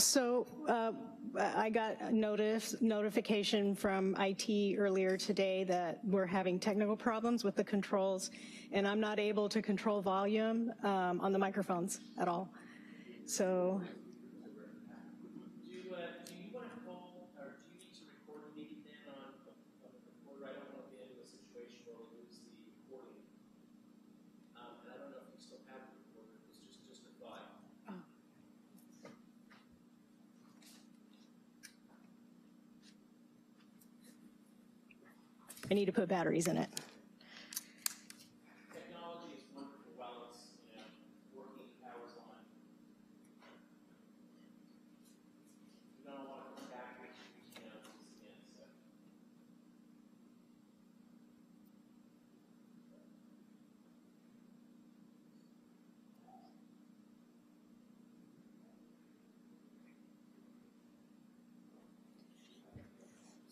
So I got notification from IT earlier today that we're having technical problems with the controls, and I'm not able to control volume on the microphones at all. So. Do you want to call, or do you need to record the meeting then on the recorder? I don't want to get into a situation where we lose the recording. And I don't know if you still have the recorder. It's just a thought. Oh. I need to put batteries in it. Technology is wonderful while it's working, powers on. You don't want to come back and again. So.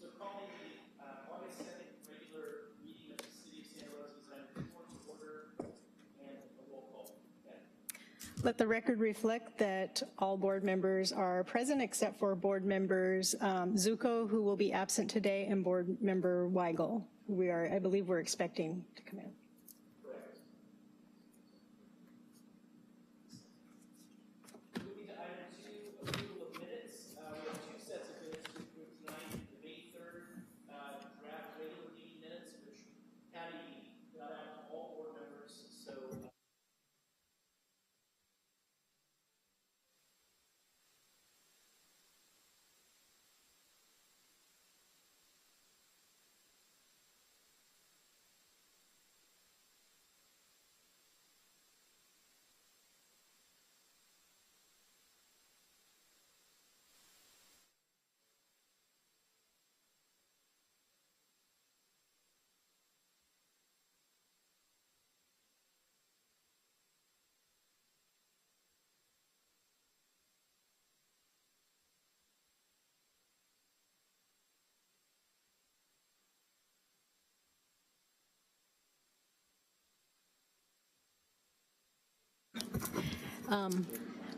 So calling the August 2nd regular meeting of the City of Santa Rosa is under order and a roll call. Okay. Let the record reflect that all board members are present except for board members Zuko, who will be absent today, and board member Weigel. I believe we're expecting to come in. Correct. Moving to item 2, approval of minutes. We have 2 sets of minutes to approve tonight. The May 3rd draft regular meeting minutes, which Patty got out to all board members. So.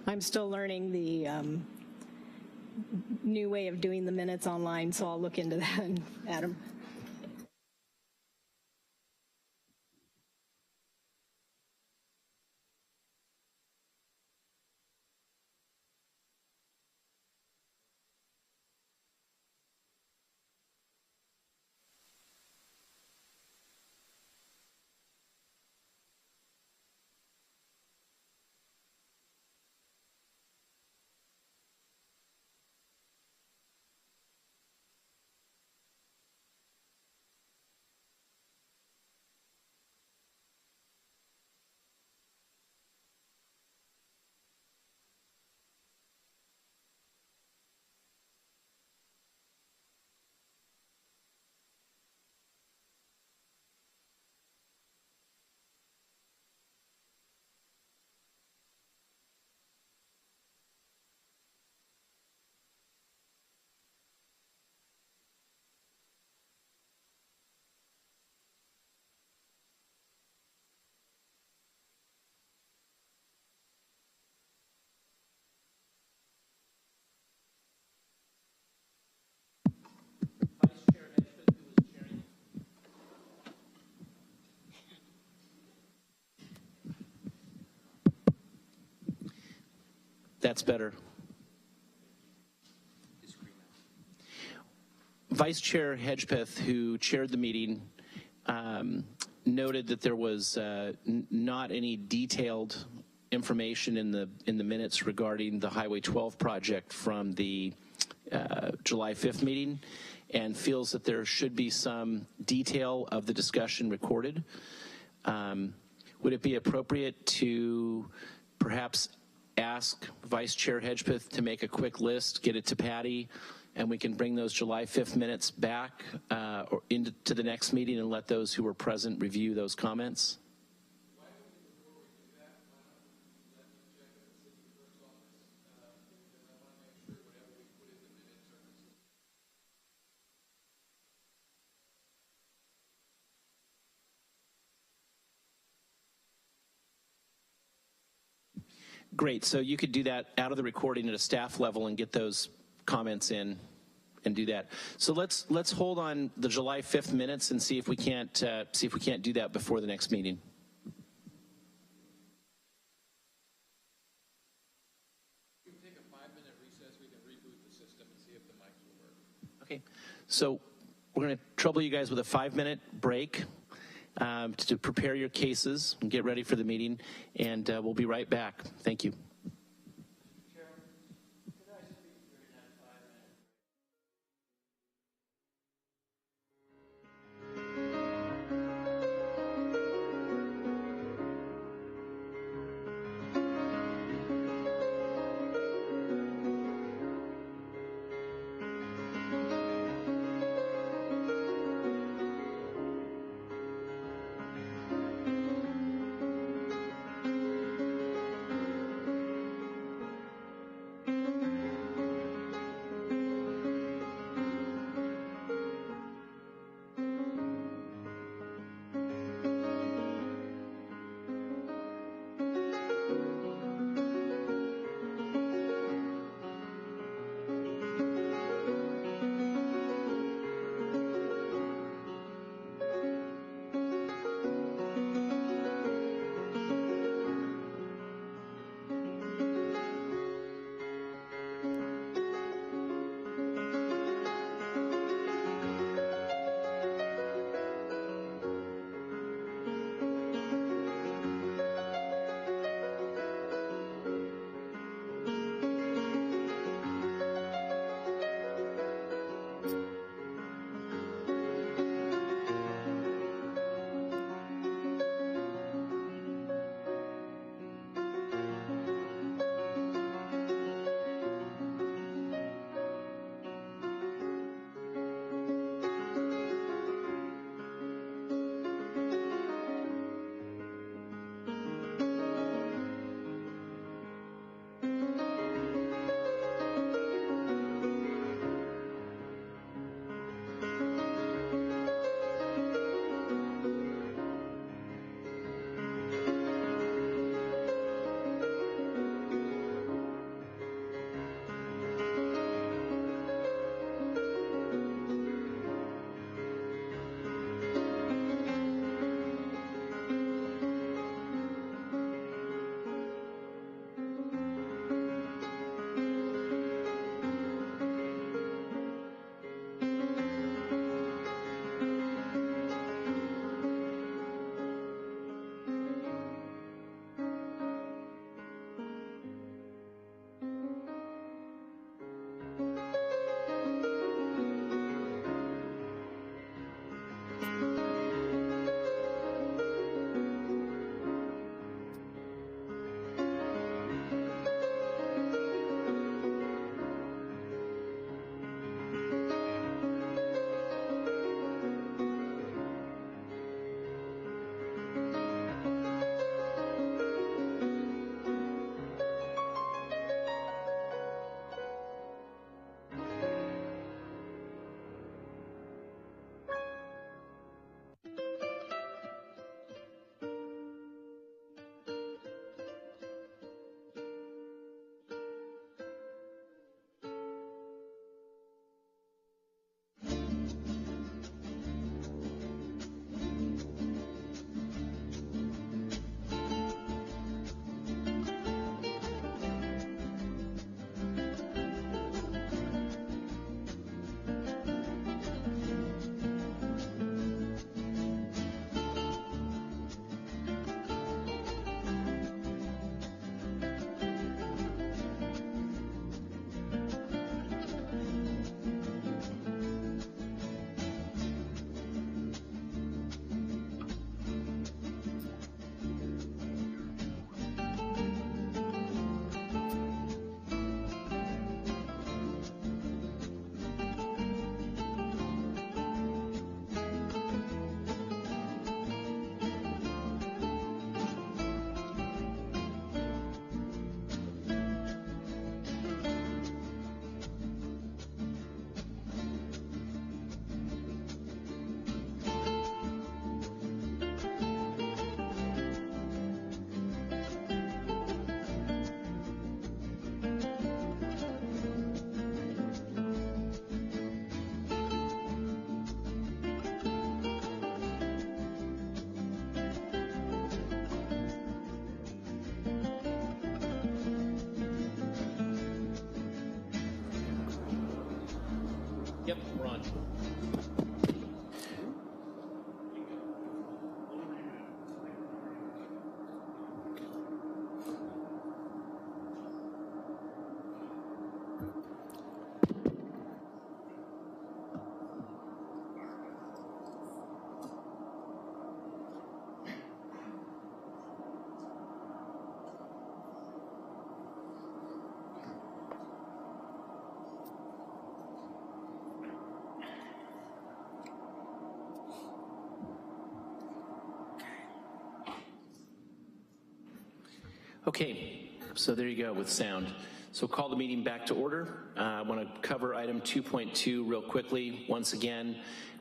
I'm still learning the new way of doing the minutes online, so I'll look into that, Adam. That's better. Vice Chair Hedgepeth, who chaired the meeting, noted that there was not any detailed information in the minutes regarding the Highway 12 project from the July 5th meeting, and feels that there should be some detail of the discussion recorded. Would it be appropriate to perhaps ask Vice Chair Hedgepeth to make a quick list, get it to Patty, and we can bring those July 5th minutes back or into the next meeting and let those who were present review those comments? Great, so you could do that out of the recording at a staff level and get those comments in and do that. So let's hold on the July 5th minutes and see if we can't do that before the next meeting. We can take a 5-minute recess. We can reboot the system and see if the mics will work. Okay, so we're going to trouble you guys with a 5-minute break to prepare your cases and get ready for the meeting, and we'll be right back. Thank you. Yep, we're on. Okay, so there you go with sound. So call the meeting back to order. I want to cover item 2.2 real quickly. Once again,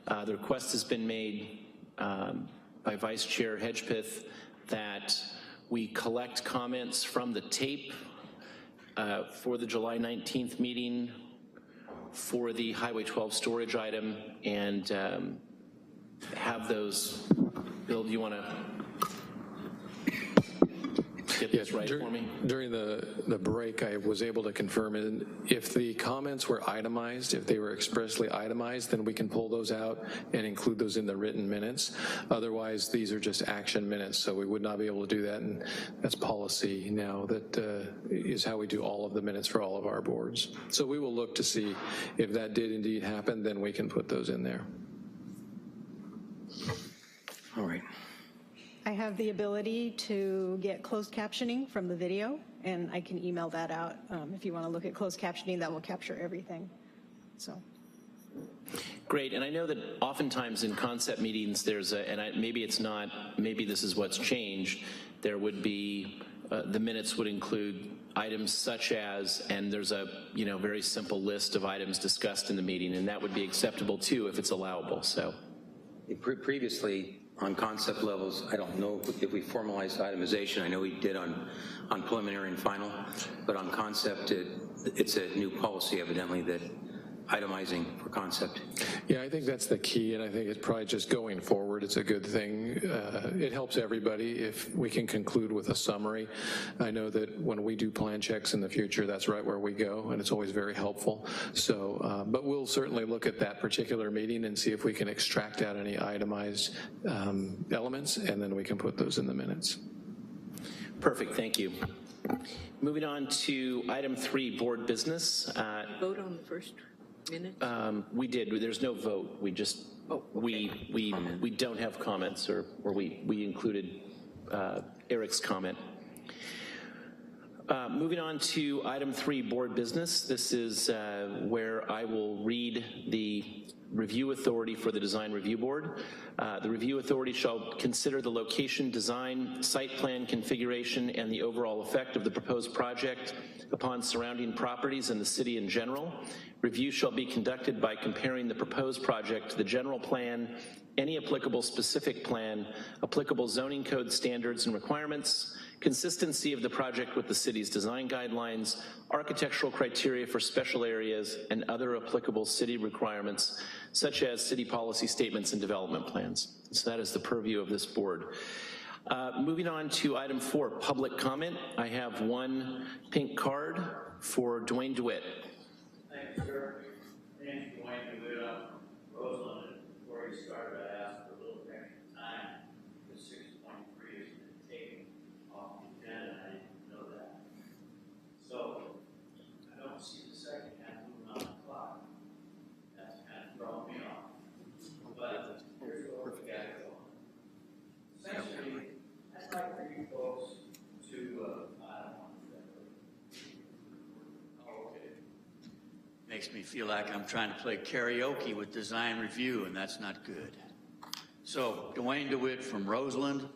the request has been made by Vice Chair Hedgepeth that we collect comments from the tape for the July 19th meeting for the Highway 12 storage item and have those. Bill, do you want to get this right for me? During the break, I was able to confirm it. If the comments were itemized, if they were expressly itemized, then we can pull those out and include those in the written minutes. Otherwise, these are just action minutes, so we would not be able to do that, and that's policy now. That is how we do all of the minutes for all of our boards. So we will look to see if that did indeed happen, then we can put those in there. All right. I have the ability to get closed captioning from the video, and I can email that out. If you want to look at closed captioning, that will capture everything. So. Great, and I know that oftentimes in concept meetings there's a, and maybe it's not, maybe this is what's changed, there would be, the minutes would include items such as, and there's a, very simple list of items discussed in the meeting, and that would be acceptable too if it's allowable, so. Previously, on concept levels, I don't know if we formalized itemization. I know we did on preliminary and final, but on concept, it's a new policy evidently that itemizing for concept. Yeah, I think that's the key, and I think it's probably just going forward, it's a good thing. It helps everybody if we can conclude with a summary. I know that when we do plan checks in the future, that's right where we go, and it's always very helpful. So, but we'll certainly look at that particular meeting and see if we can extract out any itemized elements, and then we can put those in the minutes. Perfect, thank you. Moving on to item 3, board business. Vote on the first minute? We did. There's no vote. We just we don't have comments, or we included Eric's comment. Moving on to item 3, board business. This is where I will read the review authority for the Design Review Board. The review authority shall consider the location, design, site plan configuration, and the overall effect of the proposed project upon surrounding properties and the city in general. Review shall be conducted by comparing the proposed project to the general plan, any applicable specific plan, applicable zoning code standards and requirements, consistency of the project with the city's design guidelines, architectural criteria for special areas, and other applicable city requirements, such as city policy statements and development plans. So that is the purview of this board. Moving on to item 4, public comment. I have one pink card for Dwayne DeWitt. Thank you, sir. My name is Dwayne DeWitt. Rosa, before you started, I asked for a little extra time because 6.3 has been taken off the agenda, and I didn't know that. So I don't see the second half moving on the clock. That's kind of thrown me off. But here's where we got to go. Essentially, I'd like for you folks to, makes me feel like I'm trying to play karaoke with design review, and that's not good. So, Dwayne DeWitt from Roseland.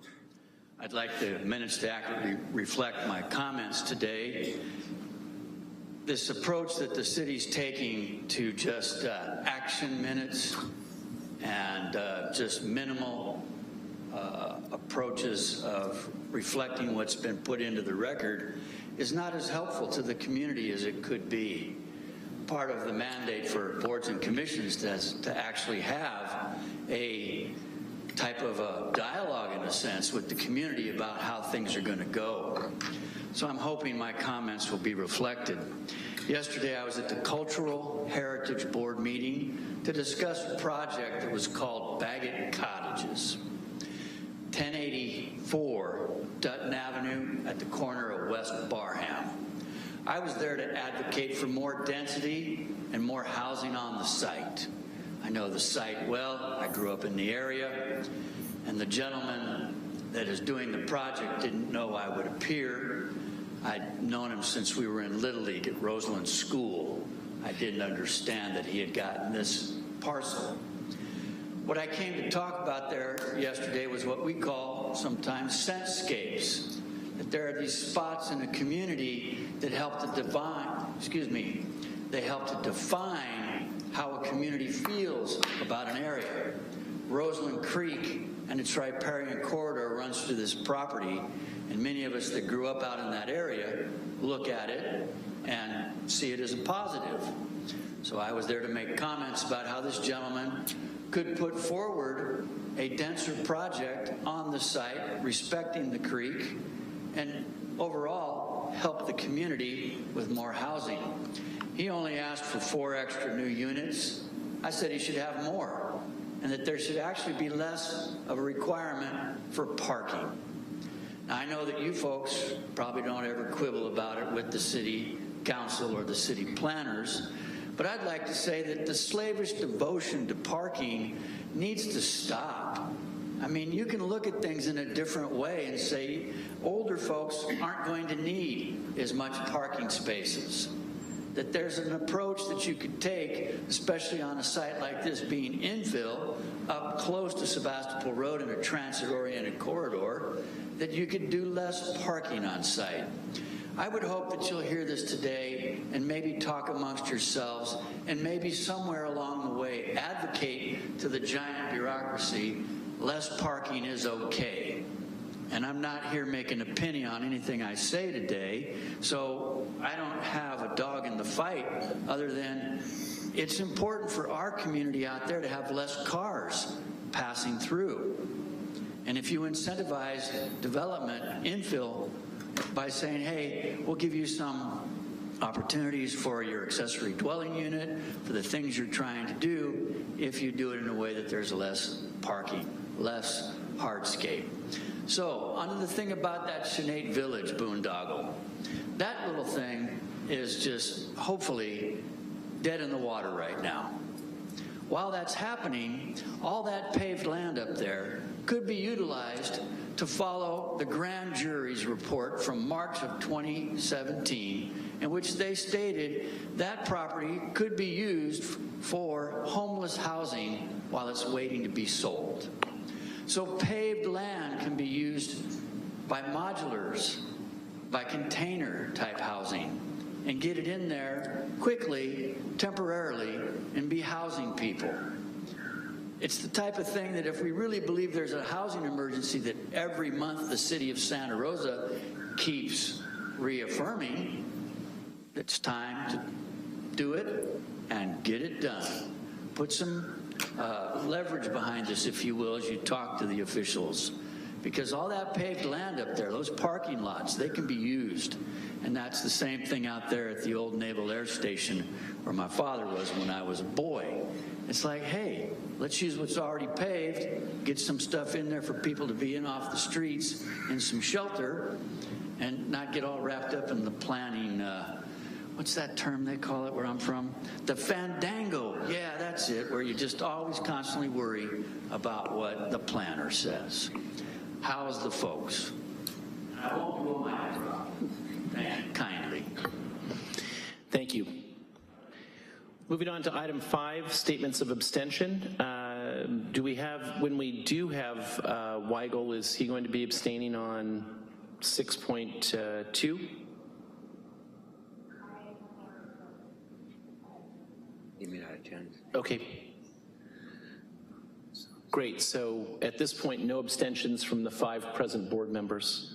I'd like the minutes to accurately reflect my comments today. This approach that the city's taking to just action minutes and just minimal approaches of reflecting what's been put into the record is not as helpful to the community as it could be. Part of the mandate for boards and commissions is to actually have a type of a dialogue, in a sense, with the community about how things are going to go. So I'm hoping my comments will be reflected. Yesterday, I was at the Cultural Heritage Board meeting to discuss a project that was called Baggett Cottages, 1084 Dutton Avenue at the corner of West Barham. I was there to advocate for more density and more housing on the site. I know the site well. I grew up in the area, and the gentleman that is doing the project didn't know I would appear. I'd known him since we were in Little League at Roseland School. I didn't understand that he had gotten this parcel. What I came to talk about there yesterday was what we call sometimes sense-scapes, that there are these spots in a community that help to define how a community feels about an area. Roseland Creek and its riparian corridor runs through this property, and many of us that grew up out in that area look at it and see it as a positive. So I was there to make comments about how this gentleman could put forward a denser project on the site, respecting the creek, and overall help the community with more housing. He only asked for 4 extra new units. I said he should have more, and that there should actually be less of a requirement for parking. Now, I know that you folks probably don't ever quibble about it with the city council or the city planners, but I'd like to say that the slavish devotion to parking needs to stop. I mean, you can look at things in a different way and say older folks aren't going to need as much parking spaces. That there's an approach that you could take, especially on a site like this being infill, up close to Sebastopol Road in a transit-oriented corridor, that you could do less parking on site. I would hope that you'll hear this today and maybe talk amongst yourselves and maybe somewhere along the way advocate to the giant bureaucracy, less parking is okay. And I'm not here making a penny on anything I say today, so I don't have a dog in the fight other than it's important for our community out there to have less cars passing through. And if you incentivize development, infill, by saying, hey, we'll give you some opportunities for your accessory dwelling unit, for the things you're trying to do, if you do it in a way that there's less parking, less hardscape. So, on the thing about that Sinead Village boondoggle, that little thing is just hopefully dead in the water right now. While that's happening, all that paved land up there could be utilized to follow the grand jury's report from March of 2017, in which they stated that property could be used for homeless housing while it's waiting to be sold. So paved land can be used by modulars, by container type housing, and get it in there quickly, temporarily, and be housing people. It's the type of thing that if we really believe there's a housing emergency that every month the city of Santa Rosa keeps reaffirming, it's time to do it and get it done. Put some leverage behind this, if you will, as you talk to the officials. Because all that paved land up there, those parking lots, they can be used. And that's the same thing out there at the old Naval Air Station where my father was when I was a boy. It's like, hey, let's use what's already paved, get some stuff in there for people to be in off the streets and some shelter, and not get all wrapped up in the planning, what's that term they call it where I'm from? The fandango. Yeah, that's it, where you just always constantly worry about what the planner says. How's the folks? I won't blow my eyebrow. Thank you kindly. Thank you. Moving on to item 5, statements of abstention. Do we have, when we do have Weigel, is he going to be abstaining on 6.2? Give me that chance. Okay. Great, so at this point, no abstentions from the 5 present board members.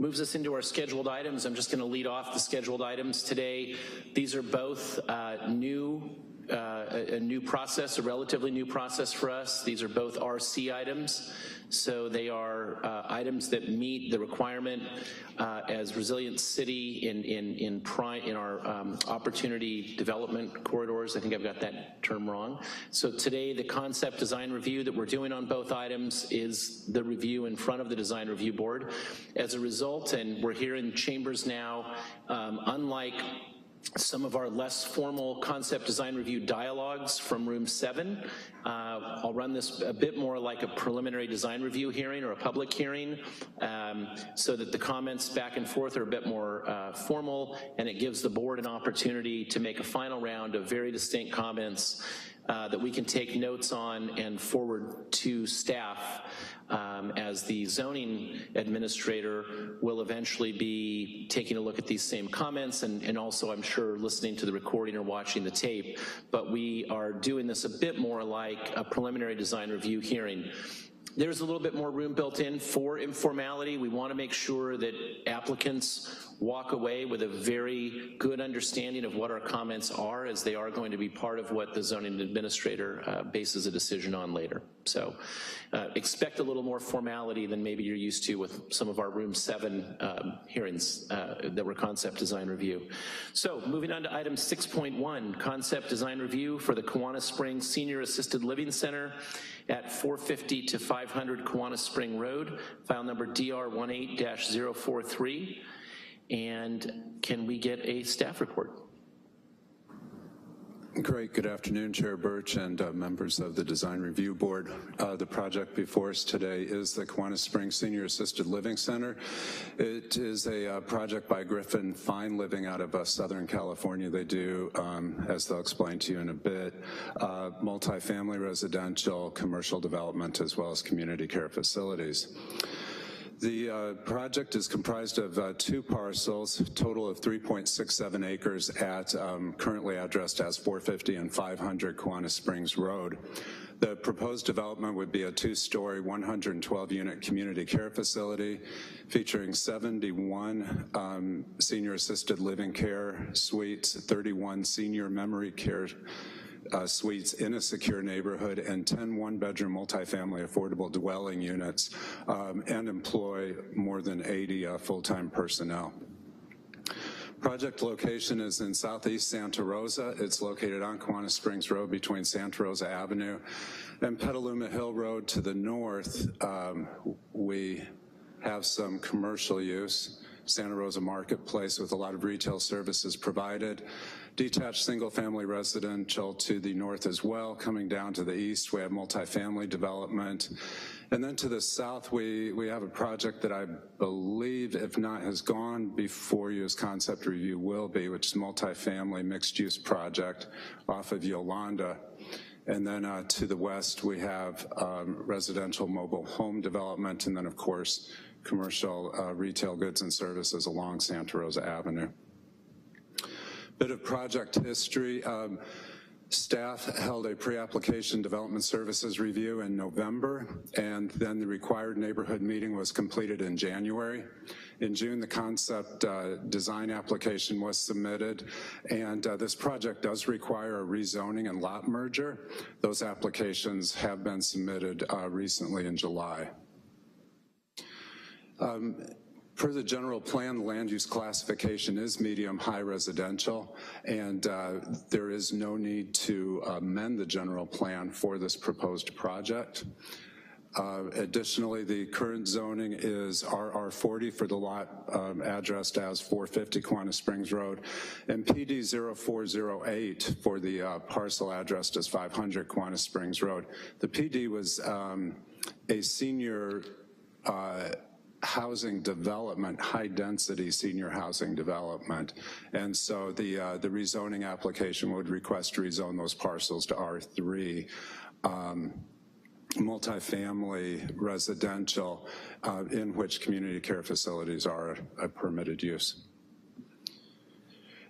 Moves us into our scheduled items. I'm just going to lead off the scheduled items today. These are both new a new process, a relatively new process for us. These are both RC items, so they are items that meet the requirement as resilient city in our opportunity development corridors. I think I've got that term wrong. So today, the concept design review that we're doing on both items is the review in front of the design review board. As a result, and we're here in chambers now, unlike some of our less formal concept design review dialogues from room 7. I'll run this a bit more like a preliminary design review hearing or a public hearing, so that the comments back and forth are a bit more formal, and it gives the board an opportunity to make a final round of very distinct comments that we can take notes on and forward to staff, as the zoning administrator will eventually be taking a look at these same comments and also, I'm sure, listening to the recording or watching the tape. But we are doing this a bit more like a preliminary design review hearing. There's a little bit more room built in for informality. We want to make sure that applicants walk away with a very good understanding of what our comments are, as they are going to be part of what the zoning administrator bases a decision on later. So expect a little more formality than maybe you're used to with some of our room 7 hearings that were concept design review. So moving on to item 6.1, concept design review for the Kiwanis Springs Senior Assisted Living Center at 450 to 500 Kiwanis Spring Road, file number DR18-043. And can we get a staff report? Great. Good afternoon, Chair Birch and members of the Design Review Board. The project before us today is the Kiwanis Springs Senior Assisted Living Center. It is a project by Griffin Fine Living out of Southern California. They do, as they'll explain to you in a bit, multifamily residential, commercial development, as well as community care facilities. The project is comprised of 2 parcels, total of 3.67 acres at currently addressed as 450 and 500 Kiwanis Springs Road. The proposed development would be a 2-story, 112-unit community care facility featuring 71 senior assisted living care suites, 31 senior memory care suites in a secure neighborhood, and 10 one-bedroom multifamily affordable dwelling units, and employ more than 80 full-time personnel. Project location is in southeast Santa Rosa. It's located on Kiwanis Springs Road between Santa Rosa Avenue and Petaluma Hill Road. To the north, we have some commercial use, Santa Rosa Marketplace with a lot of retail services provided. Detached single-family residential to the north as well. Coming down to the east, we have multifamily development. And then to the south, we have a project that I believe, if not has gone before you as concept review, will be, which is multifamily mixed-use project off of Yolanda. And then to the west, we have residential mobile home development, and then of course, commercial retail goods and services along Santa Rosa Avenue. Bit of project history. Staff held a pre-application development services review in November, and then the required neighborhood meeting was completed in January. In June, the concept design application was submitted, and this project does require a rezoning and lot merger. Those applications have been submitted recently in July. Per the general plan, the land use classification is medium-high residential, and there is no need to amend the general plan for this proposed project. Additionally, the current zoning is RR40 for the lot addressed as 450 Kiwanis Springs Road, and PD 0408 for the parcel addressed as 500 Kiwanis Springs Road. The PD was a senior housing development, high-density senior housing development. And so the rezoning application would request to rezone those parcels to R3, multifamily residential, in which community care facilities are a permitted use.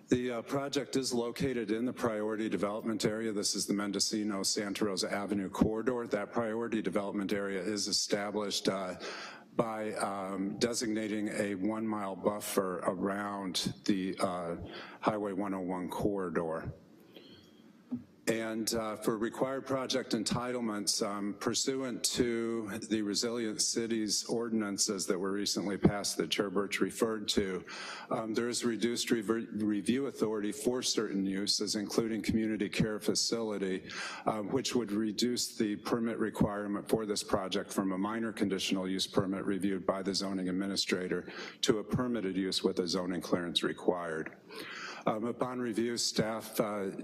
The project is located in the priority development area. This is the Mendocino Santa Rosa Avenue corridor. That priority development area is established by designating a 1-mile buffer around the Highway 101 corridor. And for required project entitlements, pursuant to the Resilient Cities ordinances that were recently passed that Chair Birch referred to, there is reduced review authority for certain uses, including community care facility, which would reduce the permit requirement for this project from a minor conditional use permit reviewed by the zoning administrator to a permitted use with a zoning clearance required. Upon review, staff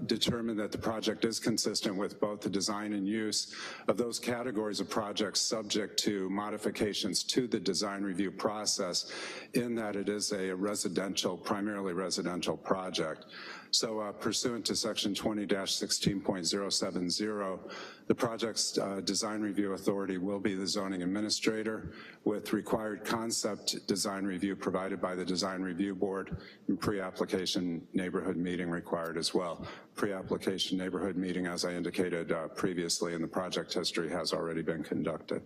determined that the project is consistent with both the design and use of those categories of projects subject to modifications to the design review process, in that it is a residential, primarily residential project. So pursuant to section 20-16.070, the project's design review authority will be the zoning administrator, with required concept design review provided by the design review board, and pre-application neighborhood meeting required as well. Pre-application neighborhood meeting, as I indicated previously in the project history, has already been conducted.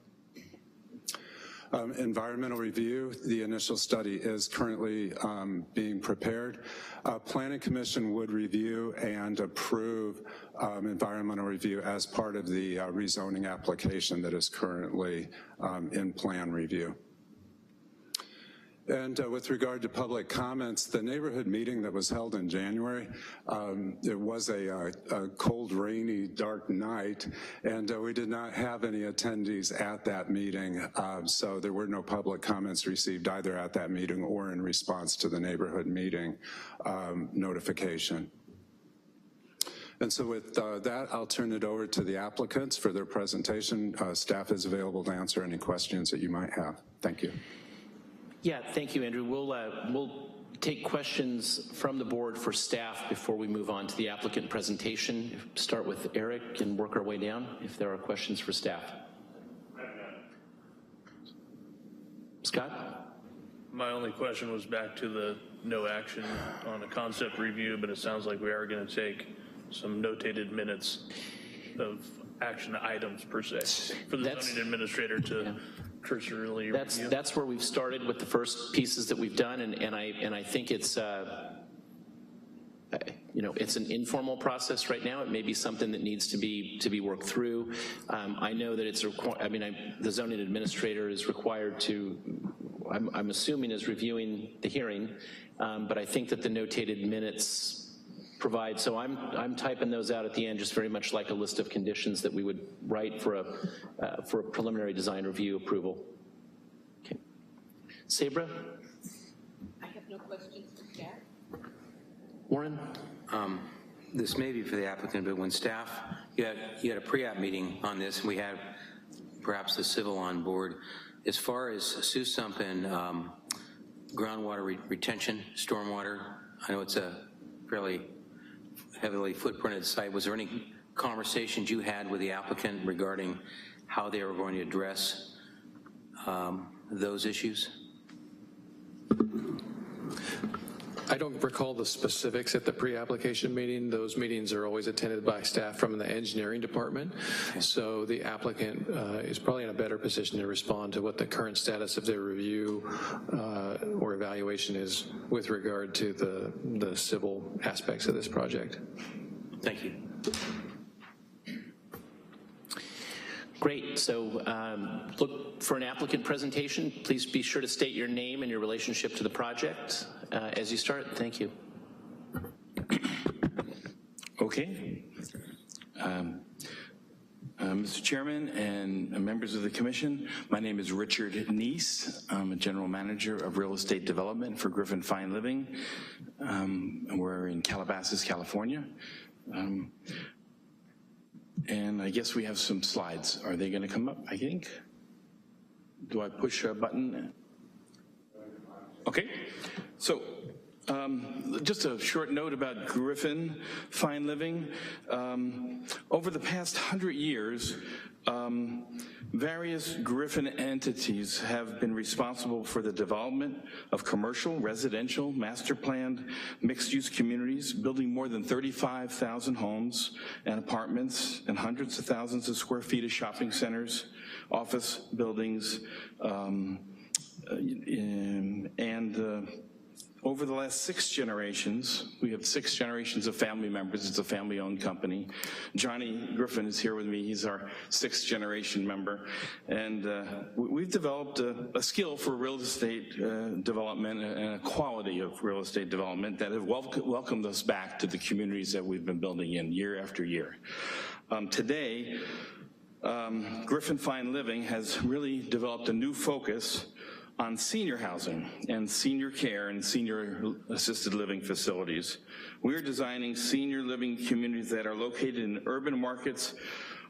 Environmental review, the initial study is currently being prepared. Planning Commission would review and approve environmental review as part of the rezoning application that is currently in plan review. And with regard to public comments, the neighborhood meeting that was held in January, it was a cold, rainy, dark night, and we did not have any attendees at that meeting, so there were no public comments received either at that meeting or in response to the neighborhood meeting notification. And so with that, I'll turn it over to the applicants for their presentation. Staff is available to answer any questions that you might have. Thank you. Yeah, thank you, Andrew. We'll take questions from the board for staff before we move on to the applicant presentation. Start with Eric and work our way down if there are questions for staff. Scott? My only question was back to the no action on a concept review, but it sounds like we are going to take some notated minutes of action items per se for the zoning administrator to cursorily review. That's where we've started with the first pieces that we've done, and I think it's it's an informal process right now. It may be something that needs to be worked through. I know that it's the zoning administrator is required to, I'm assuming, is reviewing the hearing, but I think that the notated minutes provide, so I'm typing those out at the end, just very much like a list of conditions that we would write for a preliminary design review approval. Okay. Sabra? I have no questions for staff. Warren? This may be for the applicant, but when staff, you had a pre-app meeting on this, and we had perhaps the civil on board. As far as Susump and groundwater retention, stormwater, I know it's a fairly heavily footprinted site. Was there any conversations you had with the applicant regarding how they were going to address those issues? I don't recall the specifics at the pre-application meeting. Those meetings are always attended by staff from the engineering department. So the applicant is probably in a better position to respond to what the current status of their review or evaluation is with regard to the civil aspects of this project. Thank you. Great, so look for an applicant presentation. Please be sure to state your name and your relationship to the project as you start. Thank you. Okay. Mr. Chairman and members of the commission, my name is Richard Neese. I'm a general manager of real estate development for Griffin Fine Living. We're in Calabasas, California. And I guess we have some slides. Are they going to come up, I think? Do I push a button? Okay. So just a short note about Griffin Fine Living. Over the past 100 years, various Griffin entities have been responsible for the development of commercial, residential, master planned, mixed-use communities, building more than 35,000 homes and apartments and hundreds of thousands of square feet of shopping centers, office buildings, and over the last 6 generations, we have 6 generations of family members. It's a family-owned company. Johnny Griffin is here with me. He's our 6th generation member. And we've developed a skill for real estate development and a quality of real estate development that have welcomed us back to the communities that we've been building in year after year. Today, Griffin Fine Living has really developed a new focus on senior housing and senior care and senior assisted living facilities. We're designing senior living communities that are located in urban markets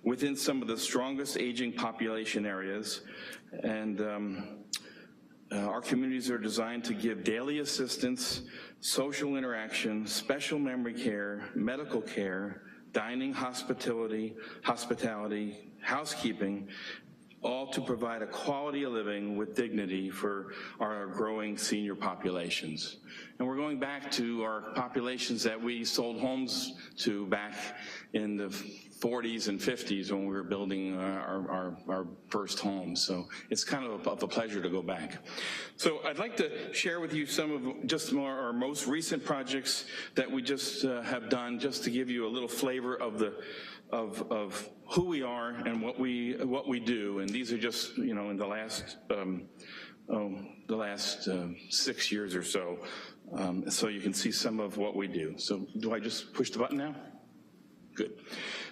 within some of the strongest aging population areas. And our communities are designed to give daily assistance, social interaction, special memory care, medical care, dining, hospitality, housekeeping, all to provide a quality of living with dignity for our growing senior populations. And we're going back to our populations that we sold homes to back in the 40s and 50s when we were building our first homes. So it's kind of a pleasure to go back. So I'd like to share with you some of just our most recent projects that we just have done, just to give you a little flavor of of who we are and what we do. And these are just, you know, in the last 6 years or so. So you can see some of what we do. So do I just push the button now? Good.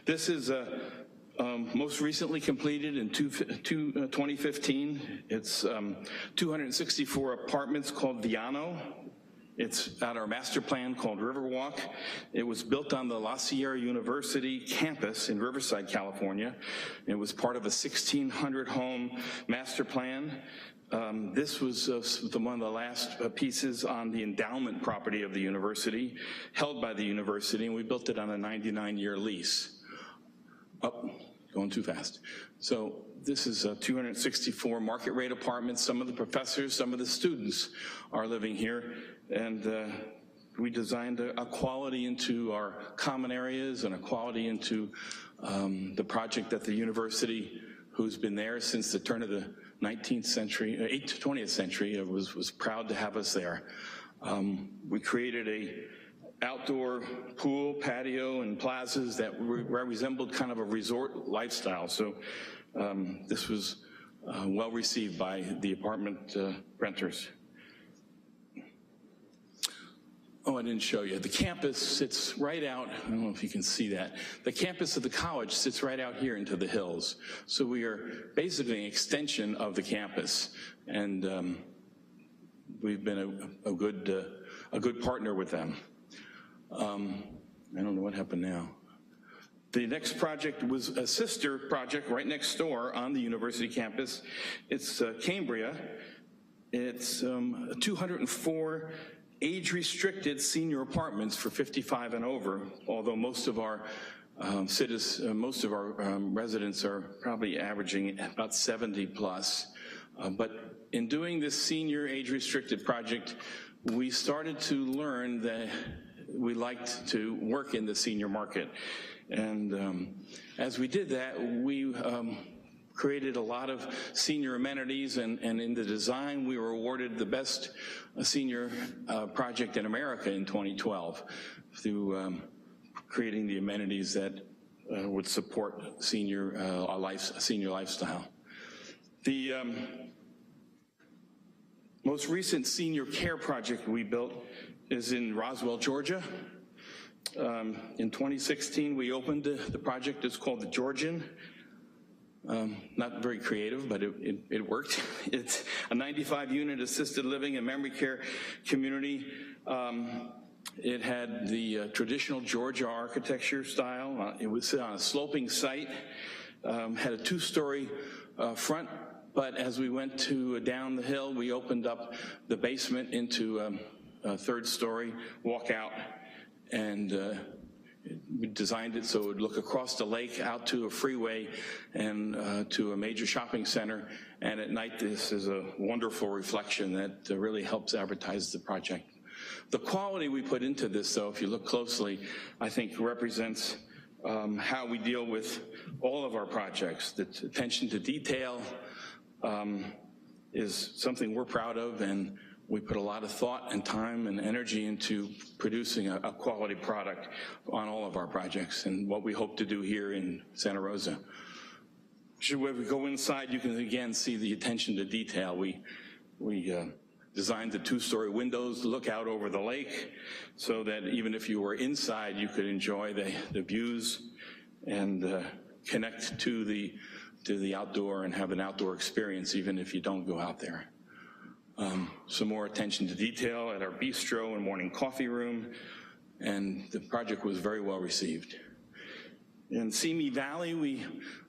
This is most recently completed in 2015. It's 264 apartments called Viano. It's at our master plan called Riverwalk. It was built on the La Sierra University campus in Riverside, California. It was part of a 1,600 home master plan. This was one of the last pieces on the endowment property of the university, held by the university, and we built it on a 99-year lease. Oh, going too fast. So this is 264 market rate apartments. Some of the professors, some of the students are living here, and we designed a quality into our common areas and a quality into the project that the university, who's been there since the turn of the 19th century, 20th century, was proud to have us there. We created a outdoor pool, patio, and plazas that resembled kind of a resort lifestyle. So this was well received by the apartment renters. Oh, I didn't show you. The campus sits right out, I don't know if you can see that. The campus of the college sits right out here into the hills. So we are basically an extension of the campus. And we've been a good partner with them. I don't know what happened now. The next project was a sister project right next door on the university campus. It's Cambria. It's 204 age-restricted senior apartments for 55 and over, although most of our residents are probably averaging about 70 plus. But in doing this senior age-restricted project, we started to learn that we liked to work in the senior market. And as we did that, we created a lot of senior amenities, and in the design, we were awarded the best senior project in America in 2012 through creating the amenities that would support senior lifestyle. The most recent senior care project we built is in Roswell, Georgia. In 2016, we opened the project. It's called the Georgian. Not very creative, but it worked. It's a 95-unit assisted living and memory care community. It had the traditional Georgia architecture style. It was on a sloping site, had a 2-story front, but as we went down the hill, we opened up the basement into a 3rd story walkout, and we designed it so it would look across the lake out to a freeway and to a major shopping center. And at night, this is a wonderful reflection that really helps advertise the project. The quality we put into this, though, if you look closely, I think represents how we deal with all of our projects. The attention to detail is something we're proud of, and We put a lot of thought and time and energy into producing a quality product on all of our projects, and what we hope to do here in Santa Rosa. When we go inside, you can again see the attention to detail. We designed the 2-story windows to look out over the lake so that even if you were inside, you could enjoy the views and connect to the outdoor and have an outdoor experience even if you don't go out there. Some more attention to detail at our bistro and morning coffee room, and the project was very well received. In Simi Valley, we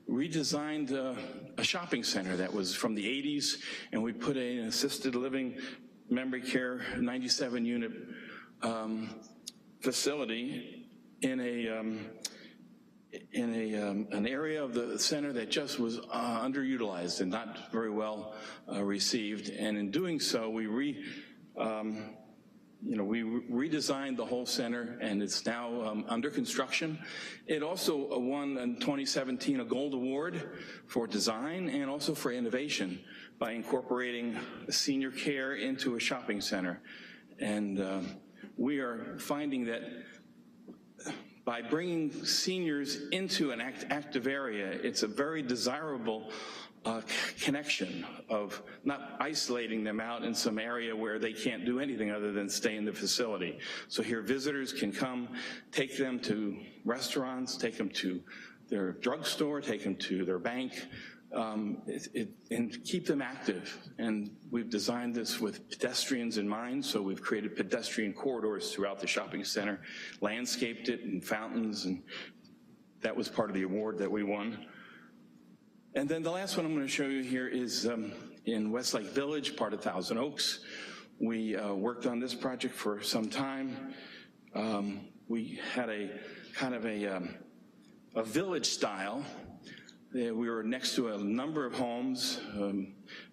redesigned a shopping center that was from the 80s, and we put an assisted living memory care 97-unit facility in an area of the center that just was underutilized and not very well received. And in doing so, we redesigned the whole center, and it's now under construction. It also won in 2017 a Gold Award for design and also for innovation by incorporating senior care into a shopping center. And we are finding that by bringing seniors into an active area, it's a very desirable connection of not isolating them out in some area where they can't do anything other than stay in the facility. So here visitors can come, take them to restaurants, take them to their drugstore, take them to their bank, and keep them active. And we've designed this with pedestrians in mind, so we've created pedestrian corridors throughout the shopping center, landscaped it, and fountains, and that was part of the award that we won. And then the last one I'm going to show you here is in Westlake Village, part of Thousand Oaks. We worked on this project for some time. We had a kind of a village style. We were next to a number of homes,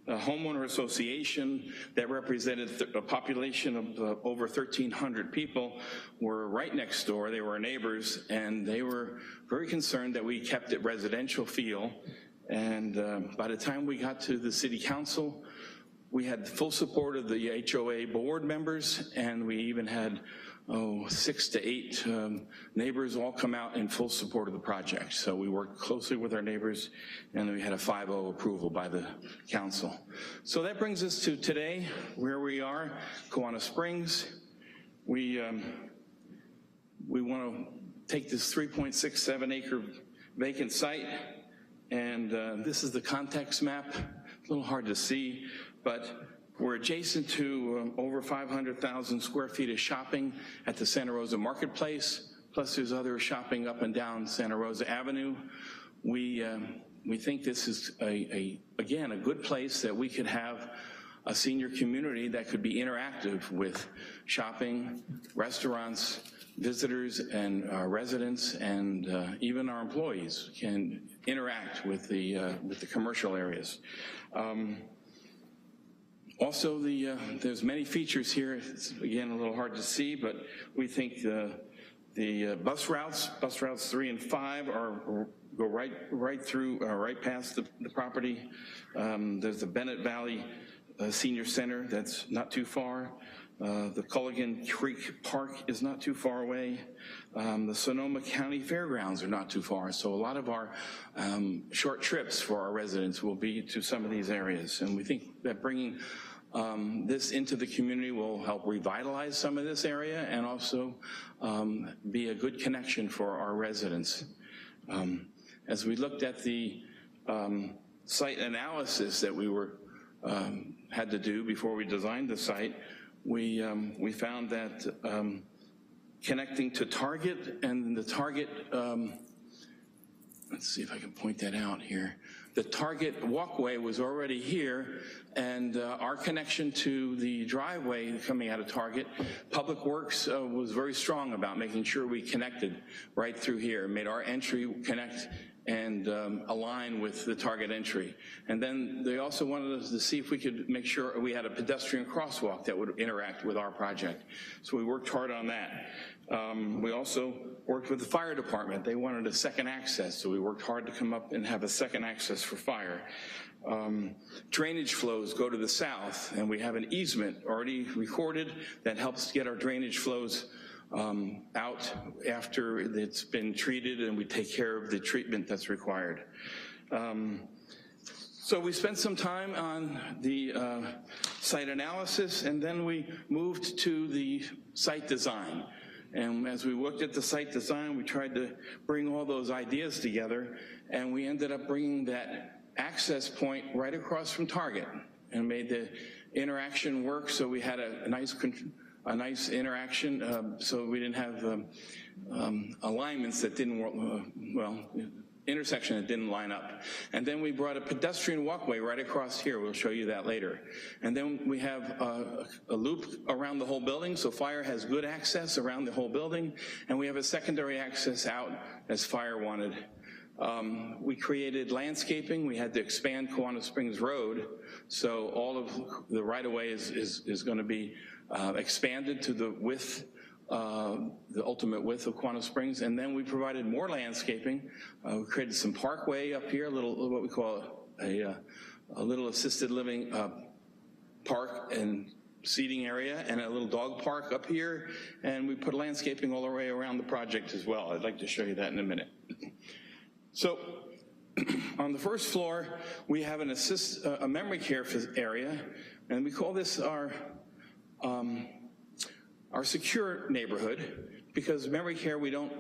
a homeowner association that represented a population of over 1,300 people were right next door. They were our neighbors, and they were very concerned that we kept it residential feel. And by the time we got to the city council, we had full support of the HOA board members, and we even had 6 to 8 neighbors all come out in full support of the project. So we worked closely with our neighbors, and we had a 5-0 approval by the council. So that brings us to today, where we are, Kiwanis Springs. We want to take this 3.67 acre vacant site, and this is the context map. A little hard to see, but we're adjacent to over 500,000 square feet of shopping at the Santa Rosa Marketplace, plus there's other shopping up and down Santa Rosa Avenue. We think this is, again, a good place that we could have a senior community that could be interactive with shopping, restaurants, visitors, and residents, and even our employees can interact with the commercial areas. Also, there's many features here. It's, again, a little hard to see, but we think the bus routes 3 and 5 go right through, right past the property. There's the Bennett Valley Senior Center that's not too far. The Culligan Creek Park is not too far away. The Sonoma County Fairgrounds are not too far. So a lot of our short trips for our residents will be to some of these areas. And we think that bringing this into the community will help revitalize some of this area and also be a good connection for our residents. As we looked at the site analysis that we had to do before we designed the site, we found that connecting to Target, and the Target, let's see if I can point that out here. The Target walkway was already here, and our connection to the driveway coming out of Target, Public Works was very strong about making sure we connected right through here, made our entry connect and align with the target entry. And then they also wanted us to see if we could make sure we had a pedestrian crosswalk that would interact with our project. So we worked hard on that. We also worked with the fire department. They wanted a second access, so we worked hard to come up and have a second access for fire. Drainage flows go to the south, and we have an easement already recorded that helps get our drainage flows out after it's been treated, and we take care of the treatment that's required. So we spent some time on the site analysis, and then we moved to the site design. And as we looked at the site design, we tried to bring all those ideas together, and we ended up bringing that access point right across from Target and made the interaction work, so we had a nice interaction, so we didn't have alignments that didn't work, intersection that didn't line up. And then we brought a pedestrian walkway right across here. We'll show you that later. And then we have a loop around the whole building, so fire has good access around the whole building, and we have a secondary access out as fire wanted. We created landscaping. We had to expand Kiwanis Springs Road, so all of the right-of-way is going to be expanded to the width, the ultimate width of Kiwanis Springs, and then we provided more landscaping. We created some parkway up here, a little what we call a little assisted living park and seating area, and a little dog park up here, and we put landscaping all the way around the project as well. I'd like to show you that in a minute. So on the first floor, we have a memory care area, and we call this our secure neighborhood, because memory care, we don't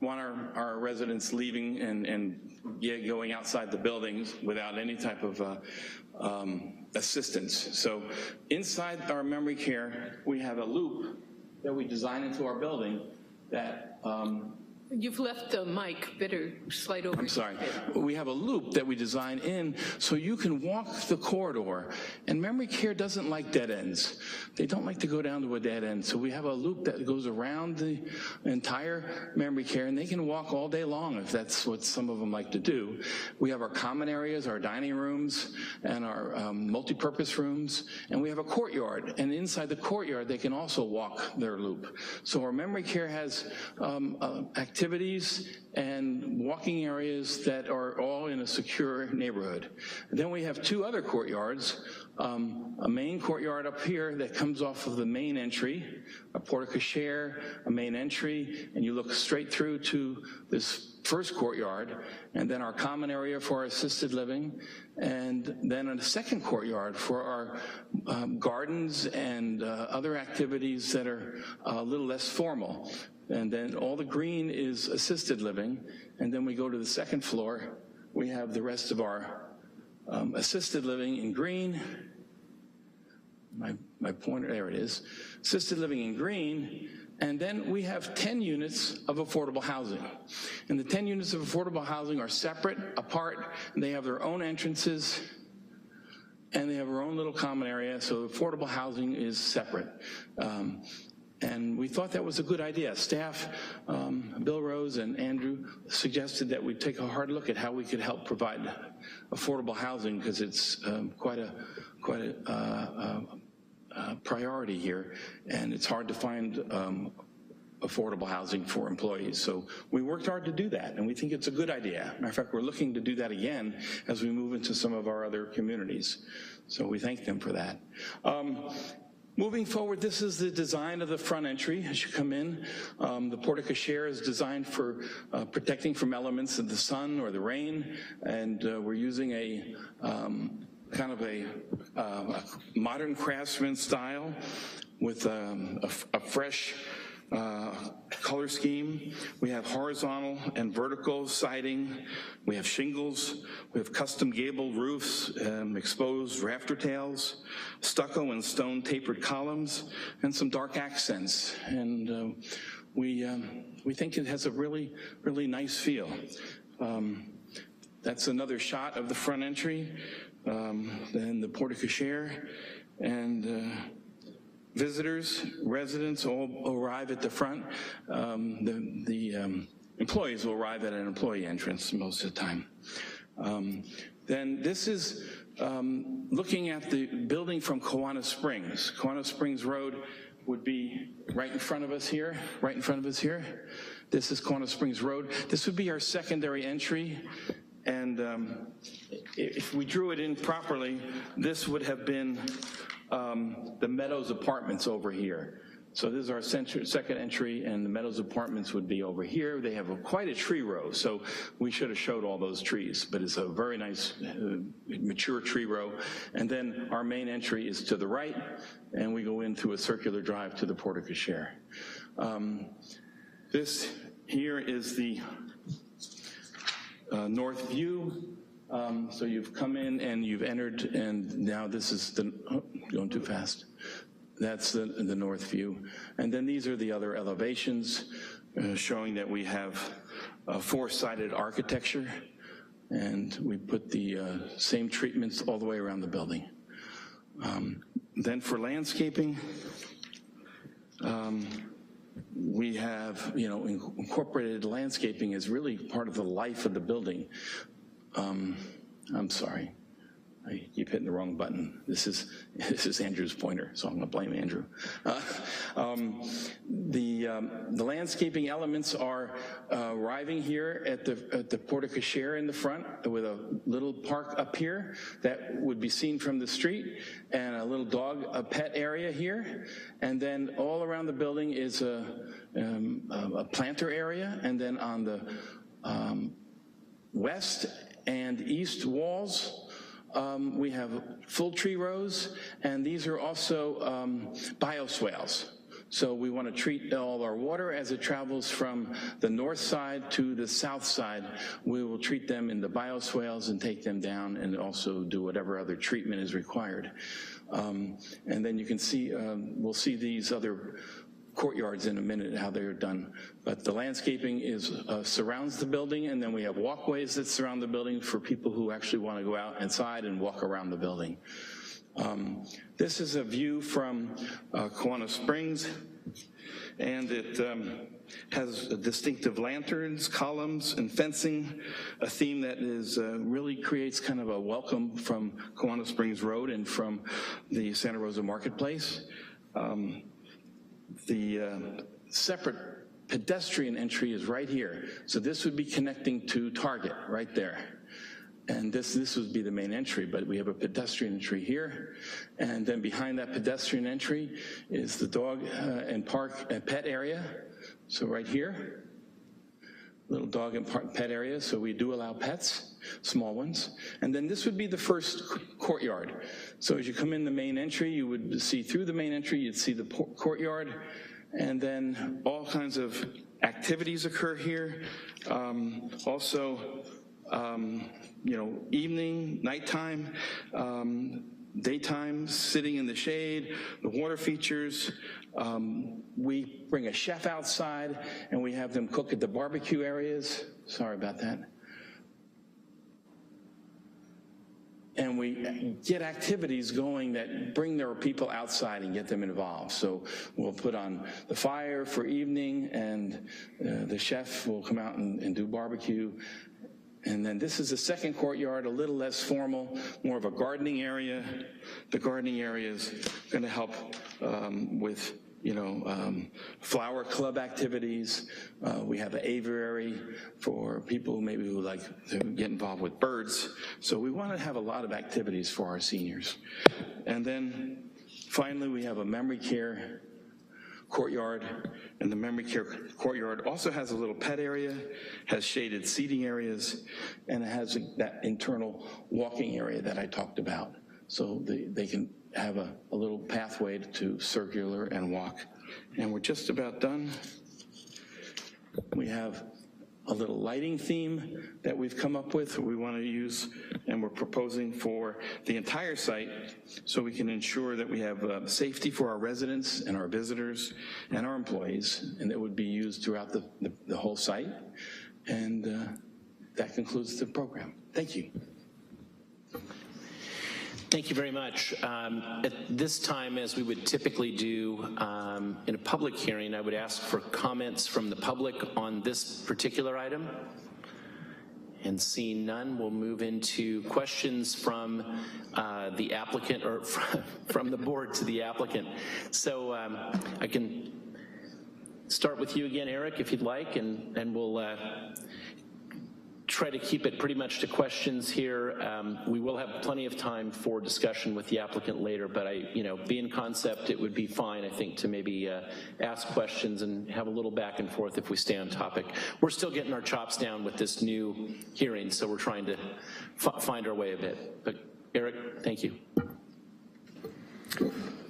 want our residents leaving and going outside the buildings without any type of assistance. So inside our memory care, we have a loop that we design into our building that You've left the mic. Better slide over. I'm sorry. We have a loop that we design in so you can walk the corridor. And memory care doesn't like dead ends. They don't like to go down to a dead end. So we have a loop that goes around the entire memory care, and they can walk all day long if that's what some of them like to do. We have our common areas, our dining rooms, and our multipurpose rooms, and we have a courtyard. And inside the courtyard, they can also walk their loop. So our memory care has activities and walking areas that are all in a secure neighborhood. And then we have two other courtyards, a main courtyard up here that comes off of the main entry, a porte-cochere, a main entry, and you look straight through to this first courtyard, and then our common area for our assisted living, and then a second courtyard for our gardens and other activities that are a little less formal. And then all the green is assisted living, and then we go to the second floor. We have the rest of our assisted living in green. My pointer, there it is. Assisted living in green, and then we have 10 units of affordable housing. And the 10 units of affordable housing are separate, apart, and they have their own entrances, and they have their own little common area, so affordable housing is separate. And we thought that was a good idea. Staff, Bill Rose and Andrew, suggested that we take a hard look at how we could help provide affordable housing, because it's quite a priority here, and it's hard to find affordable housing for employees. So we worked hard to do that, and we think it's a good idea. Matter of fact, we're looking to do that again as we move into some of our other communities. So we thank them for that. Moving forward, this is the design of the front entry as you come in. The porte-cochere is designed for protecting from elements of the sun or the rain, and we're using a kind of a modern craftsman style with a fresh color scheme. We have horizontal and vertical siding. We have shingles. We have custom gabled roofs, exposed rafter tails, stucco and stone tapered columns, and some dark accents. And we think it has a really, really nice feel. That's another shot of the front entry, then the porte-cochere, and visitors, residents all arrive at the front. The employees will arrive at an employee entrance most of the time. Then this is looking at the building from Kiwanis Springs. Kiwanis Springs Road would be right in front of us here, right in front of us here. This is Kiwanis Springs Road. This would be our secondary entry. And if we drew it in properly, this would have been the Meadows Apartments over here. So this is our second entry, and the Meadows Apartments would be over here. They have quite a tree row, so we should have showed all those trees, but it's a very nice mature tree row. And then our main entry is to the right, and we go in through a circular drive to the porte cochere. This here is the north view. So you've come in and you've entered, and now this is the, oh, going too fast. That's the north view. And then these are the other elevations showing that we have four-sided architecture, and we put the same treatments all the way around the building. Then for landscaping, we have, incorporated landscaping is really part of the life of the building. I'm sorry. I keep hitting the wrong button. This is Andrew's pointer, so I'm going to blame Andrew. The landscaping elements are arriving here at the porte cochere in the front with a little park up here that would be seen from the street, and a little a pet area here, and then all around the building is a planter area, and then on the west and east walls, we have full tree rows, and these are also bioswales. So we want to treat all our water as it travels from the north side to the south side. We will treat them in the bioswales and take them down, and also do whatever other treatment is required. And then you can see, we'll see these other courtyards in a minute, how they're done. But the landscaping surrounds the building, and then we have walkways that surround the building for people who actually want to go out inside and walk around the building. This is a view from Kiwanis Springs, and it has distinctive lanterns, columns, and fencing, a theme that really creates kind of a welcome from Kiwanis Springs Road and from the Santa Rosa Marketplace. The separate pedestrian entry is right here. So this would be connecting to Target right there. And this would be the main entry, but we have a pedestrian entry here. And then behind that pedestrian entry is the dog and park and pet area. So right here, little dog and pet area. So we do allow pets, small ones. And then this would be the first courtyard. So as you come in the main entry, you would see through the main entry, you'd see the courtyard, and then all kinds of activities occur here. Also, evening, nighttime, daytime, sitting in the shade, the water features. We bring a chef outside, and we have them cook at the barbecue areas. Sorry about that. And we get activities going that bring their people outside and get them involved. So we'll put on the fire for evening, and the chef will come out and do barbecue. And then this is the second courtyard, a little less formal, more of a gardening area. The gardening area is going to help with flower club activities. We have an aviary for people maybe who like to get involved with birds. So we want to have a lot of activities for our seniors. And then finally, we have a memory care courtyard, and the memory care courtyard also has a little pet area, has shaded seating areas, and it has that internal walking area that I talked about. So they can have a little pathway to circular and walk. And we're just about done. We have a little lighting theme that we've come up with we want to use, and we're proposing for the entire site so we can ensure that we have safety for our residents and our visitors and our employees, and it would be used throughout the whole site. And that concludes the program. Thank you. Thank you very much. At this time, as we would typically do in a public hearing, I would ask for comments from the public on this particular item. And seeing none, we'll move into questions from the applicant, or from the board to the applicant. So I can start with you again, Eric, if you'd like, and we'll try to keep it pretty much to questions here. We will have plenty of time for discussion with the applicant later, but being concept, it would be fine, I think, to maybe ask questions and have a little back and forth if we stay on topic. We're still getting our chops down with this new hearing, so we're trying to find our way a bit. But Eric, thank you.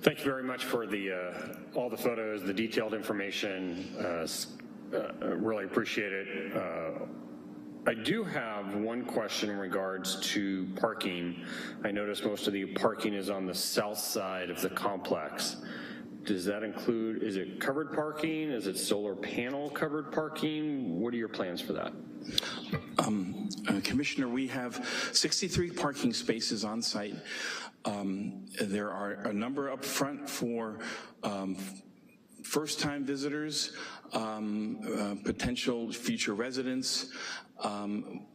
Thank you very much for all the photos, the detailed information. Really appreciate it. I do have one question in regards to parking. I noticed most of the parking is on the south side of the complex. Does that include, is it covered parking? Is it solar panel covered parking? What are your plans for that? Commissioner, we have 63 parking spaces on site. There are a number up front for first-time visitors, potential future residents.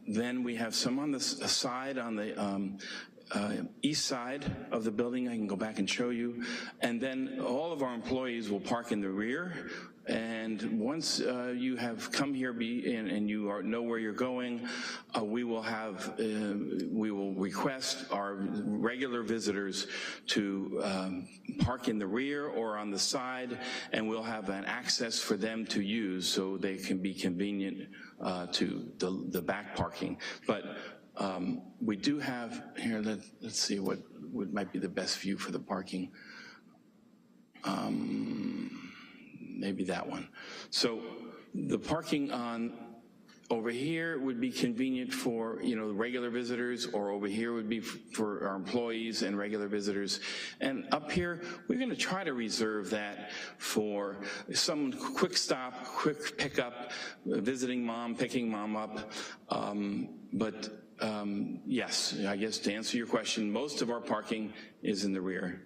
Then we have some on the side, on the east side of the building. I can go back and show you. And then all of our employees will park in the rear. And once you have come here and you know where you're going, we will request our regular visitors to park in the rear or on the side, and we'll have an access for them to use so they can be convenient to the back parking. But we do have here. Let's see what might be the best view for the parking. Maybe that one. So the parking on over here would be convenient for regular visitors, or over here would be for our employees and regular visitors. And up here, we're going to try to reserve that for some quick stop, quick pickup, visiting mom, picking mom up. Yes, I guess to answer your question, most of our parking is in the rear.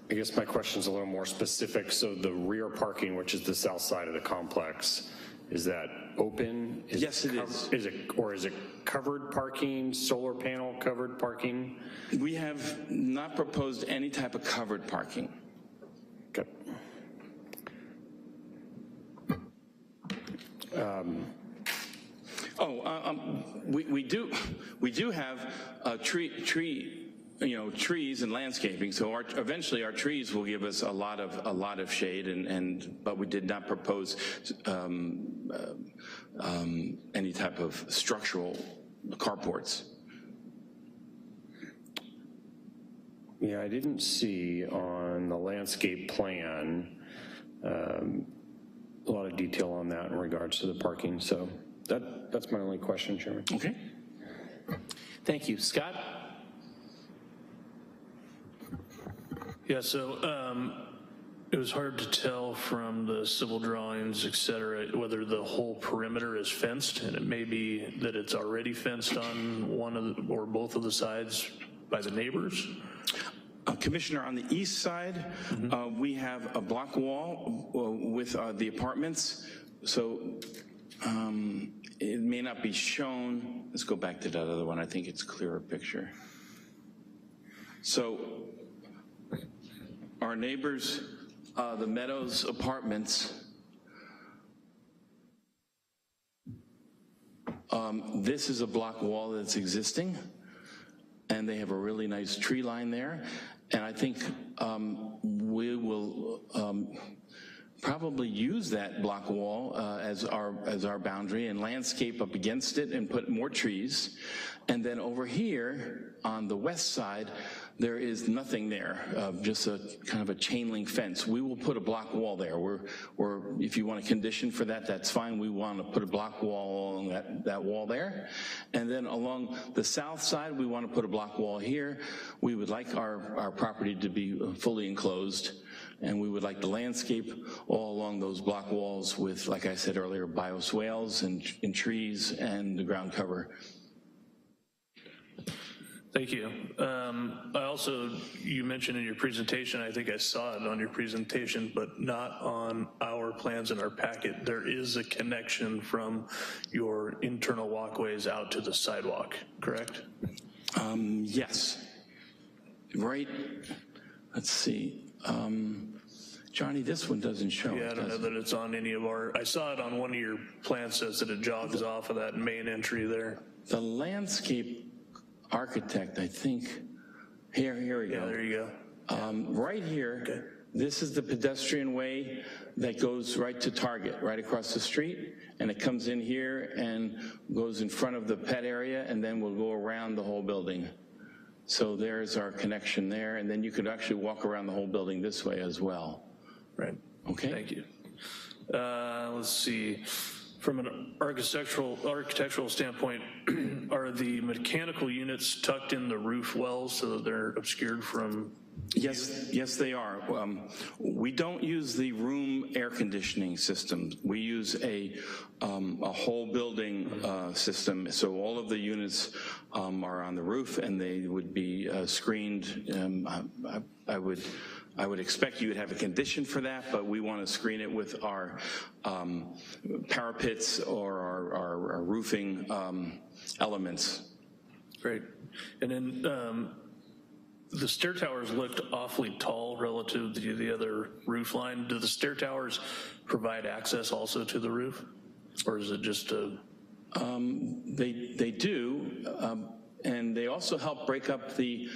I guess my question's a little more specific. So the rear parking, which is the south side of the complex, is that open? Yes, it is. Is it covered parking, solar panel covered parking? We have not proposed any type of covered parking. Okay. We do have trees and landscaping. So eventually our trees will give us a lot of shade, but we did not propose any type of structural carports. Yeah, I didn't see on the landscape plan a lot of detail on that in regards to the parking. So that's my only question, Chairman. Okay. Thank you. Scott? Yeah, so it was hard to tell from the civil drawings, et cetera, whether the whole perimeter is fenced, and it may be that it's already fenced on one or both of the sides by the neighbors. Commissioner, on the east side, we have a block wall with the apartments, so it may not be shown. Let's go back to that other one. I think it's a clearer picture. So our neighbors, the Meadows Apartments, this is a block wall that's existing, and they have a really nice tree line there. And I think we will probably use that block wall as our boundary and landscape up against it and put more trees. And then over here on the west side, there is nothing there, just a kind of a chain link fence. We will put a block wall there. Or if you want a condition for that, that's fine. We want to put a block wall along that wall there. And then along the south side, we want to put a block wall here. We would like our property to be fully enclosed, and we would like the landscape all along those block walls with, like I said earlier, bioswales and trees and the ground cover. Thank you. I also, you mentioned in your presentation, I think I saw it on your presentation, but not on our plans in our packet. There is a connection from your internal walkways out to the sidewalk, correct? Yes. Right, let's see. Johnny, this one doesn't show. Yeah, I don't know that it's on any of our, I saw it on one of your plans, says that it jogs off of that main entry there. The landscape architect, I think, here we go. Yeah, there you go. Right here, okay. This is the pedestrian way that goes right to Target, right across the street, and it comes in here and goes in front of the pet area, and then we'll go around the whole building. So there's our connection there, and then you could actually walk around the whole building this way as well. Right. Okay. Thank you. Let's see. From an architectural standpoint, are the mechanical units tucked in the roof wells so that they're obscured from? Yes, they are. We don't use the room air conditioning system. We use a whole building system. So all of the units are on the roof, and they would be screened. I would expect you would have a condition for that, but we want to screen it with our parapets or our roofing elements. Great. And then the stair towers looked awfully tall relative to the other roof line. Do the stair towers provide access also to the roof? Or is it just a? They do, and they also help break up the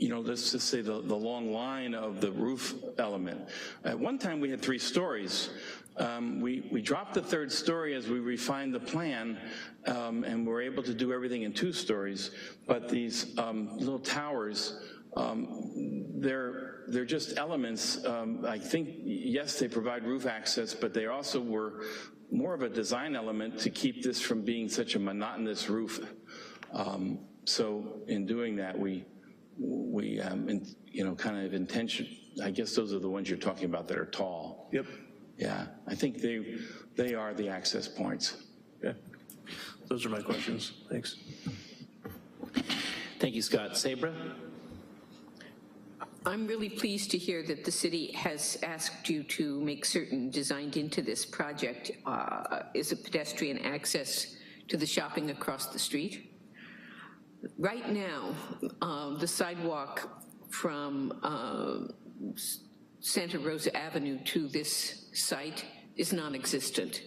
let's just say the long line of the roof element. At one time we had 3 stories. We dropped the 3rd story as we refined the plan, and we're able to do everything in 2 stories. But these little towers, they're just elements. I think, yes, they provide roof access, but they also were more of a design element to keep this from being such a monotonous roof. So in doing that, we kind of intention, I guess those are the ones you're talking about that are tall. Yep. Yeah, I think they are the access points. Yeah, those are my questions. Thanks. Thank you, Scott. Sabra? I'm really pleased to hear that the city has asked you to make certain designed into this project is a pedestrian access to the shopping across the street. Right now, the sidewalk from Santa Rosa Avenue to this site is non-existent.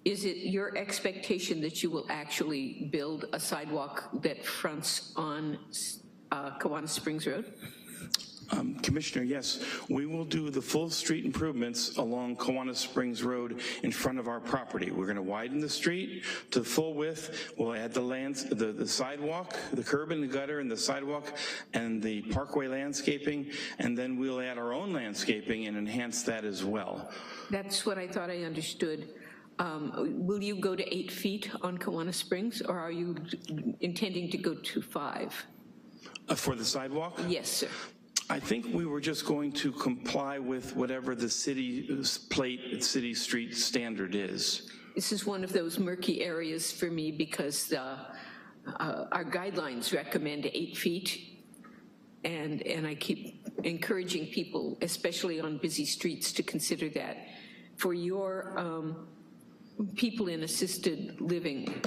Is it your expectation that you will actually build a sidewalk that fronts on Kiwanis Springs Road? Commissioner, yes, we will do the full street improvements along Kiwanis Springs Road in front of our property. We're going to widen the street to the full width. We'll add the sidewalk, the curb and the gutter and the sidewalk and the parkway landscaping, and then we'll add our own landscaping and enhance that as well. That's what I thought I understood. Will you go to 8 feet on Kiwanis Springs, or are you intending to go to 5? For the sidewalk? Yes, sir. I think we were just going to comply with whatever the city city street standard is. This is one of those murky areas for me because our guidelines recommend 8 feet, and I keep encouraging people, especially on busy streets, to consider that. For your people in assisted living,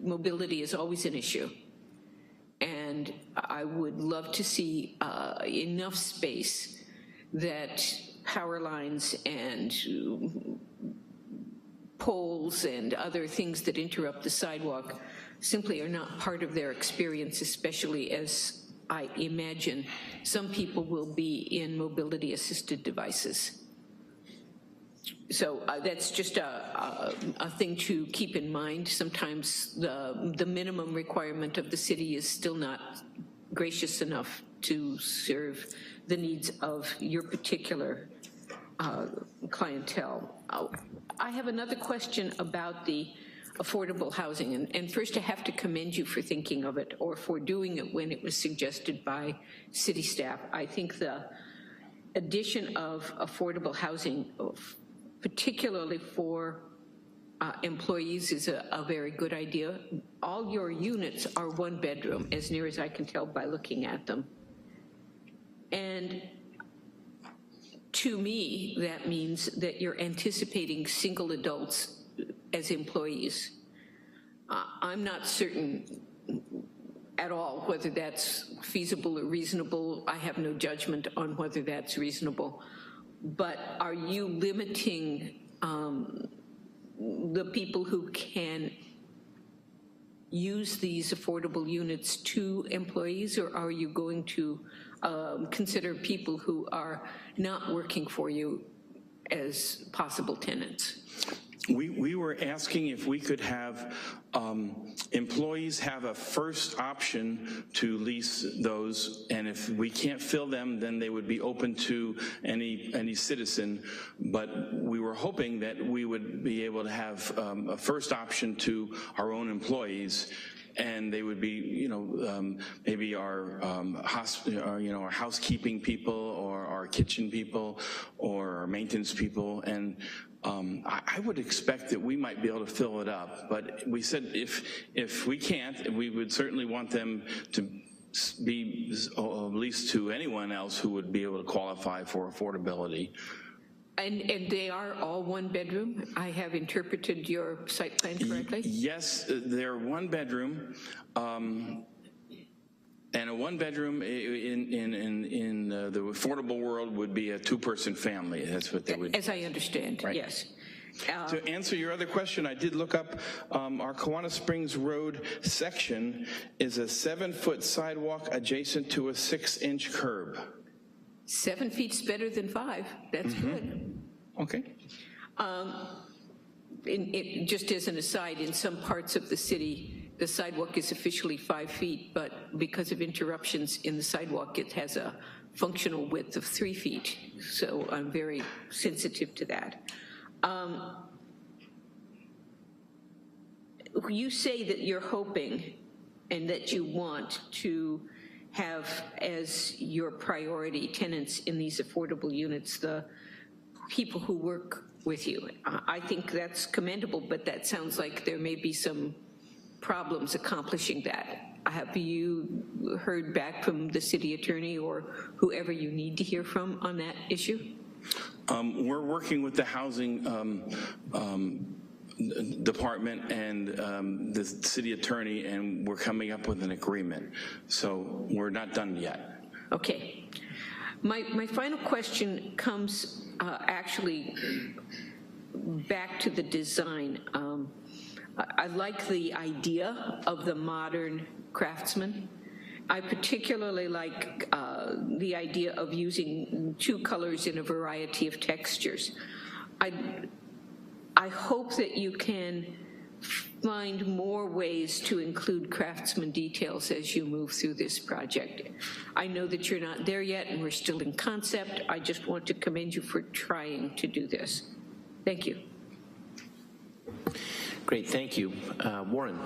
mobility is always an issue. And I would love to see enough space that power lines and poles and other things that interrupt the sidewalk simply are not part of their experience, especially as I imagine some people will be in mobility assisted devices. So that's just a thing to keep in mind. Sometimes the minimum requirement of the city is still not gracious enough to serve the needs of your particular clientele. I have another question about the affordable housing. And first I have to commend you for thinking of it or for doing it when it was suggested by city staff. I think the addition of affordable housing, particularly for employees is a very good idea. All your units are one bedroom, as near as I can tell by looking at them. And to me, that means that you're anticipating single adults as employees. I'm not certain at all whether that's feasible or reasonable. I have no judgment on whether that's reasonable. But are you limiting the people who can use these affordable units to employees, or are you going to consider people who are not working for you as possible tenants? We were asking if we could have employees have a first option to lease those, and if we can't fill them, then they would be open to any citizen. But we were hoping that we would be able to have a first option to our own employees, and they would be, maybe our our housekeeping people, or our kitchen people, or our maintenance people, and I would expect that we might be able to fill it up. But we said if we can't, we would certainly want them to be leased to anyone else who would be able to qualify for affordability. And they are all one bedroom? I have interpreted your site plan correctly? Yes, they're one bedroom. And a one bedroom in the affordable world would be a two-person family. That's what they would. As I understand, right. Yes. To answer your other question, I did look up our Kiwanis Springs Road section is a 7-foot sidewalk adjacent to a 6-inch curb. 7 feet's better than 5. That's good. Okay. Just as an aside, in some parts of the city, the sidewalk is officially 5 feet, but because of interruptions in the sidewalk, it has a functional width of 3 feet. So I'm very sensitive to that. You say that you're hoping and that you want to have as your priority tenants in these affordable units the people who work with you. I think that's commendable, but that sounds like there may be some problems accomplishing that. Have you heard back from the city attorney or whoever you need to hear from on that issue? We're working with the housing department and the city attorney, and we're coming up with an agreement. So we're not done yet. Okay. My final question comes actually back to the design. I like the idea of the modern craftsman. I particularly like the idea of using 2 colors in a variety of textures. I hope that you can find more ways to include craftsman details as you move through this project. I know that you're not there yet and we're still in concept. I just want to commend you for trying to do this. Thank you. Great, thank you. Warren.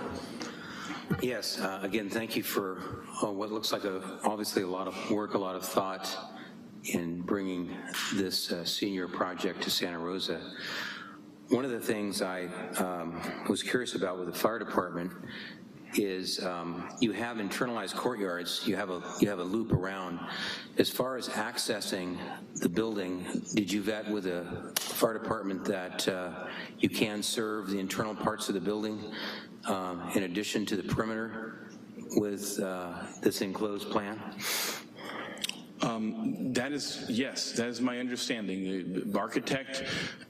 Yes, again, thank you for what looks like obviously a lot of work, a lot of thought in bringing this senior project to Santa Rosa. One of the things I was curious about with the fire department is you have internalized courtyards, you have a loop around. As far as accessing the building, did you vet with the fire department that you can serve the internal parts of the building in addition to the perimeter with this enclosed plan? Yes, that is my understanding. The architect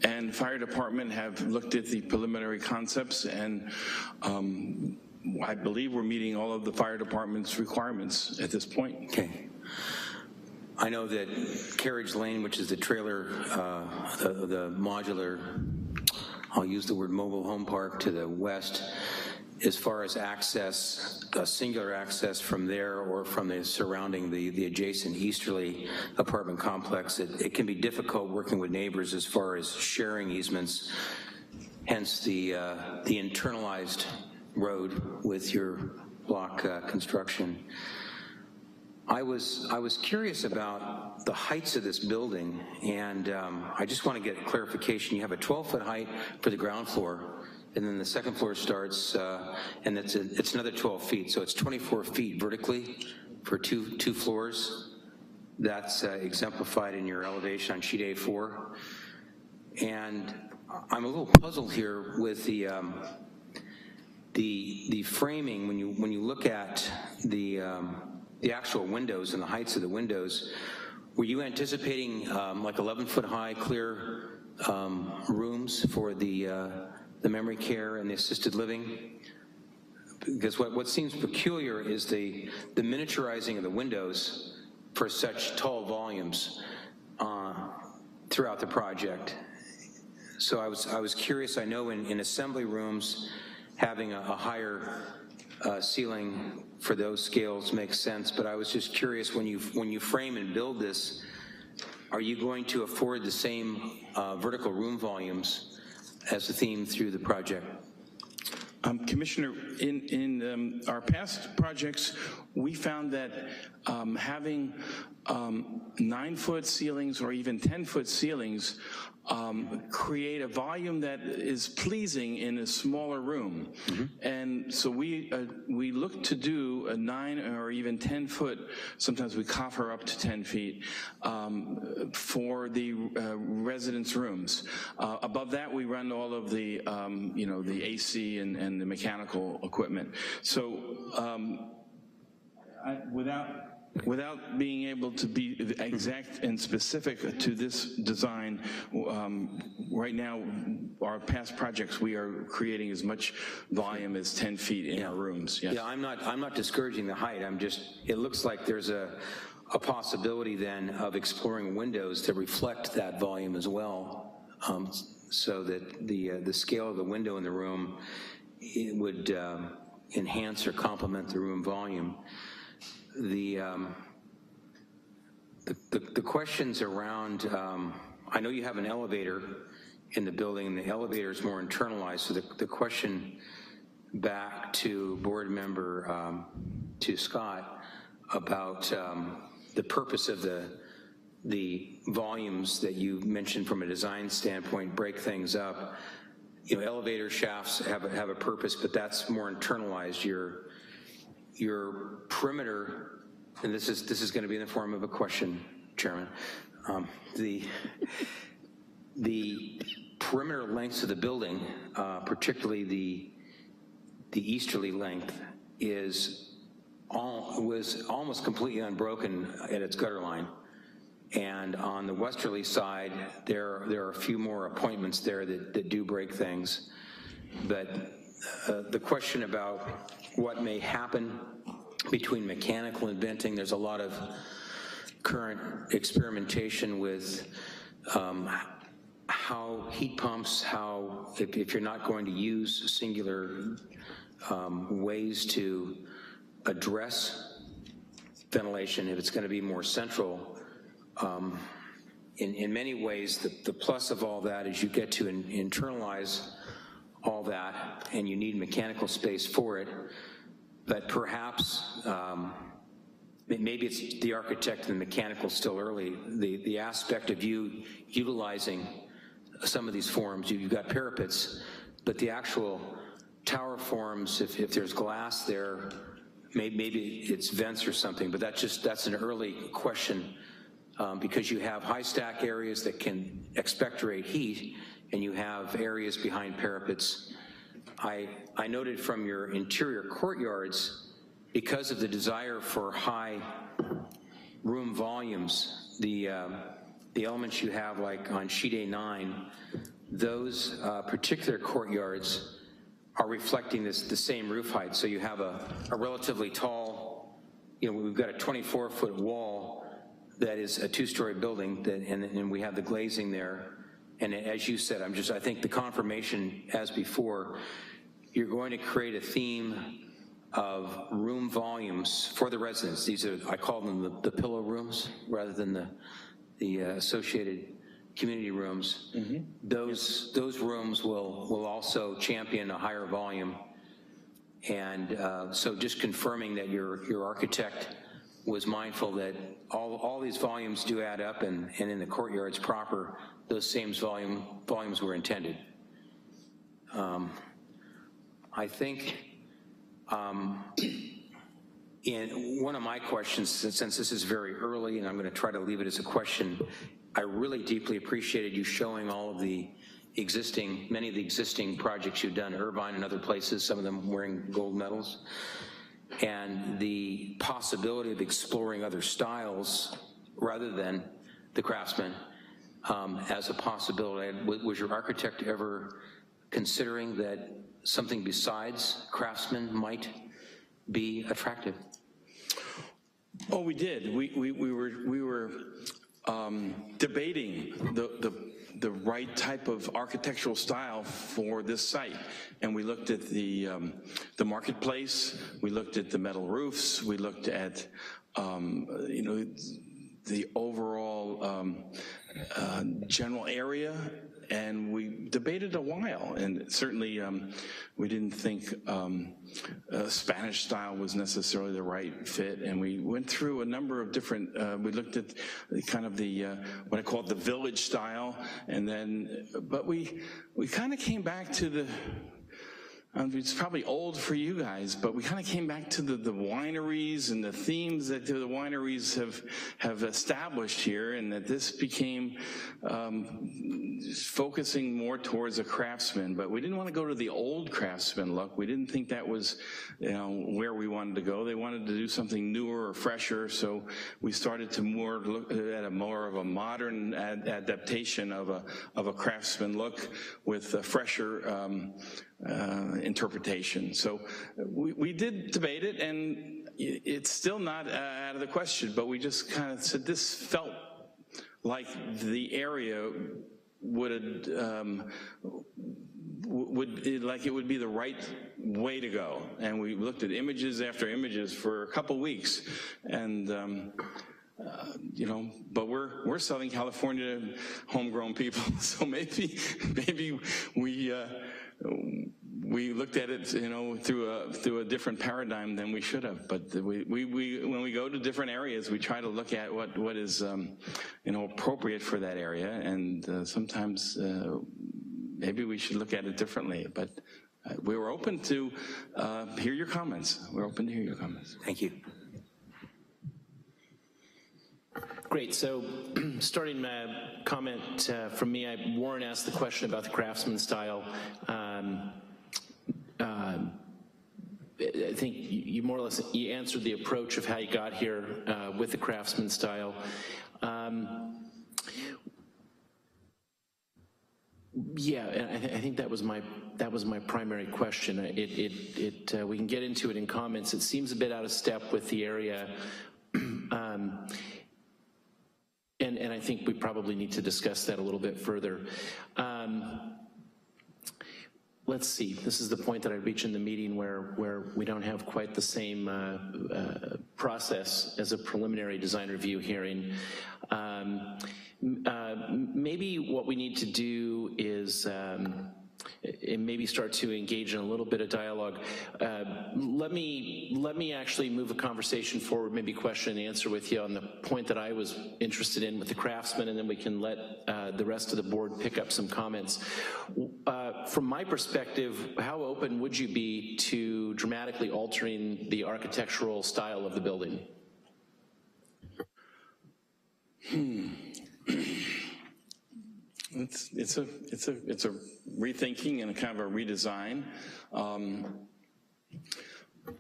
and fire department have looked at the preliminary concepts, and I believe we're meeting all of the fire department's requirements at this point. Okay. I know that Carriage Lane, which is the trailer, the modular, I'll use the word mobile home park to the west, as far as access, singular access from there or from the surrounding, the adjacent easterly apartment complex, it can be difficult working with neighbors as far as sharing easements, hence the internalized road with your block construction. I was curious about the heights of this building, and I just want to get clarification. You have a 12-foot height for the ground floor, and then the second floor starts, and it's another 12 feet, so it's 24 feet vertically for two floors. That's exemplified in your elevation on sheet A4. And I'm a little puzzled here with the framing. When you look at the actual windows and the heights of the windows, were you anticipating like 11-foot high clear rooms for the memory care and the assisted living? Because what seems peculiar is the miniaturizing of the windows for such tall volumes throughout the project. So I was curious. I know in assembly rooms, having a higher ceiling for those scales makes sense, but I was just curious, when you frame and build this, are you going to afford the same vertical room volumes as the theme through the project? Commissioner, in our past projects, we found that having 9-foot ceilings or even 10-foot ceilings create a volume that is pleasing in a smaller room. Mm-hmm. And so we look to do a 9 or even 10-foot, sometimes we coffer up to 10 feet, for the residence rooms. Above that, we run all of the, the AC and the mechanical equipment. So without being able to be exact and specific to this design, right now, our past projects, we are creating as much volume as 10 feet in our rooms. Yes. Yeah, I'm not discouraging the height. it looks like there's a possibility then of exploring windows to reflect that volume as well, so that the scale of the window in the room, it would enhance or complement the room volume. The questions around, I know you have an elevator in the building, and the elevator is more internalized, so the question back to board member, to Scott, about the purpose of the volumes that you mentioned from a design standpoint, break things up. Elevator shafts have a purpose, but that's more internalized. Your perimeter, and this is going to be in the form of a question, Chairman. The perimeter lengths of the building, particularly the easterly length, was almost completely unbroken at its gutter line. And on the westerly side, there are a few more appointments there that do break things. But the question about what may happen between mechanical and venting, there's a lot of current experimentation with how heat pumps, if you're not going to use singular ways to address ventilation, if it's going to be more central. In many ways, the plus of all that is you get to internalize all that, and you need mechanical space for it. But perhaps, maybe it's the architect and the mechanical still early, the aspect of you utilizing some of these forms. You've got parapets, but the actual tower forms, if there's glass there, maybe it's vents or something, but that's an early question, because you have high stack areas that can expectorate heat, and you have areas behind parapets. I noted from your interior courtyards, because of the desire for high room volumes, the elements you have, like on sheet A9, those particular courtyards are reflecting the same roof height. So you have a relatively tall, we've got a 24-foot wall that is a 2-story building, and we have the glazing there. And as you said, I think the confirmation, as before, you're going to create a theme of room volumes for the residents. These are, I call them the pillow rooms rather than the associated community rooms. Mm-hmm. Those rooms will also champion a higher volume. And so just confirming that your architect was mindful that all these volumes do add up, and in the courtyards proper, those same volumes were intended. I think in one of my questions, since this is very early and I'm going to try to leave it as a question, I really deeply appreciated you showing all of the many of the existing projects you've done, Irvine and other places, some of them wearing gold medals, and the possibility of exploring other styles rather than the Craftsman as a possibility. Was your architect ever considering that something besides Craftsman might be attractive? Oh, we did. We were debating the right type of architectural style for this site, and we looked at the marketplace. We looked at the metal roofs. We looked at the overall general area, and we debated a while, and certainly we didn't think Spanish style was necessarily the right fit, and we went through a number of different, we looked at kind of the, what I call the village style, and then, but we kind of came back to the, it's probably old for you guys, but we kind of came back to the wineries and the themes that the wineries have established here, and that this became focusing more towards a Craftsman. But we didn't want to go to the old Craftsman look. We didn't think that was where we wanted to go. They wanted to do something newer or fresher, so we started to look at more of a modern adaptation of a Craftsman look with a fresher interpretation. So we did debate it, and it's still not out of the question, but we just kind of said this felt like the area would be the right way to go. And we looked at images after images for a couple weeks, and but we're Southern California homegrown people, so maybe we looked at it, through a different paradigm than we should have. But we when we go to different areas, we try to look at what is appropriate for that area, and sometimes maybe we should look at it differently. But we were open to hear your comments. We're open to hear your comments. Thank you. Great, so starting comment from me, Warren asked the question about the Craftsman style. I think you more or less, you answered the approach of how you got here with the Craftsman style. Yeah, and I think that was my primary question. We can get into it in comments. It seems a bit out of step with the area. And I think we probably need to discuss that a little bit further. Let's see, this is the point that I reach in the meeting where we don't have quite the same process as a preliminary design review hearing. Maybe what we need to do is and maybe start to engage in a little bit of dialogue. Let me actually move a conversation forward, maybe question and answer with you on the point that I was interested in with the Craftsman, and then we can let the rest of the board pick up some comments. From my perspective, how open would you be to dramatically altering the architectural style of the building? It's a rethinking and a kind of a redesign.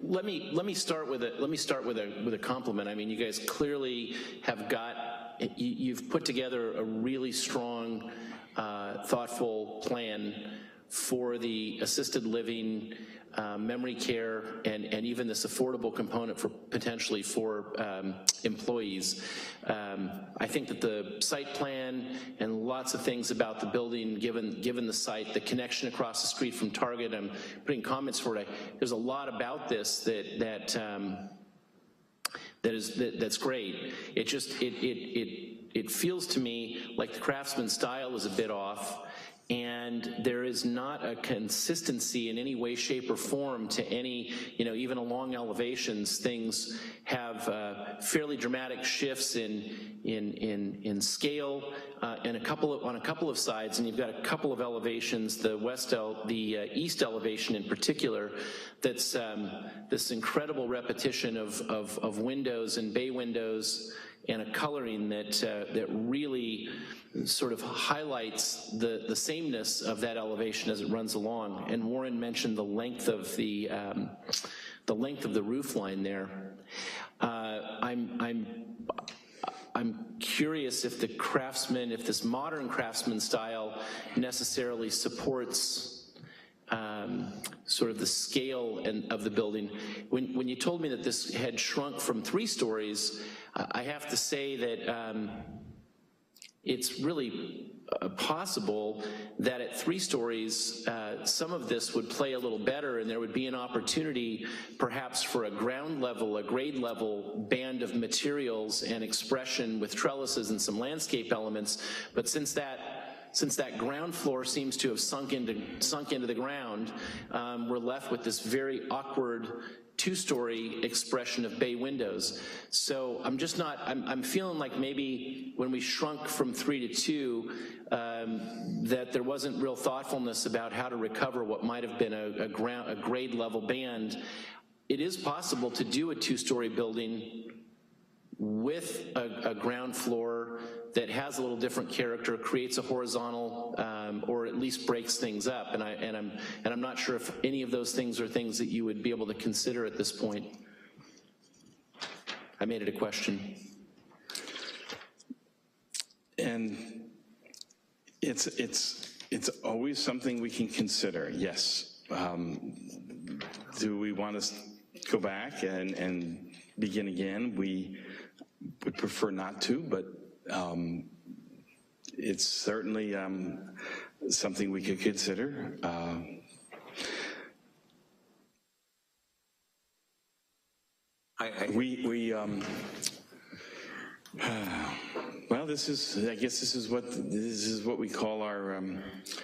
Let me start with a compliment. I mean, you guys clearly have you've put together a really strong, thoughtful plan for the assisted living, memory care, and even this affordable component for potentially for employees. I think that the site plan and lots of things about the building, given the site, the connection across the street from Target, I'm putting comments for it. There's a lot about this that's great. It feels to me like the Craftsman style is a bit off, and there is not a consistency in any way, shape, or form to any, even along elevations, things have fairly dramatic shifts in scale and on a couple of sides, and you've got a couple of elevations, the east elevation in particular, that's this incredible repetition of windows and bay windows and a coloring that really sort of highlights the sameness of that elevation as it runs along. And Warren mentioned the length of the roof line there. I'm curious if this modern craftsman style necessarily supports sort of the scale of the building. When you told me that this had shrunk from 3 stories, I have to say that it's really possible that at 3 stories, some of this would play a little better, and there would be an opportunity perhaps for a grade level band of materials and expression with trellises and some landscape elements. But since that ground floor seems to have sunk into the ground, we're left with this very awkward 2-story expression of bay windows. So I'm feeling like maybe when we shrunk from 3 to 2, that there wasn't real thoughtfulness about how to recover what might have been a grade level band. It is possible to do a 2-story building with a ground floor that has a little different character, creates a horizontal, or at least breaks things up. And I'm not sure if any of those things are things that you would be able to consider at this point. I made it a question. And it's always something we can consider. Yes. Do we want to go back and begin again? We would prefer not to, but it's certainly something we could consider. Well, I guess this is what we call our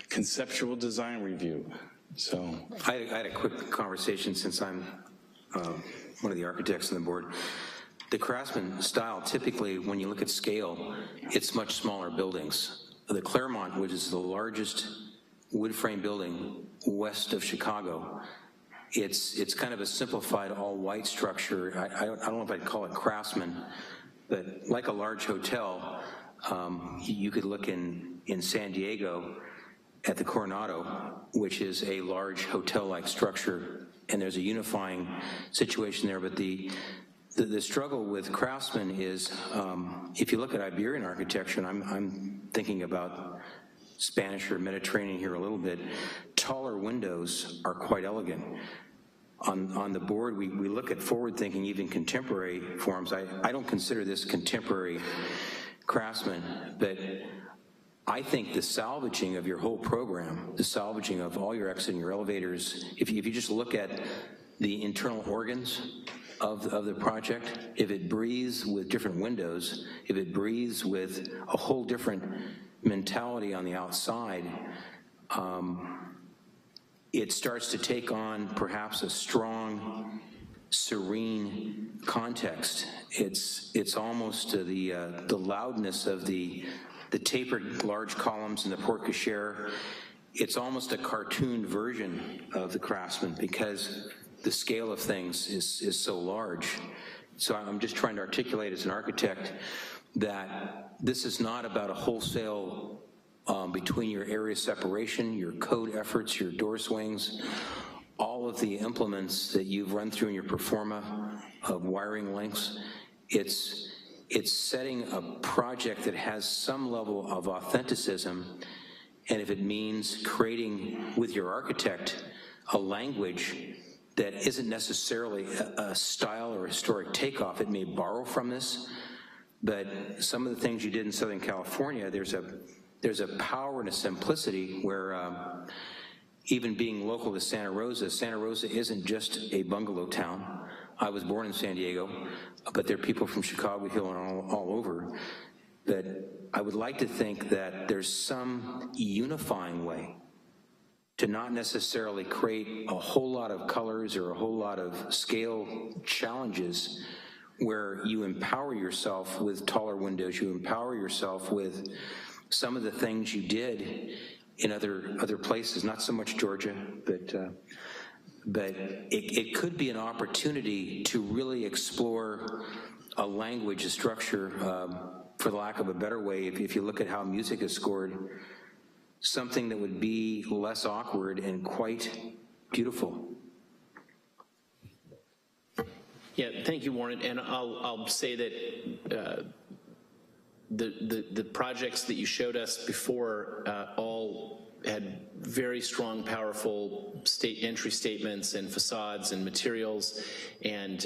conceptual design review. So I had a quick conversation, since I'm one of the architects on the board. The Craftsman style, typically, when you look at scale, it's much smaller buildings. The Claremont, which is the largest wood frame building west of Chicago, it's kind of a simplified all-white structure. I don't know if I'd call it Craftsman, but like a large hotel, you could look in San Diego at the Coronado, which is a large hotel-like structure, and there's a unifying situation there. But the struggle with Craftsman is, if you look at Iberian architecture, and I'm thinking about Spanish or Mediterranean here a little bit, taller windows are quite elegant. On the board, we look at forward-thinking, even contemporary forms. I don't consider this contemporary Craftsman, but I think the salvaging of your whole program, the salvaging of all your exit and your elevators, if you just look at the internal organs of the project, if it breathes with different windows, if it breathes with a whole different mentality on the outside, it starts to take on perhaps a strong, serene context. It's almost the loudness of the tapered large columns in the porte-cochere. It's almost a cartoon version of the Craftsman because the scale of things is so large. So I'm just trying to articulate as an architect that this is not about a wholesale between your area separation, your code efforts, your door swings, all of the implements that you've run through in your performa of wiring links. It's setting a project that has some level of authenticism, and if it means creating with your architect a language that isn't necessarily a style or historic takeoff, it may borrow from this, but some of the things you did in Southern California, there's a power and a simplicity where even being local to Santa Rosa isn't just a bungalow town. I was born in San Diego, but there are people from Chicago Hill and all over. But I would like to think that there's some unifying way to not necessarily create a whole lot of colors or a whole lot of scale challenges, where you empower yourself with taller windows, you empower yourself with some of the things you did in other places, not so much Georgia, but it could be an opportunity to really explore a language, a structure, for the lack of a better way, if you look at how music is scored, something that would be less awkward and quite beautiful. Yeah, thank you, Warren. And I'll say that the projects that you showed us before all had very strong, powerful entry statements and facades and materials, and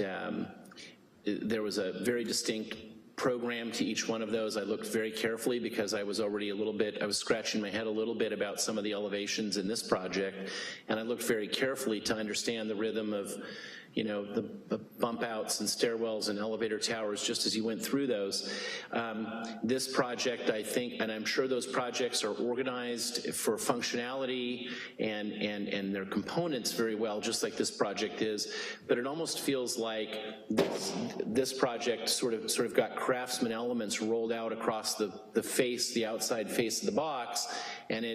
there was a very distinct program to each one of those. I looked very carefully because I was already I was scratching my head a little bit about some of the elevations in this project, and I looked very carefully to understand the rhythm of, you know, the bump outs and stairwells and elevator towers just as you went through those. This project, I think, and I'm sure those projects are organized for functionality and their components very well, just like this project is, but it almost feels like this project sort of got craftsman elements rolled out across the outside face of the box, and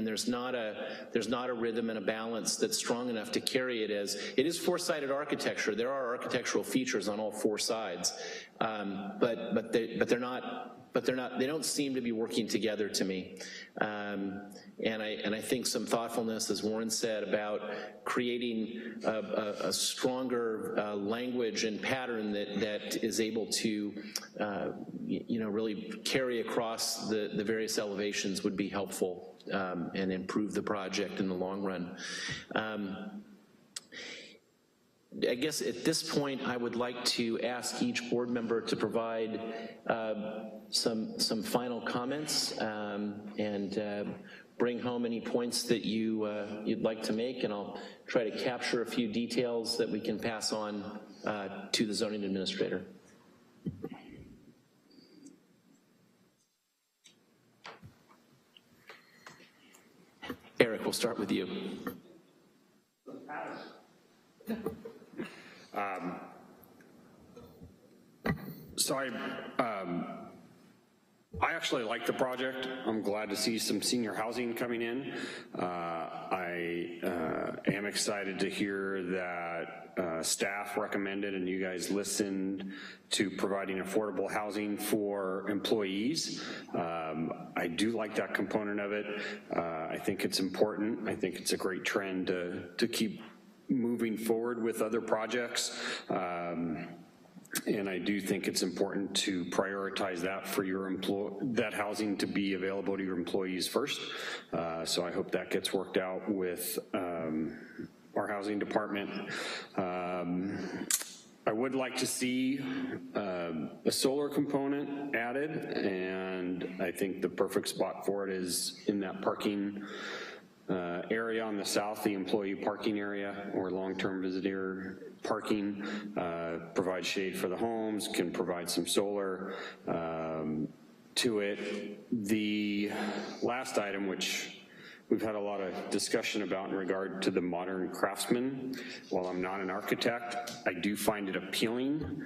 there's not a rhythm and a balance that's strong enough to carry it. As it is four-sided architecture, there are architectural features on all four sides, but they don't seem to be working together to me. And I think some thoughtfulness, as Warren said, about creating a stronger language and pattern that is able to, really carry across the various elevations would be helpful and improve the project in the long run. I guess at this point, I would like to ask each board member to provide some final comments and bring home any points that you'd like to make, and I'll try to capture a few details that we can pass on to the zoning administrator. Eric, we'll start with you. I actually like the project. I'm glad to see some senior housing coming in. I am excited to hear that staff recommended and you guys listened to providing affordable housing for employees. I do like that component of it. I think it's important. I think it's a great trend to keep moving forward with other projects. And I do think it's important to prioritize that for your that housing to be available to your employees first. So I hope that gets worked out with our housing department. I would like to see a solar component added, and I think the perfect spot for it is in that parking area on the south, the employee parking area or long-term visitor parking, provide shade for the homes, can provide some solar to it. The last item, which we've had a lot of discussion about in regard to the modern craftsman. While I'm not an architect, I do find it appealing.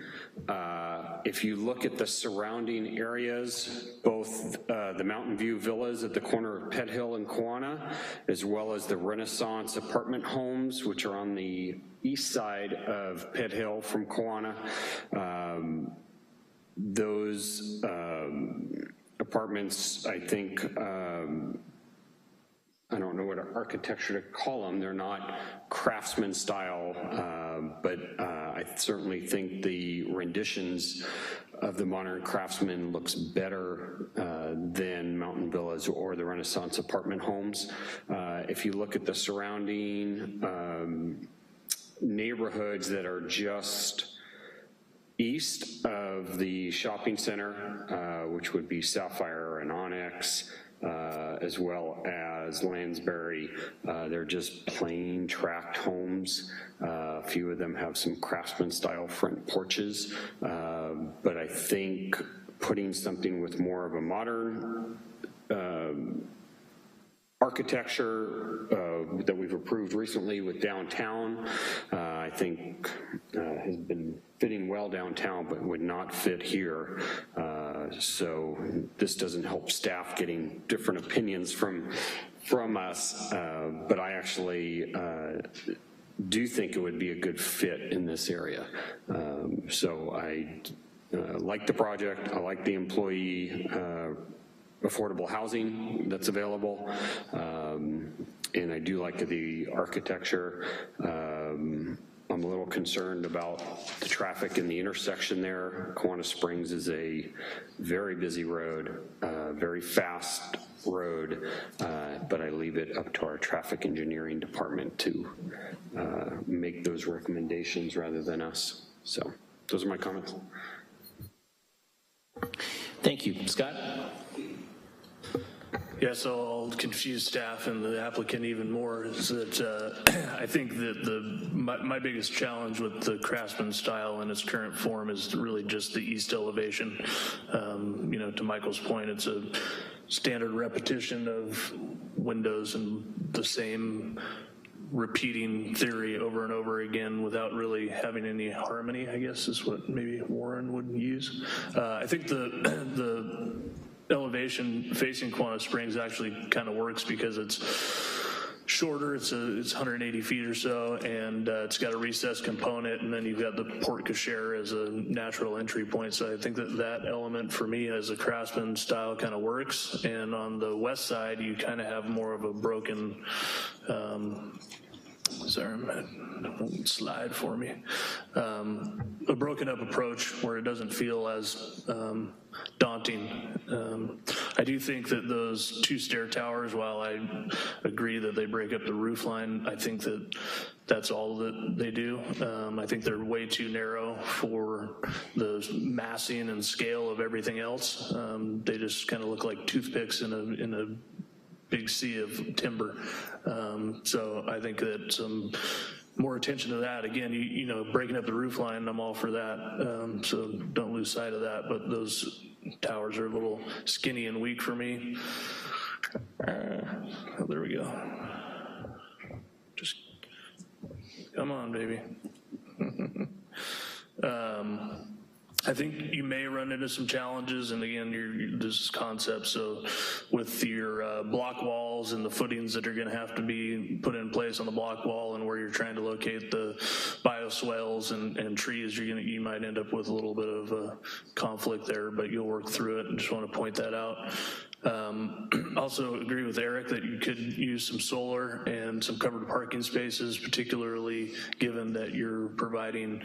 If you look at the surrounding areas, both the Mountain View villas at the corner of Pet Hill and Kiwanis, as well as the Renaissance apartment homes, which are on the east side of Pet Hill from Kiwanis, those apartments, I think, I don't know what architecture to call them. They're not craftsman style, but I certainly think the renditions of the modern craftsman looks better than Mountain Villas or the Renaissance apartment homes. If you look at the surrounding neighborhoods that are just east of the shopping center, which would be Sapphire and Onyx, as well as Lansbury. They're just plain tract homes. A few of them have some craftsman style front porches, but I think putting something with more of a modern architecture that we've approved recently with downtown, I think has been fitting well downtown, but would not fit here. So this doesn't help staff getting different opinions from us, but I actually do think it would be a good fit in this area. So I like the project, I like the employee affordable housing that's available, and I do like the architecture. I'm a little concerned about the traffic in the intersection there. Kiwanis Springs is a very busy road, very fast road, but I leave it up to our traffic engineering department to make those recommendations rather than us. So those are my comments. Thank you. Scott? Yeah, so I'll confuse staff and the applicant even more. Is that I think that my biggest challenge with the Craftsman style in its current form is really just the east elevation. You know, to Michael's point, it's a standard repetition of windows and the same repeating theory over and over again without really having any harmony, I guess is what maybe Warren would use. I think the elevation facing Kiwanis Springs actually kind of works because it's shorter, it's 180 feet or so, and it's got a recessed component, and then you've got the porte cochere as a natural entry point. So I think that element for me as a Craftsman style kind of works. And on the west side, you kind of have more of a broken, sorry, it won't slide for me. A broken up approach where it doesn't feel as daunting. I do think that those two stair towers, while I agree that they break up the roof line, I think that that's all that they do. I think they're way too narrow for the massing and scale of everything else. They just kind of look like toothpicks in a big sea of timber. So I think that some more attention to that. Again, you know, breaking up the roof line, I'm all for that. So don't lose sight of that, but those towers are a little skinny and weak for me. Oh, there we go. Just come on, baby. I think you may run into some challenges, and again, this is concept, so with your block walls and the footings that are gonna have to be put in place on the block wall and where you're trying to locate the bioswales and trees, you might end up with a little bit of a conflict there, but you'll work through it. I just wanna point that out. Also agree with Eric that you could use some solar and some covered parking spaces, particularly given that you're providing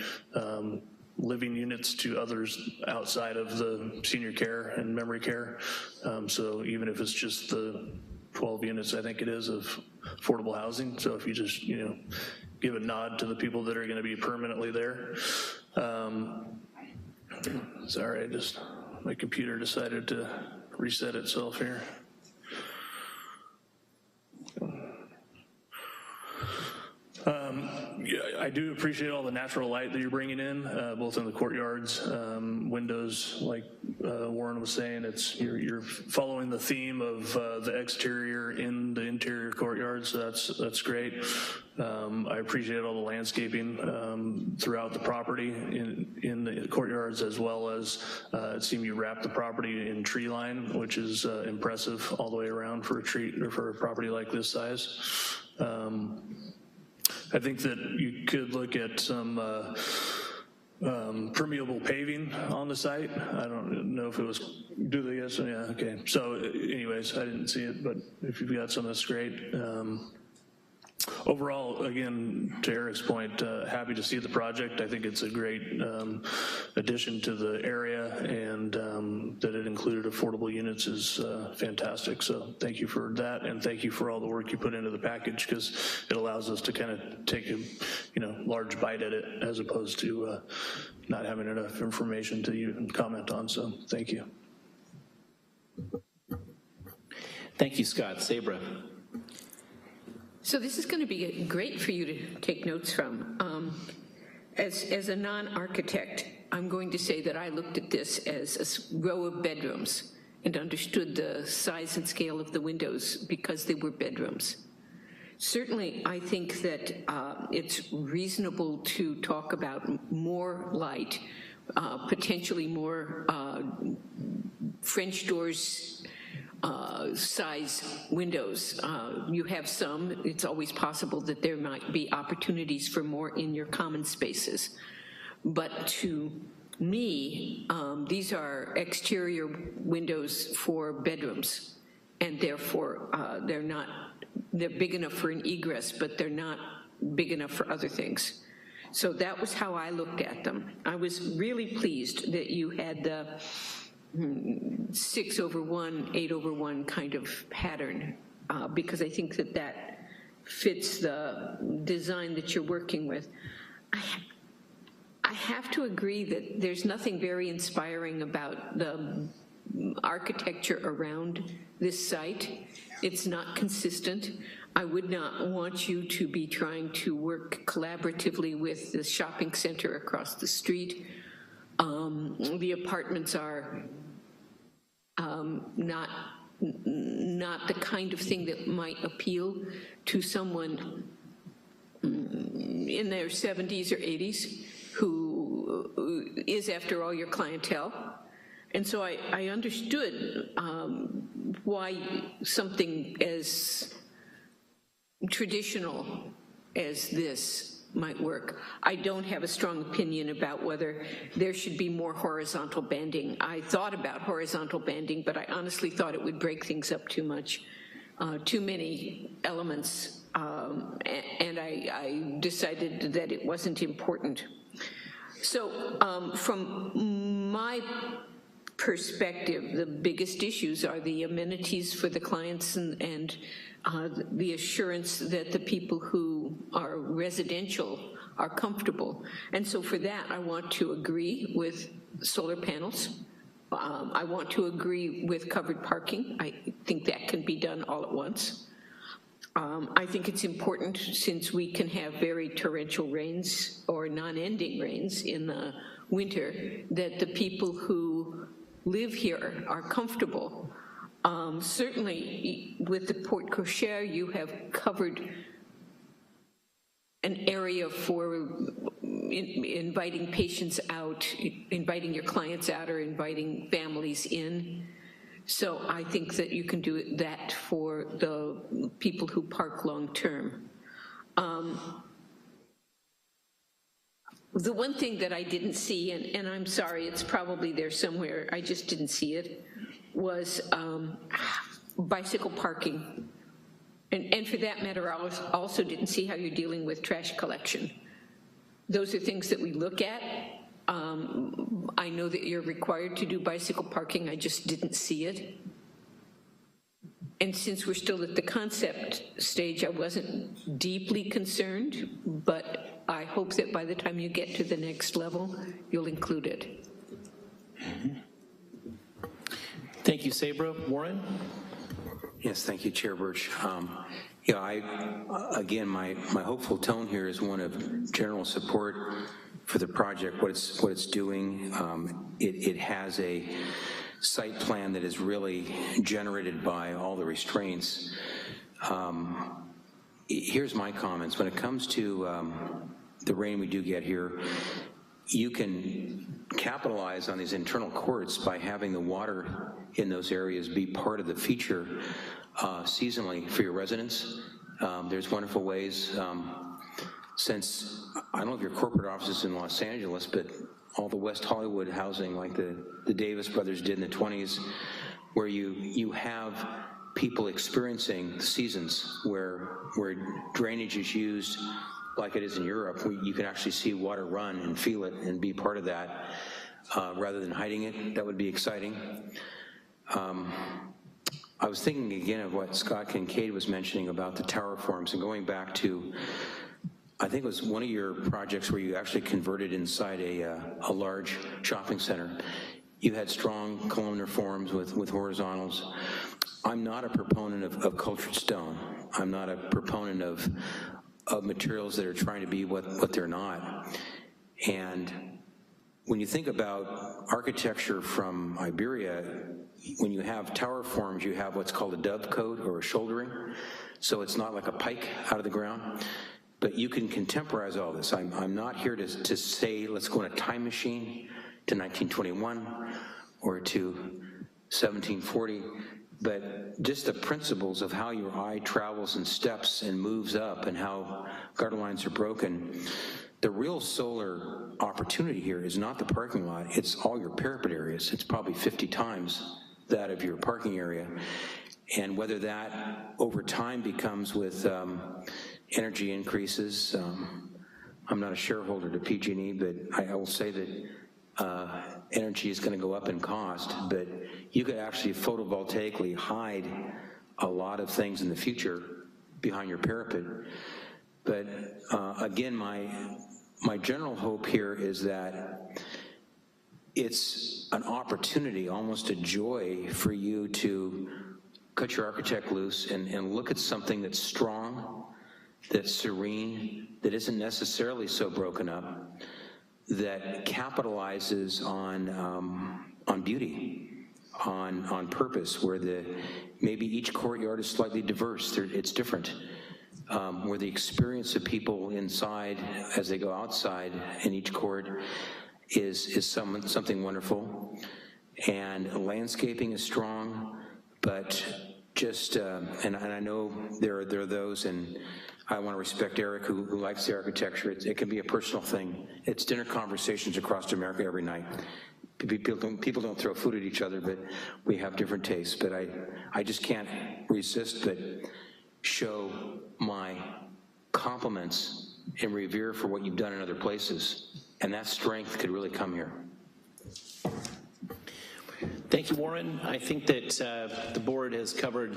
living units to others outside of the senior care and memory care. So even if it's just the 12 units, I think it is, of affordable housing. So if you just, you know, give a nod to the people that are gonna be permanently there. Sorry, my computer decided to reset itself here. Yeah, I do appreciate all the natural light that you're bringing in, both in the courtyards, windows, like Warren was saying. You're following the theme of the exterior in the interior courtyard, so that's great. I appreciate all the landscaping throughout the property in the courtyards, as well as it seemed you wrapped the property in tree line, which is impressive all the way around for a property like this size. I think that you could look at some permeable paving on the site. I don't know if it was, do they, yes, yeah, okay. So anyways, I didn't see it, but if you've got some, that's great. Overall, again, to Eric's point, happy to see the project. I think it's a great addition to the area, and that it included affordable units is fantastic. So thank you for that, and thank you for all the work you put into the package, because it allows us to kind of take a large bite at it, as opposed to not having enough information to even comment on. So thank you. Thank you, Scott. Sabra. So this is going to be great for you to take notes from. As a non-architect, I'm going to say that I looked at this as a row of bedrooms and understood the size and scale of the windows because they were bedrooms. Certainly, I think that it's reasonable to talk about more light, potentially more French doors size windows. You have some, it's always possible that there might be opportunities for more in your common spaces. But to me, these are exterior windows for bedrooms, and therefore they're big enough for an egress, but they're not big enough for other things. So that was how I looked at them. I was really pleased that you had the 6/1, 8/1 kind of pattern, because I think that that fits the design that you're working with. I have to agree that there's nothing very inspiring about the architecture around this site. It's not consistent. I would not want you to be trying to work collaboratively with the shopping center across the street. The apartments are not the kind of thing that might appeal to someone in their 70s or 80s who is, after all, your clientele. And so I understood why something as traditional as this might work. I don't have a strong opinion about whether there should be more horizontal banding. I thought about horizontal banding, but I honestly thought it would break things up too much, too many elements, and I decided that it wasn't important. So from my perspective, the biggest issues are the amenities for the clients and the assurance that the people who are residential are comfortable. And so for that, I want to agree with solar panels. I want to agree with covered parking. I think that can be done all at once. I think it's important, since we can have very torrential rains or non-ending rains in the winter, that the people who live here are comfortable. Certainly with the porte cochere, you have covered an area for inviting patients out, inviting your clients out, or inviting families in. So I think that you can do that for the people who park long-term. The one thing that I didn't see, and I'm sorry, it's probably there somewhere, I just didn't see it, was bicycle parking. And for that matter, I also didn't see how you're dealing with trash collection. Those are things that we look at. I know that you're required to do bicycle parking, I just didn't see it. And since we're still at the concept stage, I wasn't deeply concerned, but I hope that by the time you get to the next level, you'll include it. Thank you, Sabra. Warren? Yes, thank you, Chair Birch. Again, my hopeful tone here is one of general support for the project, what it's doing. It has a site plan that is really generated by all the restraints. Here's my comments. When it comes to the rain we do get here, you can capitalize on these internal courts by having the water in those areas be part of the feature seasonally for your residents. There's wonderful ways, since, I don't know if your corporate office is in Los Angeles, but all the West Hollywood housing like the Davis brothers did in the 20s, where you have people experiencing seasons where drainage is used like it is in Europe. You can actually see water run and feel it and be part of that rather than hiding it. That would be exciting. I was thinking again of what Scott Kincaid was mentioning about the tower forms, and going back to, I think it was one of your projects where you actually converted inside a large shopping center. You had strong columnar forms with horizontals. I'm not a proponent of cultured stone. I'm not a proponent of materials that are trying to be what they're not. And when you think about architecture from Iberia, when you have tower forms, you have what's called a dovecote or a shouldering. So it's not like a pike out of the ground, but you can contemporize all this. I'm not here to say, let's go in a time machine to 1921 or to 1740, but just the principles of how your eye travels and steps and moves up and how gutter lines are broken. The real solar opportunity here is not the parking lot, it's all your parapet areas. It's probably 50 times that of your parking area. And whether that over time becomes with energy increases, I'm not a shareholder to PG&E, but I will say that energy is gonna go up in cost, but you could actually photovoltaically hide a lot of things in the future behind your parapet. But again, my general hope here is that it's an opportunity, almost a joy for you to cut your architect loose and look at something that's strong, that's serene, that isn't necessarily so broken up, that capitalizes on beauty, on purpose, where maybe each courtyard is slightly diverse, it's different. Where the experience of people inside as they go outside in each court is something wonderful. And landscaping is strong, but just, and I know there are those, and I want to respect Eric who likes the architecture. It can be a personal thing. It's dinner conversations across America every night. People don't throw food at each other, but we have different tastes. But I just can't resist but show my compliments and revere for what you've done in other places. And that strength could really come here. Thank you, Warren. I think that the board has covered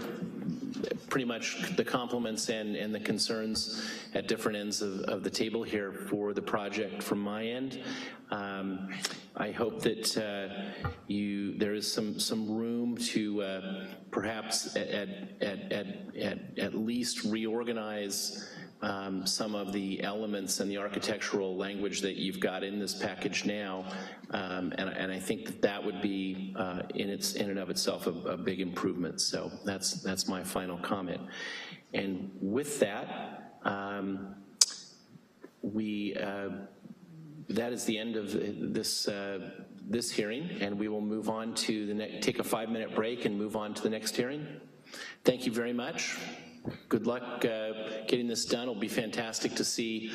pretty much the compliments and the concerns at different ends of the table here for the project from my end. I hope that there is some room to perhaps at least reorganize some of the elements and the architectural language that you've got in this package now, and I think that would be in and of itself a big improvement. So that's my final comment. And with that, that is the end of this hearing, and we will move on to take a 5-minute break and move on to the next hearing. Thank you very much. Good luck getting this done. It'll be fantastic to see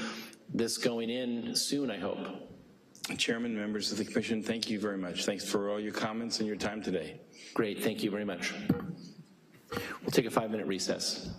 this going in soon, I hope. Chairman, members of the commission, thank you very much. Thanks for all your comments and your time today. Great, thank you very much. We'll take a 5-minute recess.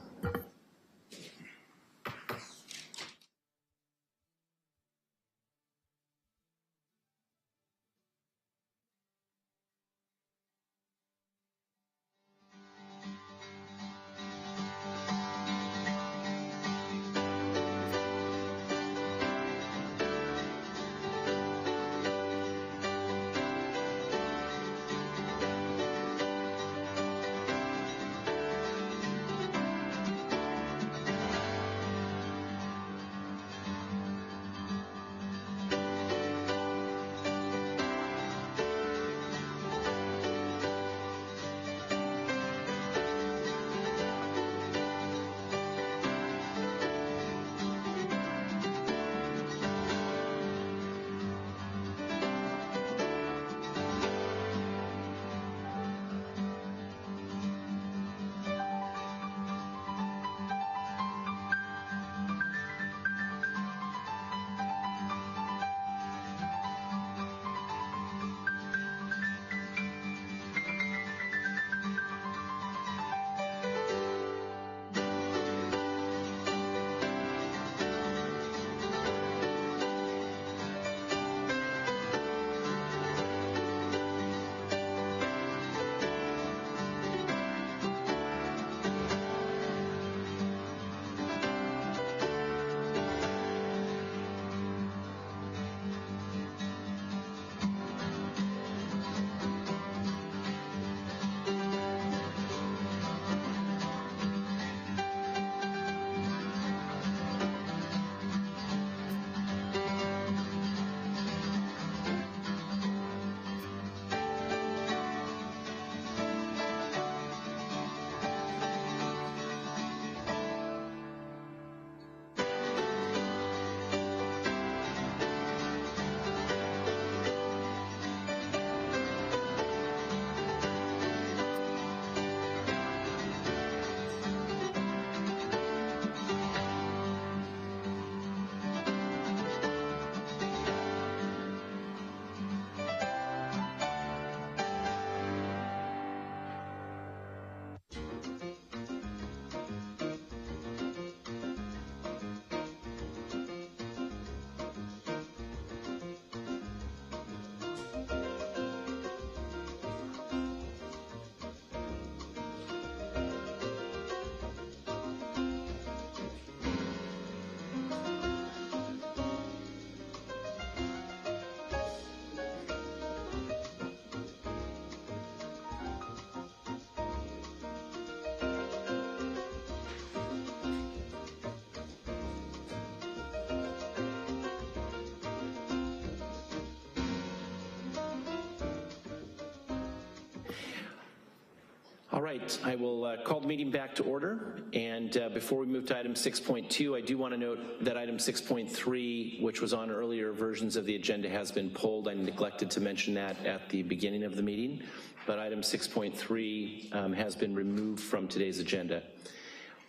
All right, I will call the meeting back to order. And before we move to item 6.2, I do want to note that item 6.3, which was on earlier versions of the agenda, has been pulled. I neglected to mention that at the beginning of the meeting, but item 6.3 has been removed from today's agenda.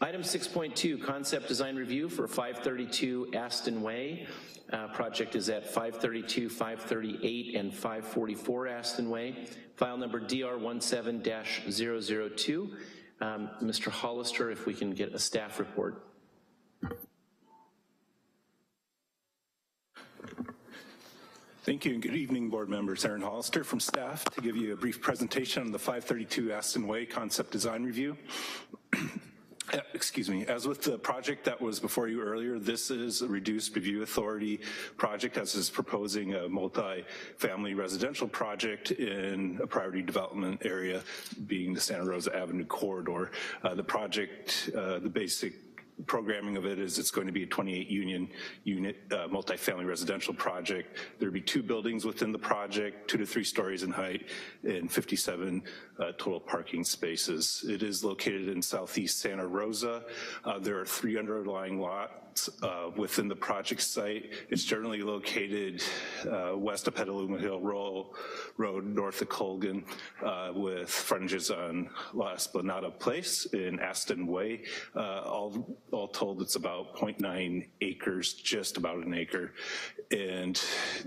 Item 6.2, concept design review for 532 Aston Way. Project is at 532, 538, and 544 Aston Way. File number DR17-002. Mr. Hollister, if we can get a staff report. Thank you, and good evening, board members. Aaron Hollister from staff to give you a brief presentation on the 532 Aston Way concept design review. Excuse me, as with the project that was before you earlier, this is a reduced review authority project, as is proposing a multi-family residential project in a priority development area, being the Santa Rosa Avenue corridor. The project, the basic programming of it is it's going to be a 28 unit multifamily residential project. There'll be 2 buildings within the project, 2 to 3 stories in height, and 57 total parking spaces. It is located in southeast Santa Rosa. There are 3 underlying lots within the project site. It's generally located west of Petaluma Hill Road, north of Colgan, with frontages on La Esplanada Place in Aston Way. All told, it's about 0.9 acres, just about an acre. And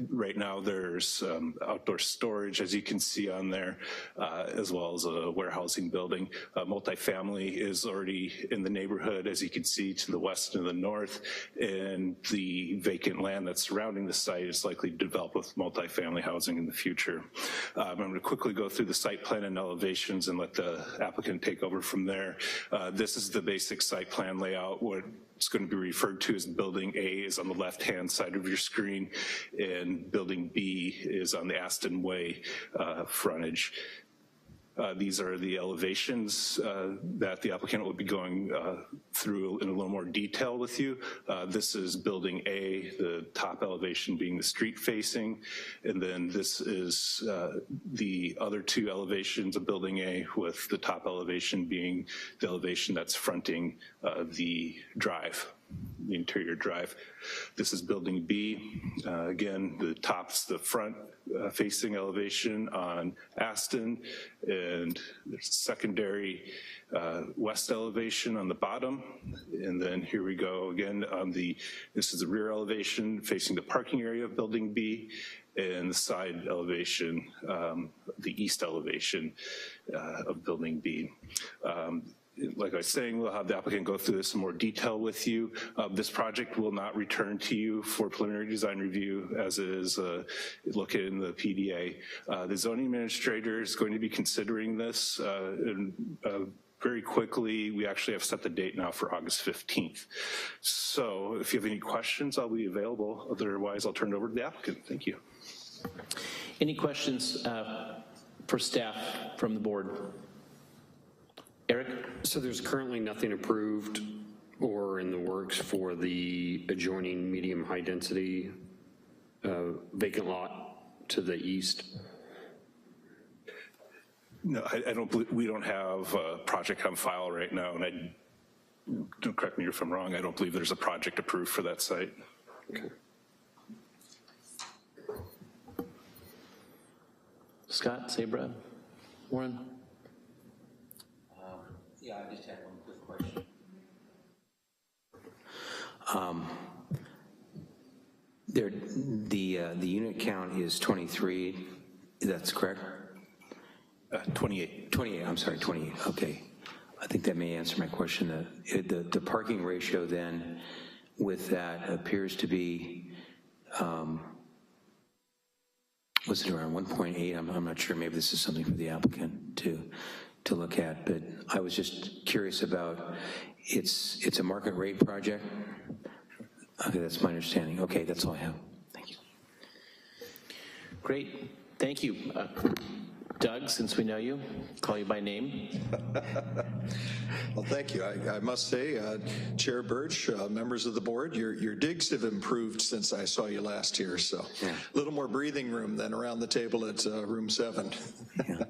right now there's outdoor storage, as you can see on there, as well as a warehousing building. Multifamily is already in the neighborhood, as you can see, to the west and the north, and the vacant land that's surrounding the site is likely to develop with multifamily housing in the future. I'm going to quickly go through the site plan and elevations and let the applicant take over from there. This is the basic site plan layout. What it's going to be referred to as Building A is on the left-hand side of your screen, and Building B is on the Aston Way frontage. These are the elevations that the applicant will be going through in a little more detail with you. This is Building A, the top elevation being the street facing, and then this is the other 2 elevations of Building A, with the top elevation being the elevation that's fronting the drive, the interior drive. This is Building B. Again, the top's the front facing elevation on Aston, and there's a secondary west elevation on the bottom. And then here we go again on this is the rear elevation facing the parking area of Building B, and the side elevation, the east elevation of Building B. Like I was saying, we'll have the applicant go through this in more detail with you. This project will not return to you for preliminary design review, as is located in the PDA. The zoning administrator is going to be considering this very quickly. We actually have set the date now for August 15th. So if you have any questions, I'll be available. Otherwise, I'll turn it over to the applicant. Thank you. Any questions for staff from the board? Eric? So there's currently nothing approved or in the works for the adjoining medium high density vacant lot to the east? No, I don't believe, we don't have a project on file right now, and don't correct me if I'm wrong, I don't believe there's a project approved for that site. Okay. Scott, Sabra, Warren? Yeah, I just had one quick question. The unit count is 23, that's correct? 28. 28, I'm sorry, 28, okay. I think that may answer my question. The parking ratio then with that appears to be, was it around 1.8? I'm not sure, maybe this is something for the applicant to look at, but I was just curious about, it's a market rate project? Okay, that's my understanding. Okay, that's all I have. Thank you. Great, thank you. Doug, since we know you, call you by name. Well, thank you. I must say, Chair Birch, members of the board, your digs have improved since I saw you last year, so a little more breathing room than around the table at room 7. Yeah.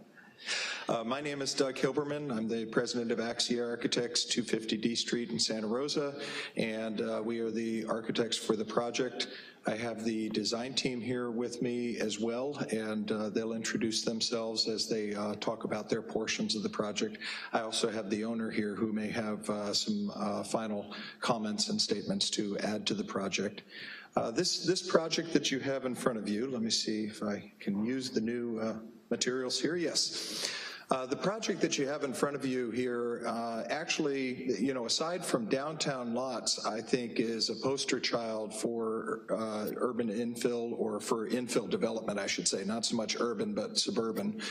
My name is Doug Hilberman. I'm the president of Axia Architects, 250 D Street in Santa Rosa, and we are the architects for the project. I have the design team here with me as well, and they'll introduce themselves as they talk about their portions of the project. I also have the owner here who may have some final comments and statements to add to the project. This project that you have in front of you, let me see if I can use the new materials here. Yes. The project that you have in front of you here actually, you know, aside from downtown lots, I think is a poster child for urban infill, or for infill development, I should say, not so much urban, but suburban.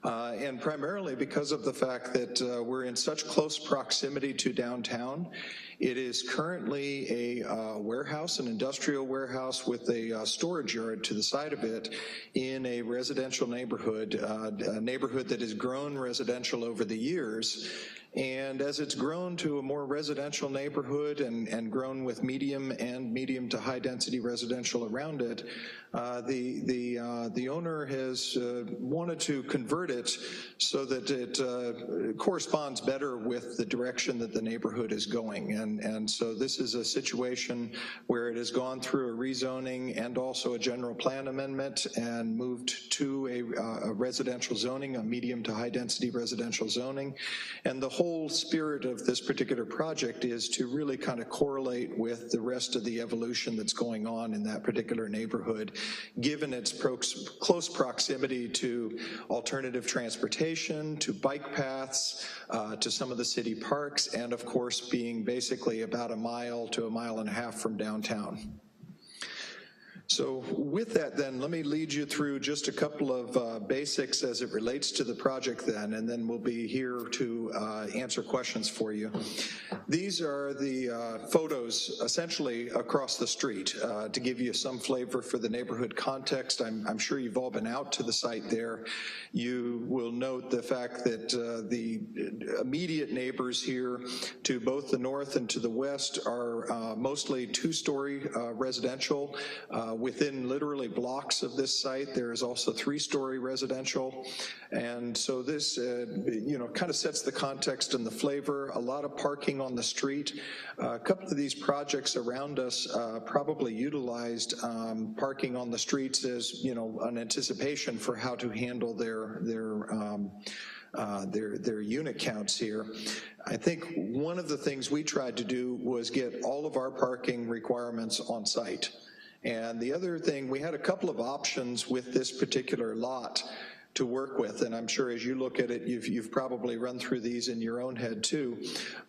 And primarily because of the fact that we're in such close proximity to downtown. It is currently a warehouse, an industrial warehouse with a storage yard to the side of it in a residential neighborhood, a neighborhood that has grown residential over the years. And as it's grown to a more residential neighborhood and grown with medium to high density residential around it, the owner has wanted to convert it so that it corresponds better with the direction that the neighborhood is going. And so this is a situation where it has gone through a rezoning and also a general plan amendment and moved to a residential zoning, a medium to high density residential zoning. And the whole spirit of this particular project is to really kind of correlate with the rest of the evolution that's going on in that particular neighborhood, given its close proximity to alternative transportation, to bike paths, to some of the city parks, and of course being basically about a mile to a mile and a half from downtown. So with that then, let me lead you through just a couple of basics as it relates to the project then, and then we'll be here to answer questions for you. These are the photos essentially across the street to give you some flavor for the neighborhood context. I'm sure you've all been out to the site there. You will note the fact that the immediate neighbors here to both the north and to the west are mostly two-story residential. Within literally blocks of this site, there is also three-story residential. And so this, you know, kind of sets the context and the flavor. A lot of parking on the street. A couple of these projects around us probably utilized parking on the streets as, you know, an anticipation for how to handle their unit counts here. I think one of the things we tried to do was get all of our parking requirements on site. And the other thing, we had a couple of options with this particular lot to work with, and I'm sure as you look at it, you've probably run through these in your own head too.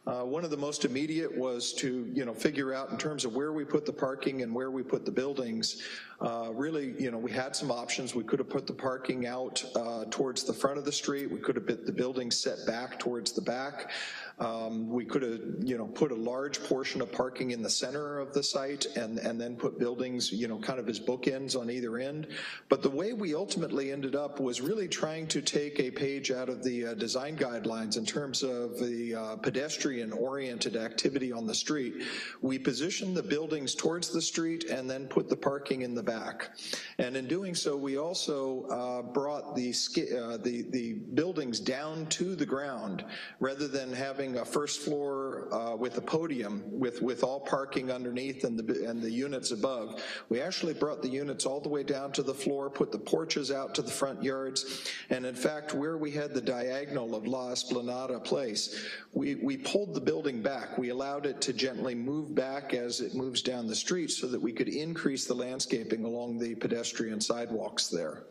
One of the most immediate was to, you know, figure out in terms of where we put the parking and where we put the buildings. Really, you know, we had some options. We could have put the parking out towards the front of the street. We could have put the buildings set back towards the back. We could have, you know, put a large portion of parking in the center of the site and then put buildings, you know, kind of as bookends on either end. But the way we ultimately ended up was really trying to take a page out of the design guidelines in terms of the pedestrian-oriented activity on the street. We positioned the buildings towards the street and then put the parking in the back. And in doing so, we also brought the buildings down to the ground rather than having a first floor with a podium with all parking underneath and the units above. We actually brought the units all the way down to the floor, put the porches out to the front yards, and in fact, where we had the diagonal of La Esplanada Place, we pulled the building back. We allowed it to gently move back as it moves down the street so that we could increase the landscaping along the pedestrian sidewalks there.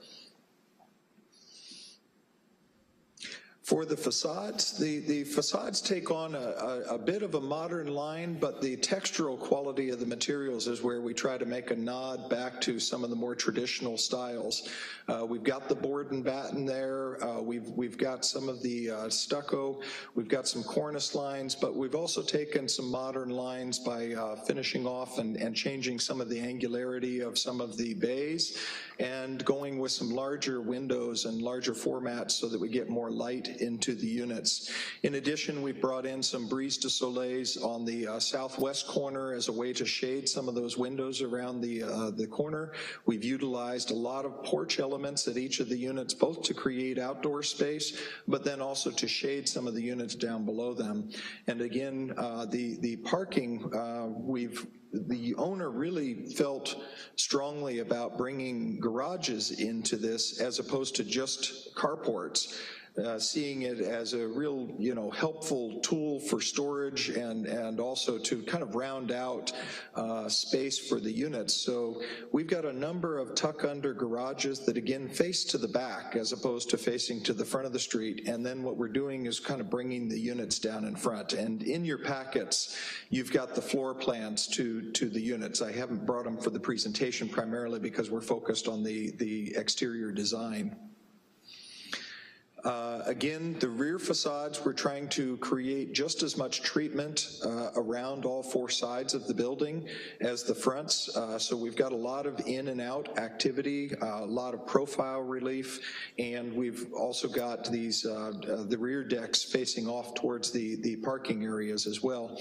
For the facades, the facades take on a bit of a modern line, but the textural quality of the materials is where we try to make a nod back to some of the more traditional styles. We've got the board and batten there, we've got some of the stucco, we've got some cornice lines, but we've also taken some modern lines by finishing off and changing some of the angularity of some of the bays and going with some larger windows and larger formats so that we get more light into the units. In addition, we brought in some brise de soleils on the southwest corner as a way to shade some of those windows around the corner. We've utilized a lot of porch elements at each of the units, both to create outdoor space, but then also to shade some of the units down below them. And again, the parking, the owner really felt strongly about bringing garages into this as opposed to just carports. Seeing it as a real, helpful tool for storage and also to kind of round out space for the units. So we've got a number of tuck-under garages that, again, face to the back as opposed to facing to the front of the street. And then what we're doing is kind of bringing the units down in front. And in your packets, you've got the floor plans to the units. I haven't brought them for the presentation primarily because we're focused on the exterior design. Again, the rear facades, we're trying to create just as much treatment around all four sides of the building as the fronts. So we've got a lot of in and out activity, a lot of profile relief, and we've also got these the rear decks facing off towards the parking areas as well.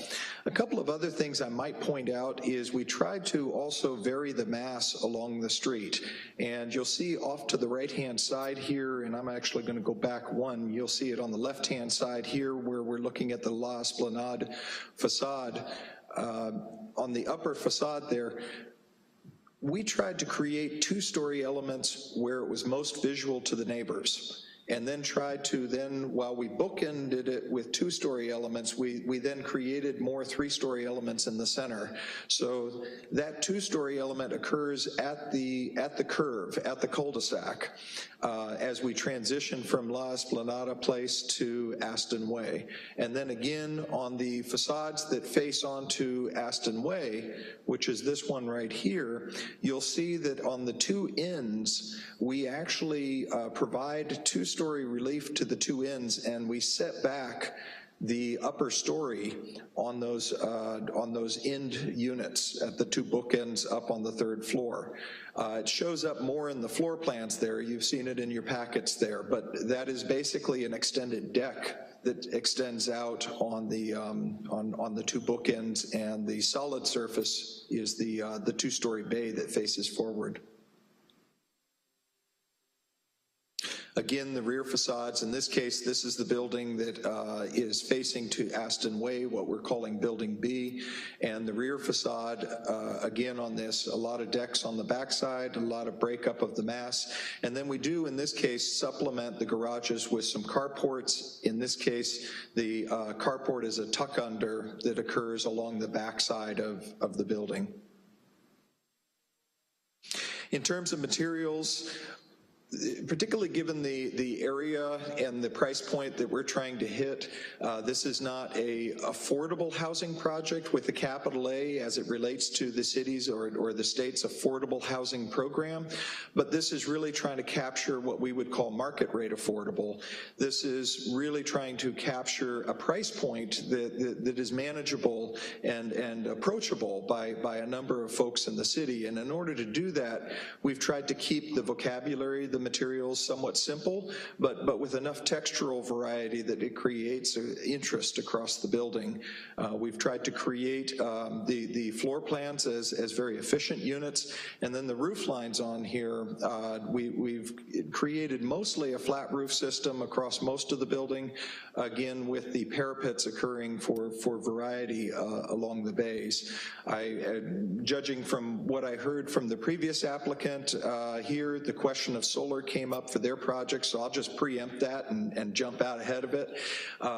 A couple of other things I might point out is we tried to also vary the mass along the street. And you'll see off to the right-hand side here, and I'm actually going to go back one, you'll see it on the left-hand side here where we're looking at the La Esplanade facade. On the upper facade there, we tried to create two-story elements where it was most visual to the neighbors. And then tried to while we bookended it with two-story elements, we then created more three-story elements in the center. So that two-story element occurs at the curve, at the cul-de-sac, as we transition from La Esplanada Place to Aston Way. And then again, on the facades that face onto Aston Way, which is this one right here, you'll see that on the two ends, we actually provide two-story relief to the two ends, and we set back the upper story on those end units at the two bookends up on the third floor. It shows up more in the floor plans there. You've seen it in your packets there, but that is basically an extended deck that extends out on the two bookends, and the solid surface is the two-story bay that faces forward. Again, the rear facades, in this case, this is the building that is facing to Aston Way, what we're calling Building B. And the rear facade, again on this, a lot of decks on the backside, a lot of breakup of the mass. And then we do, in this case, supplement the garages with some carports. In this case, the carport is a tuck under that occurs along the backside of the building. In terms of materials, particularly given the area and the price point that we're trying to hit, this is not a affordable housing project with a capital A as it relates to the city's or the state's affordable housing program, but this is really trying to capture what we would call market rate affordable. This is really trying to capture a price point that is manageable and approachable by a number of folks in the city. And in order to do that, we've tried to keep the vocabulary, the materials somewhat simple, but with enough textural variety that it creates interest across the building. We've tried to create the floor plans as very efficient units, and then the roof lines on here, we've created mostly a flat roof system across most of the building, again with the parapets occurring for variety along the bays. Judging from what I heard from the previous applicant here, the question of solar came up for their project, so I'll just preempt that and jump out ahead of it.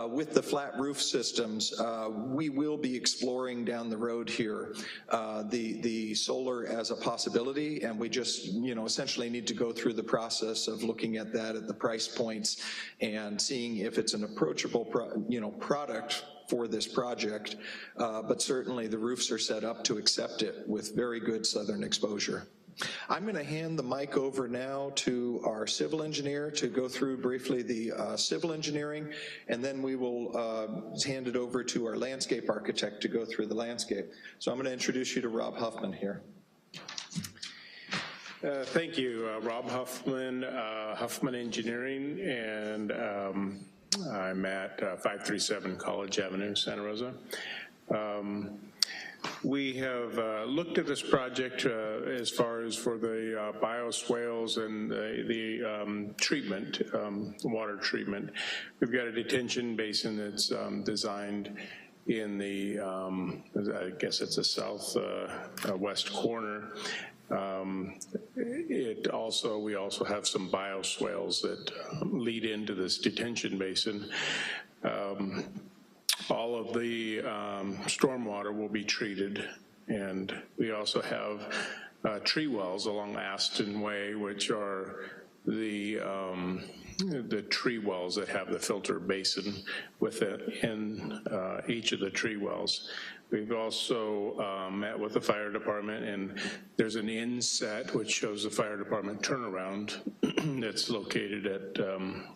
With the flat roof systems, we will be exploring down the road here the solar as a possibility, and we just essentially need to go through the process of looking at that at the price points and seeing if it's an approachable product for this project, but certainly the roofs are set up to accept it with very good southern exposure. I'm going to hand the mic over now to our civil engineer to go through briefly the civil engineering, and then we will hand it over to our landscape architect to go through the landscape. So I'm going to introduce you to Rob Huffman here. Thank you, Rob Huffman, Huffman Engineering, and I'm at 537 College Avenue, Santa Rosa. We have looked at this project as far as for the bioswales and the treatment, water treatment. We've got a detention basin that's designed in the, I guess it's a southwest corner. We also have some bioswales that lead into this detention basin. All of the stormwater will be treated, and we also have tree wells along Aston Way, which are the tree wells that have the filter basin within each of the tree wells. We've also met with the fire department, and there's an inset which shows the fire department turnaround that's located at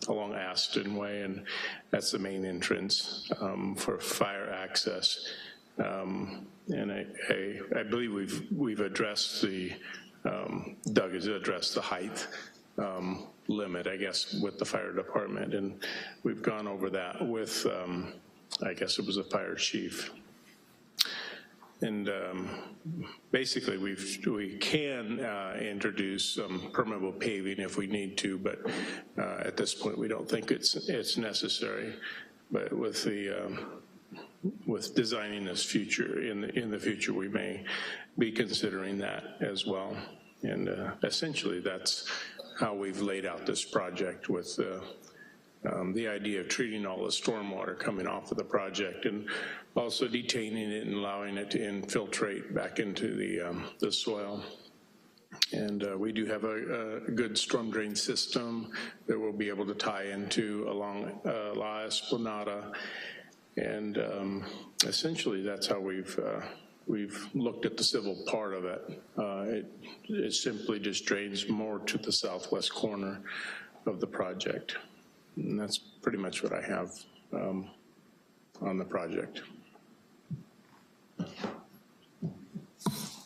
along Aston Way, and that's the main entrance for fire access. And I believe we've addressed the Doug has addressed the height limit, I guess, with the fire department, and we've gone over that with I guess it was a fire chief. And basically, we can introduce some permeable paving if we need to, but at this point, we don't think it's necessary. But with designing this future, in the future, we may be considering that as well. And essentially, that's how we've laid out this project, with the idea of treating all the stormwater coming off of the project and also detaining it and allowing it to infiltrate back into the soil. And we do have a good storm drain system that we'll be able to tie into along La Esplanada. And essentially, that's how we've looked at the civil part of it. It simply just drains more to the southwest corner of the project. And that's pretty much what I have on the project.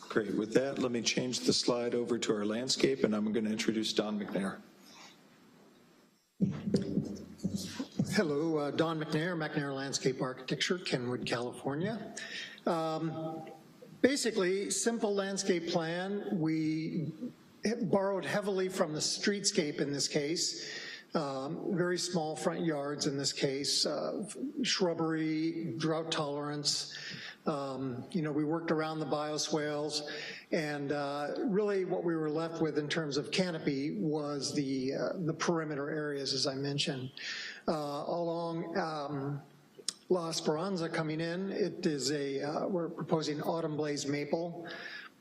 Great. With that, let me change the slide over to our landscape, and I'm going to introduce Don McNair. Hello, Don McNair, McNair Landscape Architecture, Kenwood, California. Basically, simple landscape plan. We borrowed heavily from the streetscape in this case. Very small front yards in this case, shrubbery, drought tolerance. We worked around the bioswales, and really what we were left with in terms of canopy was the perimeter areas, as I mentioned. Along La Esperanza coming in, it is we're proposing autumn blaze maple,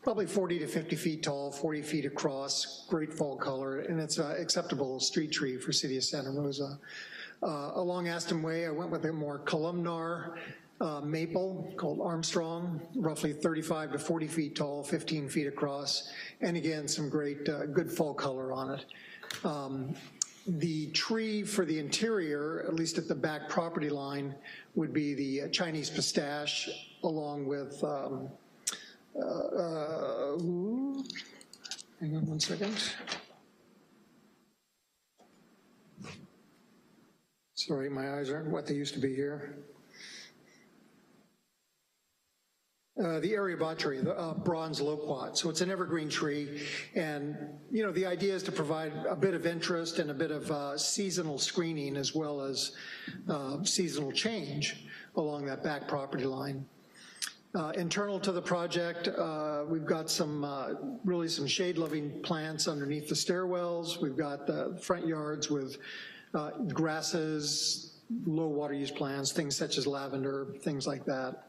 probably 40 to 50 feet tall, 40 feet across, great fall color, and it's an acceptable street tree for City of Santa Rosa. Along Aston Way, I went with a more columnar maple called Armstrong, roughly 35 to 40 feet tall, 15 feet across, and again, some great, good fall color on it. The tree for the interior, at least at the back property line, would be the Chinese pistache, along with, hang on one second. Sorry, my eyes aren't what they used to be here. The Areobat tree, the bronze loquat. So it's an evergreen tree, and the idea is to provide a bit of interest and a bit of seasonal screening, as well as seasonal change along that back property line. Internal to the project, we've got some really some shade-loving plants underneath the stairwells. We've got the front yards with grasses, low water use plants, things such as lavender, things like that.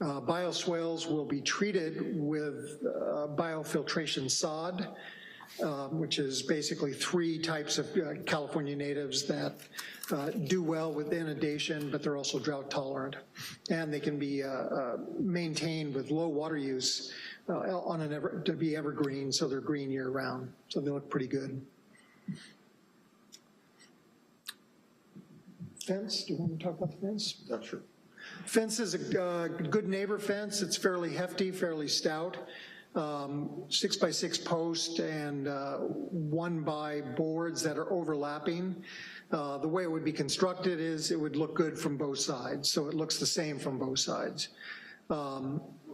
Bioswales will be treated with biofiltration sod, which is basically 3 types of California natives that do well with inundation, but they're also drought tolerant. And they can be maintained with low water use to be evergreen, so they're green year round. So they look pretty good. Fence, do you want to talk about the fence? Yeah, sure. Fence is a good neighbor fence. It's fairly hefty, fairly stout. 6x6 posts and 1x boards that are overlapping. The way it would be constructed is it would look good from both sides, so it looks the same from both sides.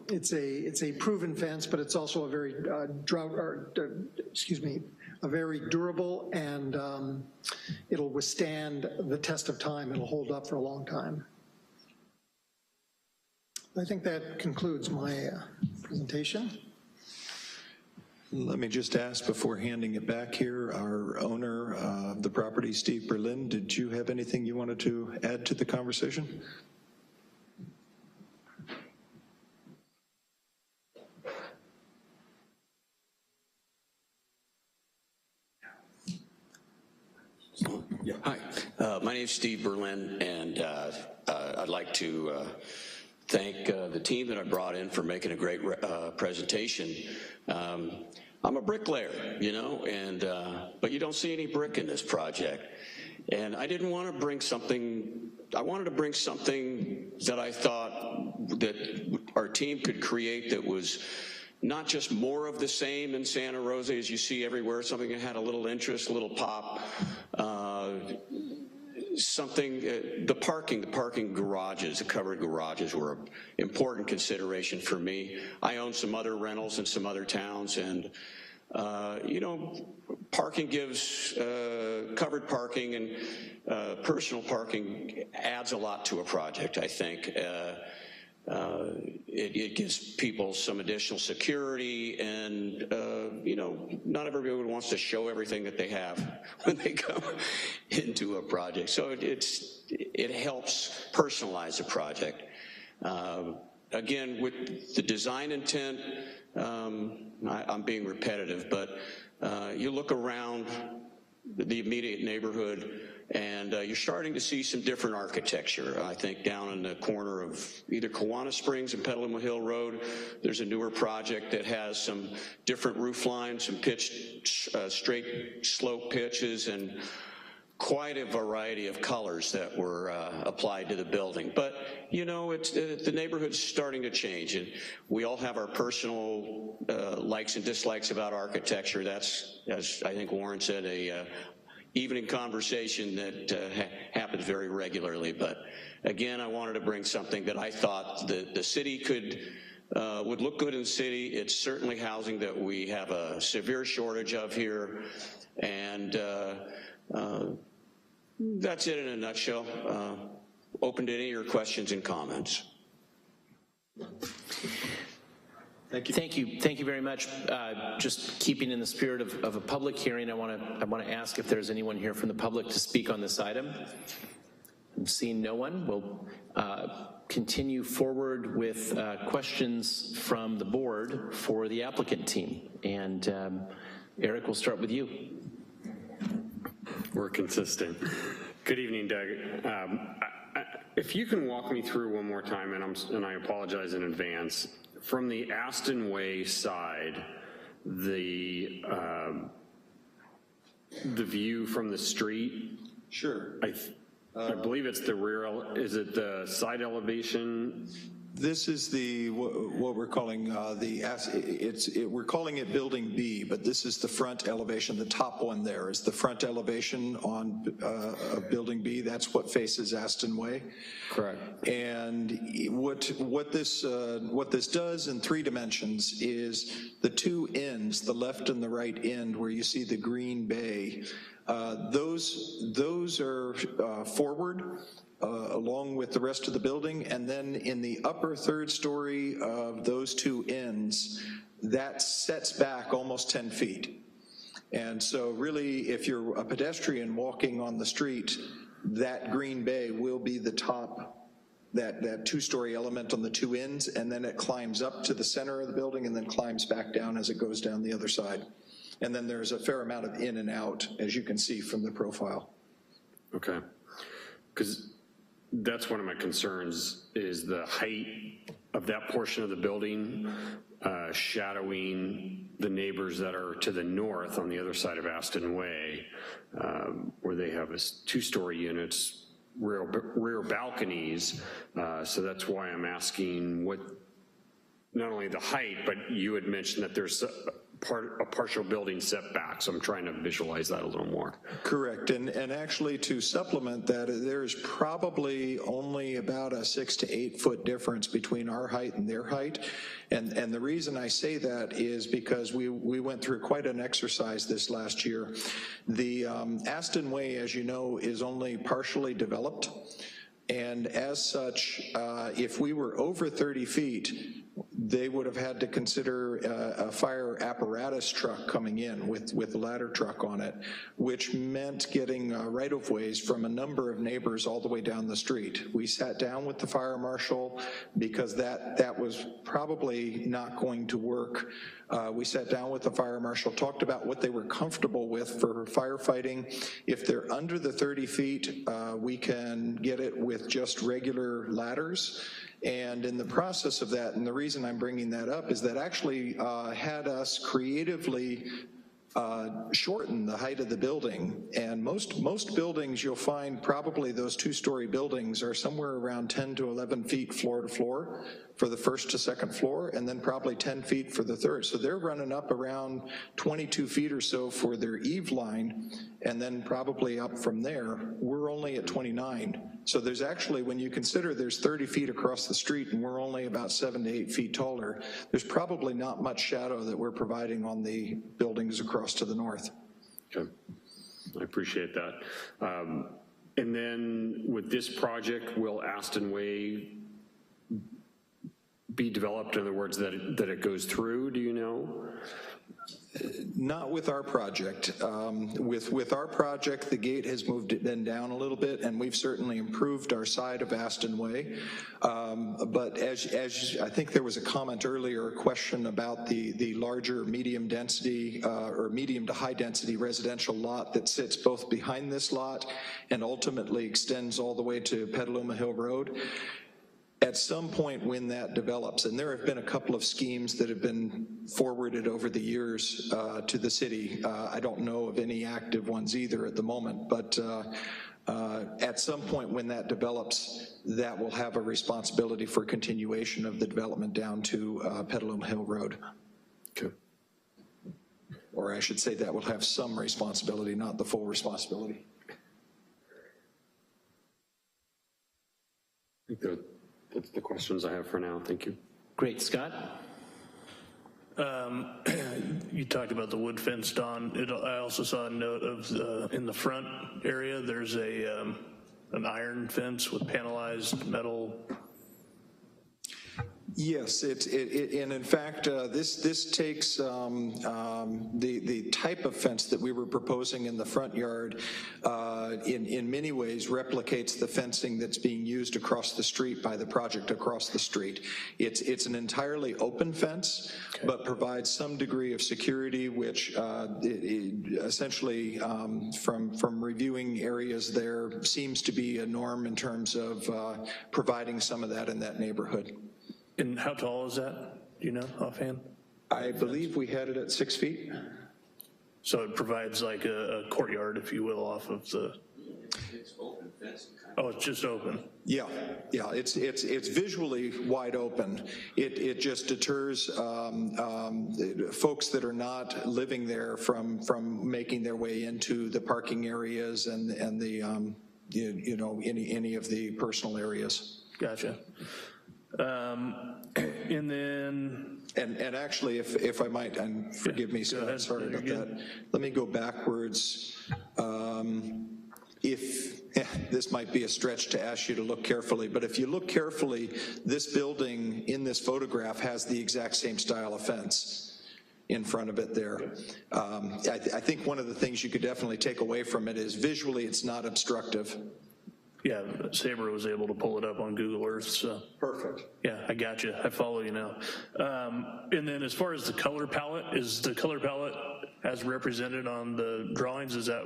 It's a proven fence, but it's also a very a very durable, and it'll withstand the test of time. It'll hold up for a long time. I think that concludes my presentation. Let me just ask before handing it back here, our owner of the property, Steve Berlin, did you have anything you wanted to add to the conversation? Yeah. Hi, my name is Steve Berlin, and I'd like to thank the team that I brought in for making a great presentation. I'm a bricklayer, you know, and but you don't see any brick in this project. And I didn't want to bring something, I wanted to bring something that I thought that our team could create that was not just more of the same in Santa Rosa as you see everywhere, something that had a little interest, a little pop, something, the parking garages, the covered garages were an important consideration for me. I own some other rentals in some other towns, and you know, parking gives, covered parking and personal parking adds a lot to a project, I think. It gives people some additional security, and you know, not everybody wants to show everything that they have when they come into a project. So it helps personalize a project. Again, with the design intent, I'm being repetitive, but you look around the immediate neighborhood, and you're starting to see some different architecture. I think down in the corner of either Kiwanis Springs and Petaluma Hill Road, there's a newer project that has some different roof lines, some pitched, straight slope pitches, and quite a variety of colors that were applied to the building. But, you know, it's, the neighborhood's starting to change, and we all have our personal likes and dislikes about architecture. That's, as I think Warren said, a evening conversation that happens very regularly. But again, I wanted to bring something that I thought the city would look good in the city. It's certainly housing that we have a severe shortage of here, and that's it in a nutshell. Open to any of your questions and comments. Thank you. Thank you very much. Just keeping in the spirit of a public hearing, I want to ask if there's anyone here from the public to speak on this item. I'm seeing no one. We'll continue forward with questions from the board for the applicant team. And Eric, we'll start with you. We're consistent. Good evening, Doug. If you can walk me through one more time, and I apologize in advance, from the Aston Way side, the view from the street. Sure. I believe it's the rear. Is it the side elevation? This is the what we're calling we're calling it Building B, but this is the front elevation. The top one there is the front elevation on Building B. That's what faces Aston Way. Correct. And what this does in 3 dimensions is the 2 ends, the left and the right end, where you see the green bay. Those are forward. Along with the rest of the building, and then in the upper 3rd story of those 2 ends, that sets back almost 10 feet. And so really, if you're a pedestrian walking on the street, that green bay will be the top, that 2-story element on the 2 ends, and then it climbs up to the center of the building and then climbs back down as it goes down the other side. And then there's a fair amount of in and out, as you can see from the profile. Okay, because that's one of my concerns, is the height of that portion of the building shadowing the neighbors that are to the north on the other side of Aston Way, where they have 2-story units, rear balconies. So that's why I'm asking not only the height, but you had mentioned that there's a partial building setback, so I'm trying to visualize that a little more. Correct, and actually to supplement that, there's probably only about a 6 to 8 foot difference between our height and their height, and the reason I say that is because we went through quite an exercise this last year. The Aston Way, as you know, is only partially developed, and as such, if we were over 30 feet, they would have had to consider a fire apparatus truck coming in with a ladder truck on it, which meant getting right-of-ways from a number of neighbors all the way down the street. We sat down with the fire marshal because that was probably not going to work. We sat down with the fire marshal, talked about what they were comfortable with for firefighting. If they're under the 30 feet, we can get it with just regular ladders. And in the process of that, and the reason I'm bringing that up is that actually had us creatively shorten the height of the building. And most buildings you'll find, probably those 2-story buildings are somewhere around 10 to 11 feet floor to floor for the first to second floor, and then probably 10 feet for the third. So they're running up around 22 feet or so for their eave line, and then probably up from there. We're only at 29. So there's actually, when you consider there's 30 feet across the street and we're only about 7 to 8 feet taller, there's probably not much shadow that we're providing on the buildings across to the north. Okay, I appreciate that. And then with this project, will Aston Way be developed, in other words, that it goes through, do you know? Not with our project. With our project, the gate has moved it then down a little bit, and we've certainly improved our side of Aston Way. But as I think there was a comment earlier, a question about the larger medium density or medium to high density residential lot that sits both behind this lot and ultimately extends all the way to Petaluma Hill Road. At some point when that develops, and there have been a couple of schemes that have been forwarded over the years to the city. I don't know of any active ones either at the moment, but at some point when that develops, that will have a responsibility for continuation of the development down to Petaluma Hill Road. Okay. Or I should say that will have some responsibility, not the full responsibility. I think that's the questions I have for now. Thank you. Great. Scott? You talked about the wood fence, Don. I also saw a note of in the front area, there's an iron fence with panelized metal. Yes, and in fact, this takes the type of fence that we were proposing in the front yard in many ways replicates the fencing that's being used across the street by the project across the street. It's an entirely open fence, okay, but provides some degree of security, which essentially from reviewing areas there seems to be a norm in terms of providing some of that in that neighborhood. And how tall is that? Do you know offhand? I believe we had it at 6 feet. So it provides like a courtyard, if you will, off of the. It's open fence. Oh, it's just open. Yeah. It's visually wide open. It just deters folks that are not living there from making their way into the parking areas and the any of the personal areas. Gotcha. And then... And actually, if I might, and forgive me, Scott, sorry about that. Let me go backwards. This might be a stretch to ask you to look carefully, but if you look carefully, this building in this photograph has the exact same style of fence in front of it there. I think one of the things you could definitely take away from it is visually it's not obstructive. Yeah, Sabre was able to pull it up on Google Earth, so. Perfect. Yeah, I got you. I follow you now. And then as far as the color palette, is the color palette as represented on the drawings, is that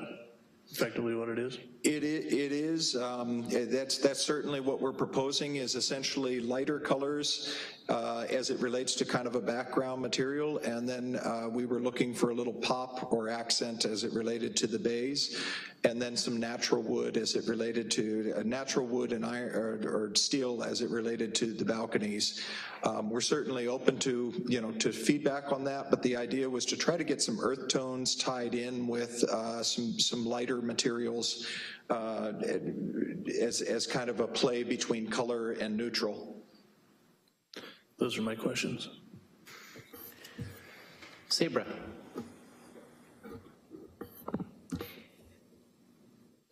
effectively what it is? It is. That's certainly what we're proposing, is essentially lighter colors as it relates to kind of a background material, and then we were looking for a little pop or accent as it related to the bays. and then some natural wood as it related to natural wood and iron or steel as it related to the balconies. We're certainly open to, to feedback on that, but the idea was to try to get some earth tones tied in with some lighter materials as kind of a play between color and neutral. Those are my questions. Sabra.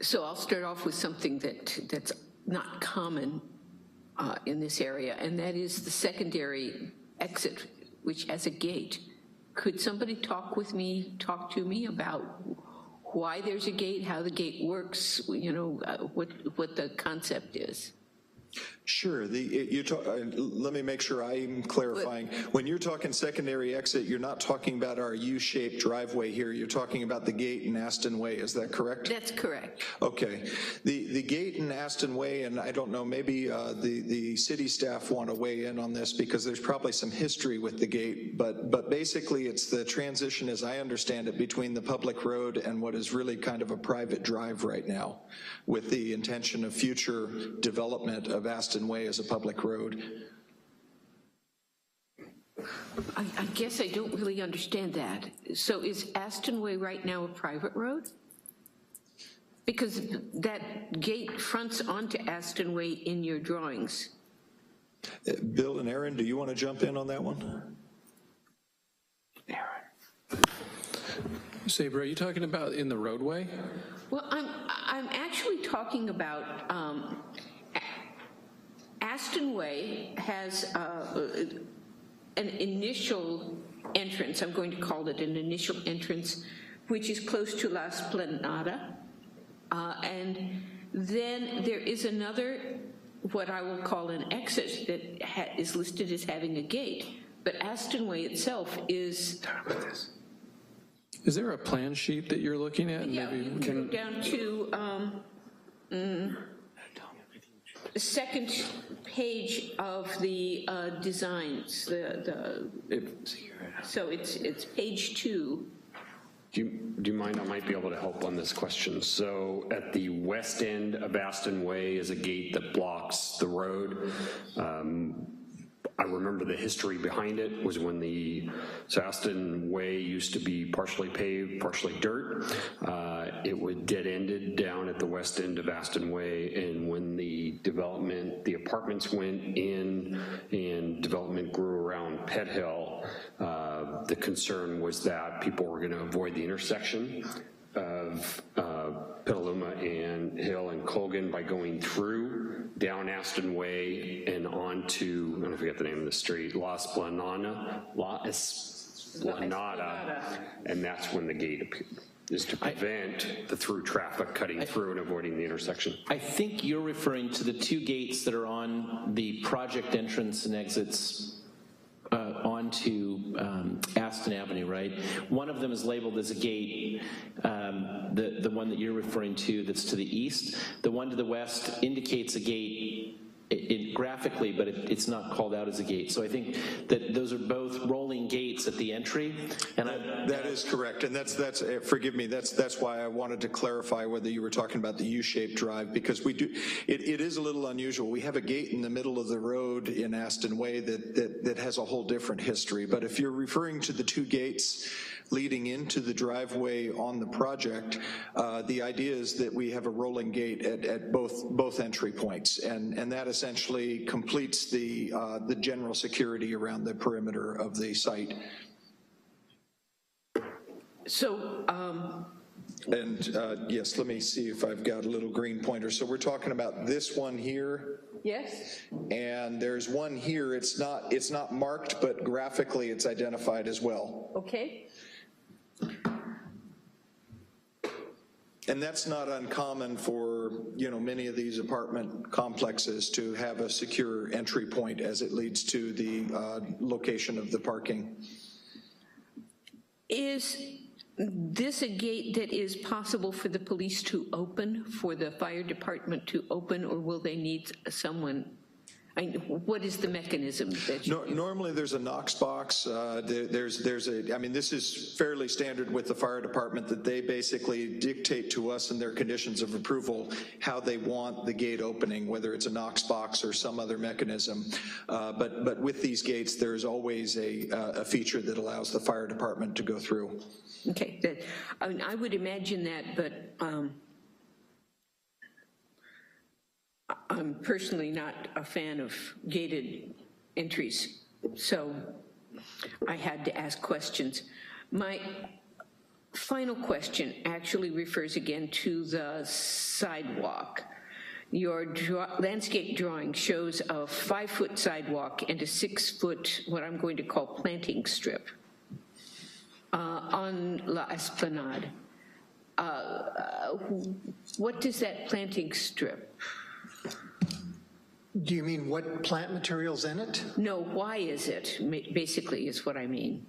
So I'll start off with something that's not common in this area, and that is the secondary exit, which has a gate. Could somebody talk to me about why there's a gate, how the gate works, what the concept is? Sure. Let me make sure I'm clarifying. When you're talking secondary exit, you're not talking about our U-shaped driveway here. You're talking about the gate in Aston Way. Is that correct? That's correct. Okay. The gate in Aston Way, and I don't know, maybe the city staff want to weigh in on this because there's probably some history with the gate, but basically it's the transition, as I understand it, between the public road and what is really kind of a private drive right now, with the intention of future development of Aston Way as a public road. I guess I don't really understand that. So is Aston Way right now a private road? Because that gate fronts onto Aston Way in your drawings. Bill and Aaron, do you want to jump in on that one? Sabra, are you talking about in the roadway? Well, I'm actually talking about Aston Way has an initial entrance, I'm going to call it an initial entrance, which is close to La Esplanada. And then there is another, what I will call an exit, that is listed as having a gate. But Aston Way itself is... Is there a plan sheet that you're looking at? Yeah, maybe you can go down to the second page of the designs. So it's page 2. Do you mind? I might be able to help on this question. So at the west end of Aston Way is a gate that blocks the road. I remember the history behind it was when so Aston Way used to be partially paved, partially dirt. It was dead-ended down at the west end of Aston Way, and when the apartments went in and development grew around Pet Hill, the concern was that people were going to avoid the intersection of Petaluma and Hill and Colgan by going through down Aston Way and on to, I forget the name of the street, La Esplanada, and that's when the gate appeared, is to prevent the through traffic cutting through and avoiding the intersection. I think you're referring to the 2 gates that are on the project entrance and exits onto Aston Avenue, right? One of them is labeled as a gate, the one that you're referring to that's to the east. The one to the west indicates a gate graphically, but it's not called out as a gate. So I think that those are both rolling gates at the entry. And that is correct, and that's forgive me. That's why I wanted to clarify whether you were talking about the U-shaped drive, because we do. It is a little unusual. We have a gate in the middle of the road in Aston Way that has a whole different history. But if you're referring to the 2 gates leading into the driveway on the project, the idea is that we have a rolling gate at both entry points, and that essentially completes the general security around the perimeter of the site. So, and yes, let me see if I've got a little green pointer. So we're talking about this one here. Yes. And there's one here. It's not marked, but graphically it's identified as well. Okay. And that's not uncommon for, many of these apartment complexes to have a secure entry point as it leads to the location of the parking. Is this a gate that is possible for the police to open, for the fire department to open, or will they need someone? What is the mechanism that you Normally there's a Knox box. This is fairly standard with the fire department, that they basically dictate to us in their conditions of approval how they want the gate opening, whether it's a Knox box or some other mechanism. But with these gates, there's always a feature that allows the fire department to go through. Okay, I would imagine that, but I'm personally not a fan of gated entries, so I had to ask questions. My final question actually refers again to the sidewalk. Your landscape drawing shows a 5-foot sidewalk and a 6-foot, what I'm going to call planting strip on La Esplanade. What does that planting strip? Do you mean what plant material's in it? No, why is it, basically, is what I mean.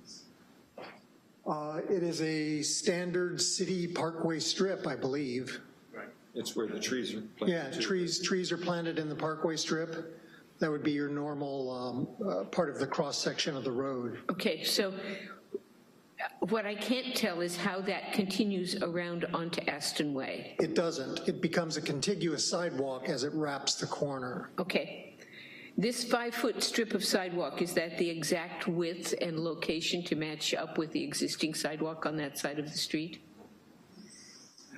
It is a standard city parkway strip, I believe. Right. It's where the trees are planted. Yeah, trees are planted in the parkway strip. That would be your normal part of the cross-section of the road. Okay, so what I can't tell is how that continues around onto Aston Way. It doesn't. It becomes a contiguous sidewalk as it wraps the corner. Okay. This 5-foot strip of sidewalk, is that the exact width and location to match up with the existing sidewalk on that side of the street?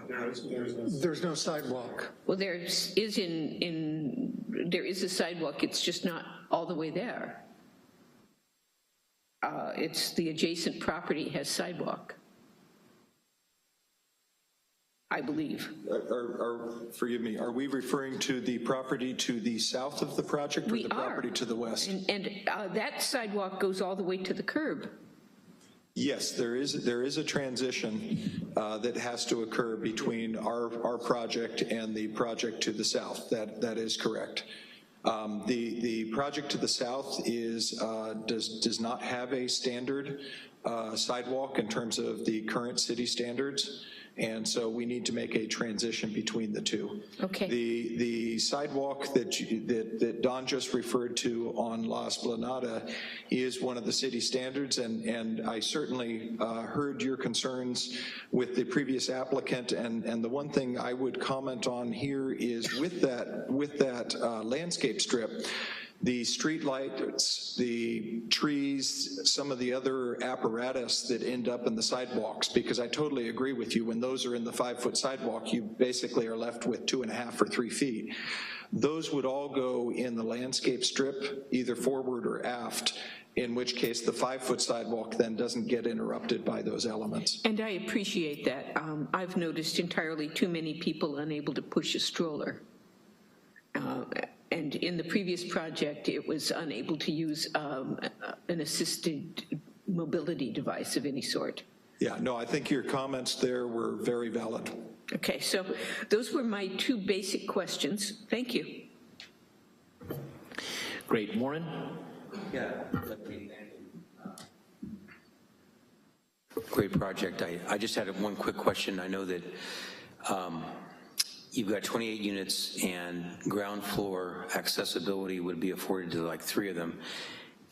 There's no sidewalk. Well, there is there is a sidewalk, it's just not all the way there. It's the adjacent property has sidewalk, I believe. Forgive me, are we referring to the property to the south of the project or the property to the west? And that sidewalk goes all the way to the curb. Yes, there is a transition that has to occur between our project and the project to the south. That is correct. The project to the south does not have a standard sidewalk in terms of the current city standards, and so we need to make a transition between the two. Okay. The sidewalk that Don just referred to on La Esplanade is one of the city standards, and I certainly heard your concerns with the previous applicant, and the one thing I would comment on here is with that landscape strip, the street lights, the trees, some of the other apparatus that end up in the sidewalks, because I totally agree with you, when those are in the 5-foot sidewalk, you basically are left with 2.5 or 3 feet. Those would all go in the landscape strip, either forward or aft, in which case the 5-foot sidewalk then doesn't get interrupted by those elements. And I appreciate that. I've noticed entirely too many people unable to push a stroller. And in the previous project, it was unable to use an assisted mobility device of any sort. Yeah, no, I think your comments there were very valid. Okay, so those were my 2 basic questions. Thank you. Great. Warren? Yeah, great project. I just had one quick question. I know that you've got 28 units and ground floor accessibility would be afforded to like 3 of them.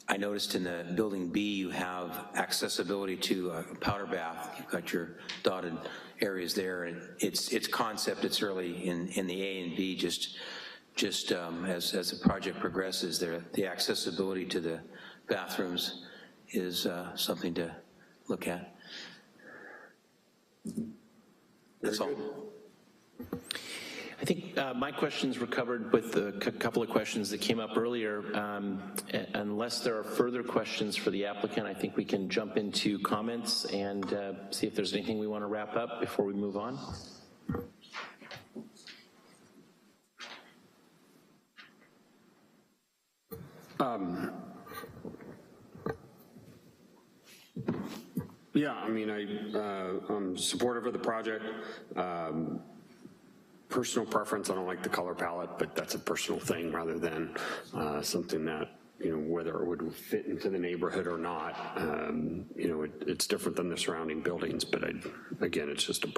I noticed in the building B you have accessibility to a powder bath. You've got your dotted areas there, and it's concept, it's early in the A and B, just as the project progresses there, the accessibility to the bathrooms is something to look at. That's all. I think my questions were covered with a couple of questions that came up earlier. Unless there are further questions for the applicant, I think we can jump into comments and see if there's anything we want to wrap up before we move on. Yeah, I mean, I'm supportive of the project. Personal preference, I don't like the color palette, but that's a personal thing rather than something that, you know, whether it would fit into the neighborhood or not. You know, it's different than the surrounding buildings, but again, it's just a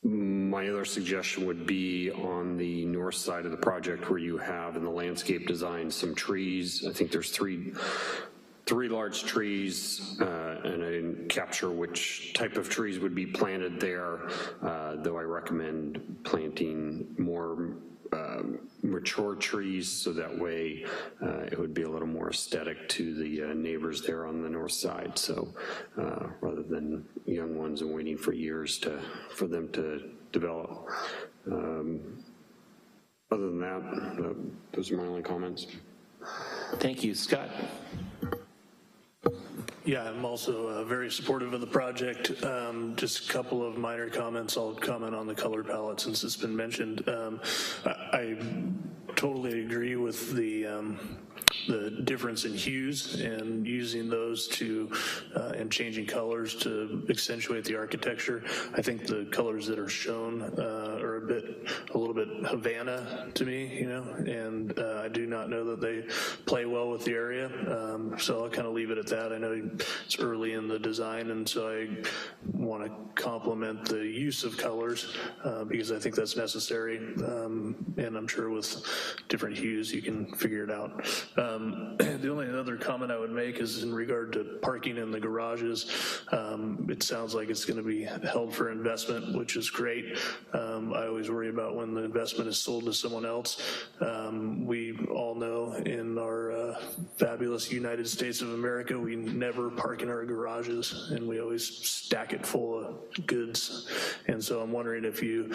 my my other suggestion would be on the north side of the project where you have in the landscape design some trees. I think there's three large trees, and I didn't capture which type of trees would be planted there, though I recommend planting more mature trees so that way it would be a little more aesthetic to the neighbors there on the north side. So rather than young ones and waiting for years for them to develop. Other than that, those are my only comments. Thank you. Scott. Yeah, I'm also very supportive of the project. Just a couple of minor comments. I'll comment on the color palette since it's been mentioned. I totally agree with the difference in hues and using those to and changing colors to accentuate the architecture. I think the colors that are shown are a little bit Havana to me, you know, and I do not know that they play well with the area. So I'll kind of leave it at that. I know it's early in the design, and so I want to compliment the use of colors because I think that's necessary, and I'm sure with different hues you can figure it out. The only other comment I would make is in regard to parking in the garages. It sounds like it's going to be held for investment, which is great. I always worry about when the investment is sold to someone else. We all know in our fabulous United States of America, we never park in our garages, and we always stack it full of goods. And so I'm wondering if you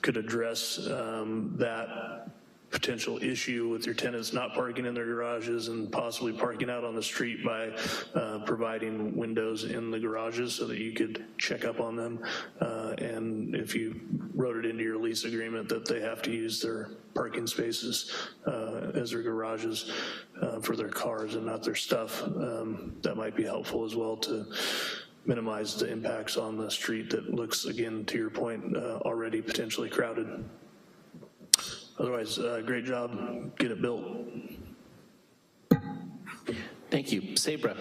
could address that potential issue with your tenants not parking in their garages and possibly parking out on the street by providing windows in the garages so that you could check up on them. And if you wrote it into your lease agreement that they have to use their parking spaces as their garages for their cars and not their stuff, that might be helpful as well to minimize the impacts on the street that looks, again, to your point, already potentially crowded. Otherwise, great job. Get it built. Thank you. Sabra.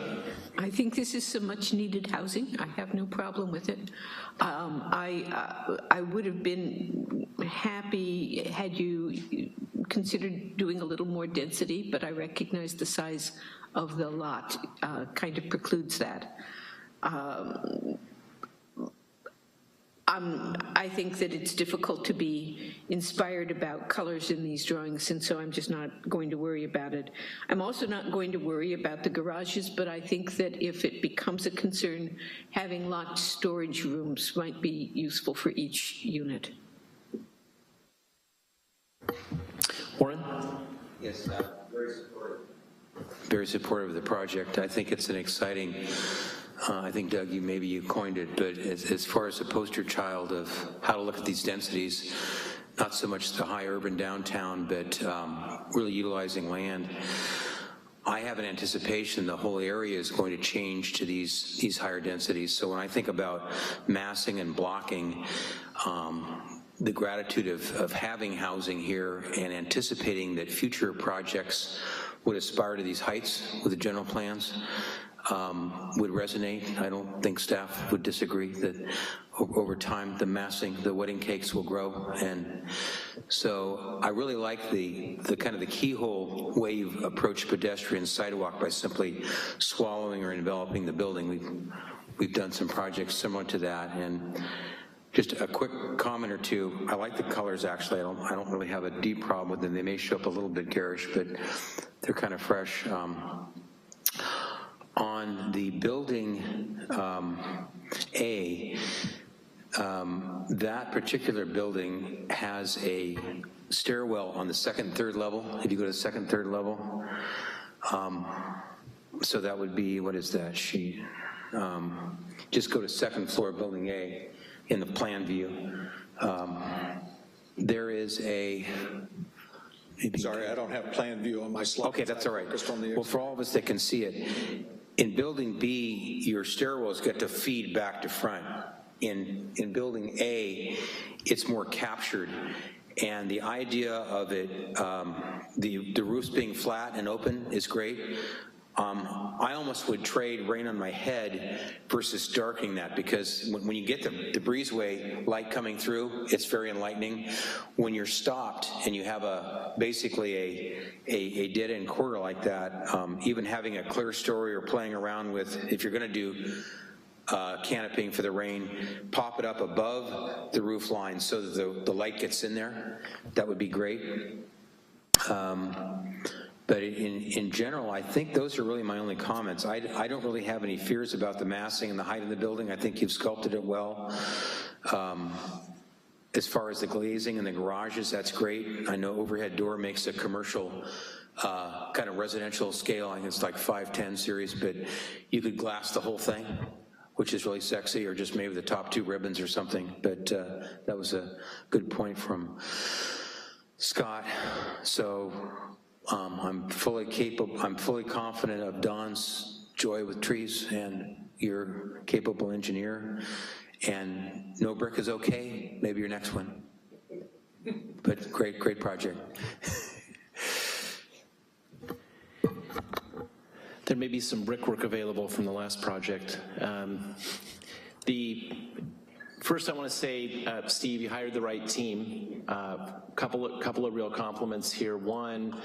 I think this is some much needed housing. I have no problem with it. I would have been happy had you considered doing a little more density, but I recognize the size of the lot kind of precludes that. I think that it's difficult to be inspired about colors in these drawings, and so I'm just not going to worry about it. I'm also not going to worry about the garages, but I think that if it becomes a concern, having locked storage rooms might be useful for each unit. Warren? Yes, very supportive of the project. I think it's an exciting, I think, Doug, maybe you coined it, but as far as the poster child of how to look at these densities, not so much the high urban downtown, but really utilizing land. I have an anticipation the whole area is going to change to these higher densities. So when I think about massing and blocking, the gratitude of having housing here and anticipating that future projects would aspire to these heights with the general plans would resonate. I don't think staff would disagree that over time the massing, the wedding cakes will grow. And so I really like the kind of the keyhole way you've approached pedestrian sidewalk by simply swallowing or enveloping the building. We've done some projects similar to that. And just a quick comment or two. I like the colors, actually. I don't really have a deep problem with them. They may show up a little bit garish, but they're kind of fresh. On the building A, that particular building has a stairwell on the second, third level. If you go to the second, third level, so that would be, what is that sheet? Just go to second floor building A in the plan view. There is a, sorry, I don't have plan view on my slide. Okay, that's all right. Well, for all of us that can see it, in building B, your stairwells get to feed back to front. In building A, it's more captured. And the idea of it, the roofs being flat and open is great. I almost would trade rain on my head versus darkening that, because when you get the breezeway light coming through, it's very enlightening. When you're stopped and you have basically a dead-end corridor like that, even having a clear story or playing around with, if you're going to do canopying for the rain, pop it up above the roof line so that the light gets in there. That would be great. But in general, I think those are really my only comments. I don't really have any fears about the massing and the height of the building. I think you've sculpted it well. As far as the glazing and the garages, that's great. I know overhead door makes a commercial kind of residential scale. I think it's like 510 series, but you could glass the whole thing, which is really sexy, or just maybe the top 2 ribbons or something. But that was a good point from Scott. So I'm fully capable, I'm fully confident of Don's joy with trees and your capable engineer. And no brick is okay, maybe your next one. But great project. There may be some brickwork available from the last project. First, I want to say, Steve, you hired the right team. Couple of real compliments here. One,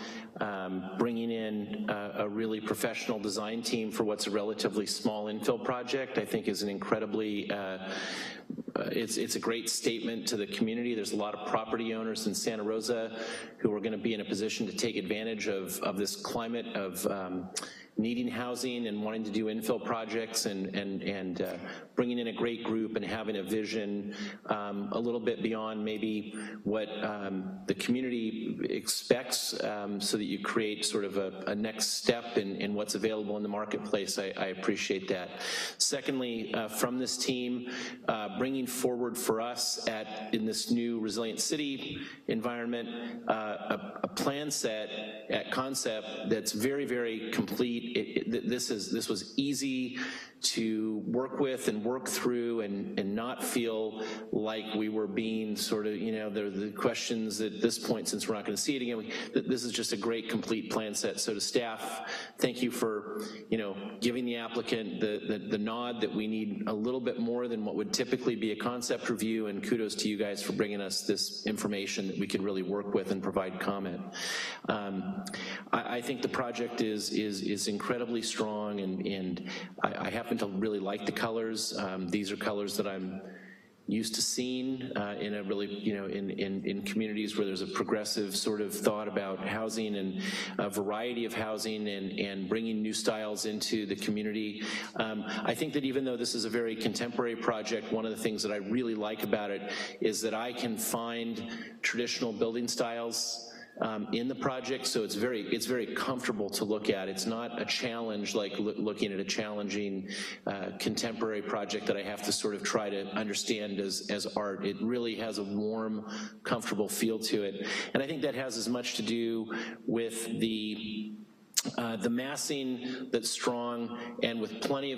bringing in a really professional design team for what's a relatively small infill project, I think is an incredibly, it's a great statement to the community. There's a lot of property owners in Santa Rosa who are going to be in a position to take advantage of this climate of needing housing and wanting to do infill projects, and bringing in a great group and having a vision a little bit beyond maybe what the community expects, so that you create sort of a next step in what's available in the marketplace. I appreciate that. Secondly, from this team, bringing forward for us in this new resilient city environment, a plan set at concept that's very, very complete. This was easy to work with and work through, and not feel like we were being sort of, the questions at this point, since we're not going to see it again. This is just a great complete plan set. So to staff, thank you for, giving the applicant the nod that we need a little bit more than what would typically be a concept review, and kudos to you guys for bringing us this information that we could really work with and provide comment. I think the project is incredibly strong, and I happen to really like the colors. These are colors that I'm used to seeing in a really, in communities where there's a progressive sort of thought about housing and a variety of housing, and bringing new styles into the community. I think that even though this is a very contemporary project, one of the things that I really like about it is that I can find traditional building styles in the project, so it's very comfortable to look at. It's not a challenge like looking at a challenging contemporary project that I have to sort of try to understand as art. It really has a warm, comfortable feel to it, and I think that has as much to do with the massing that's strong, and with plenty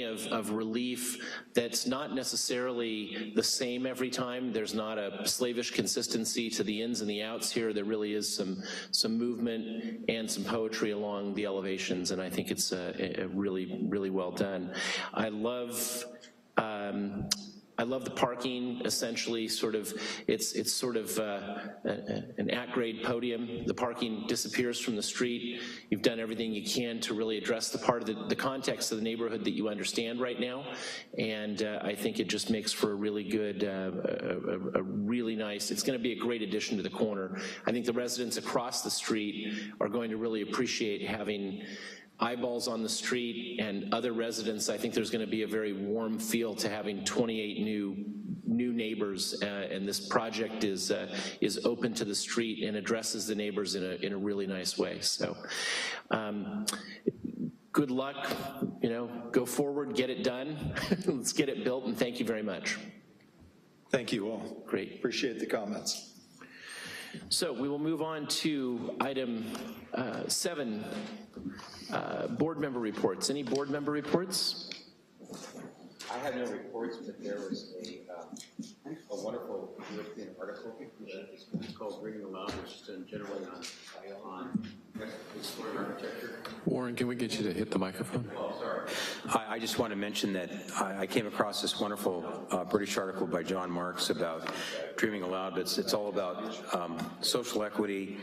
of relief that's not necessarily the same every time. There's not a slavish consistency to the ins and the outs here. There really is some movement and some poetry along the elevations, and I think it's really well done. I love the parking, essentially it's sort of an at-grade podium. The parking disappears from the street. You've done everything you can to really address the part of the context of the neighborhood that you understand right now, and I think it just makes for a really good, a really nice, it's gonna be a great addition to the corner. I think the residents across the street are going to really appreciate having eyeballs on the street, and other residents. I think there's going to be a very warm feel to having 28 new neighbors, and this project is open to the street and addresses the neighbors in a really nice way. So good luck, go forward, get it done. Let's get it built, and thank you very much. Thank you all. Great. Appreciate the comments. So we will move on to item 7, board member reports. Any board member reports? I have no reports, but there was a wonderful European article called Bringing the Loud, which is generally on exploring architecture. Warren, can we get you to hit the microphone? Oh, sorry. I just want to mention that I came across this wonderful British article by John Marks about Dreaming Aloud, but it's all about social equity,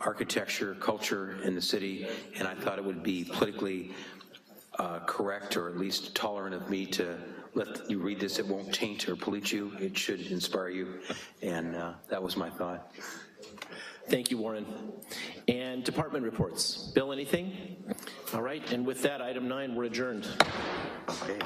architecture, culture in the city, and I thought it would be politically correct, or at least tolerant of me to let you read this. It won't taint or pollute you. It should inspire you, and that was my thought. Thank you, Warren. And department reports. Bill, anything? All right, and with that, item 9, we're adjourned. Okay.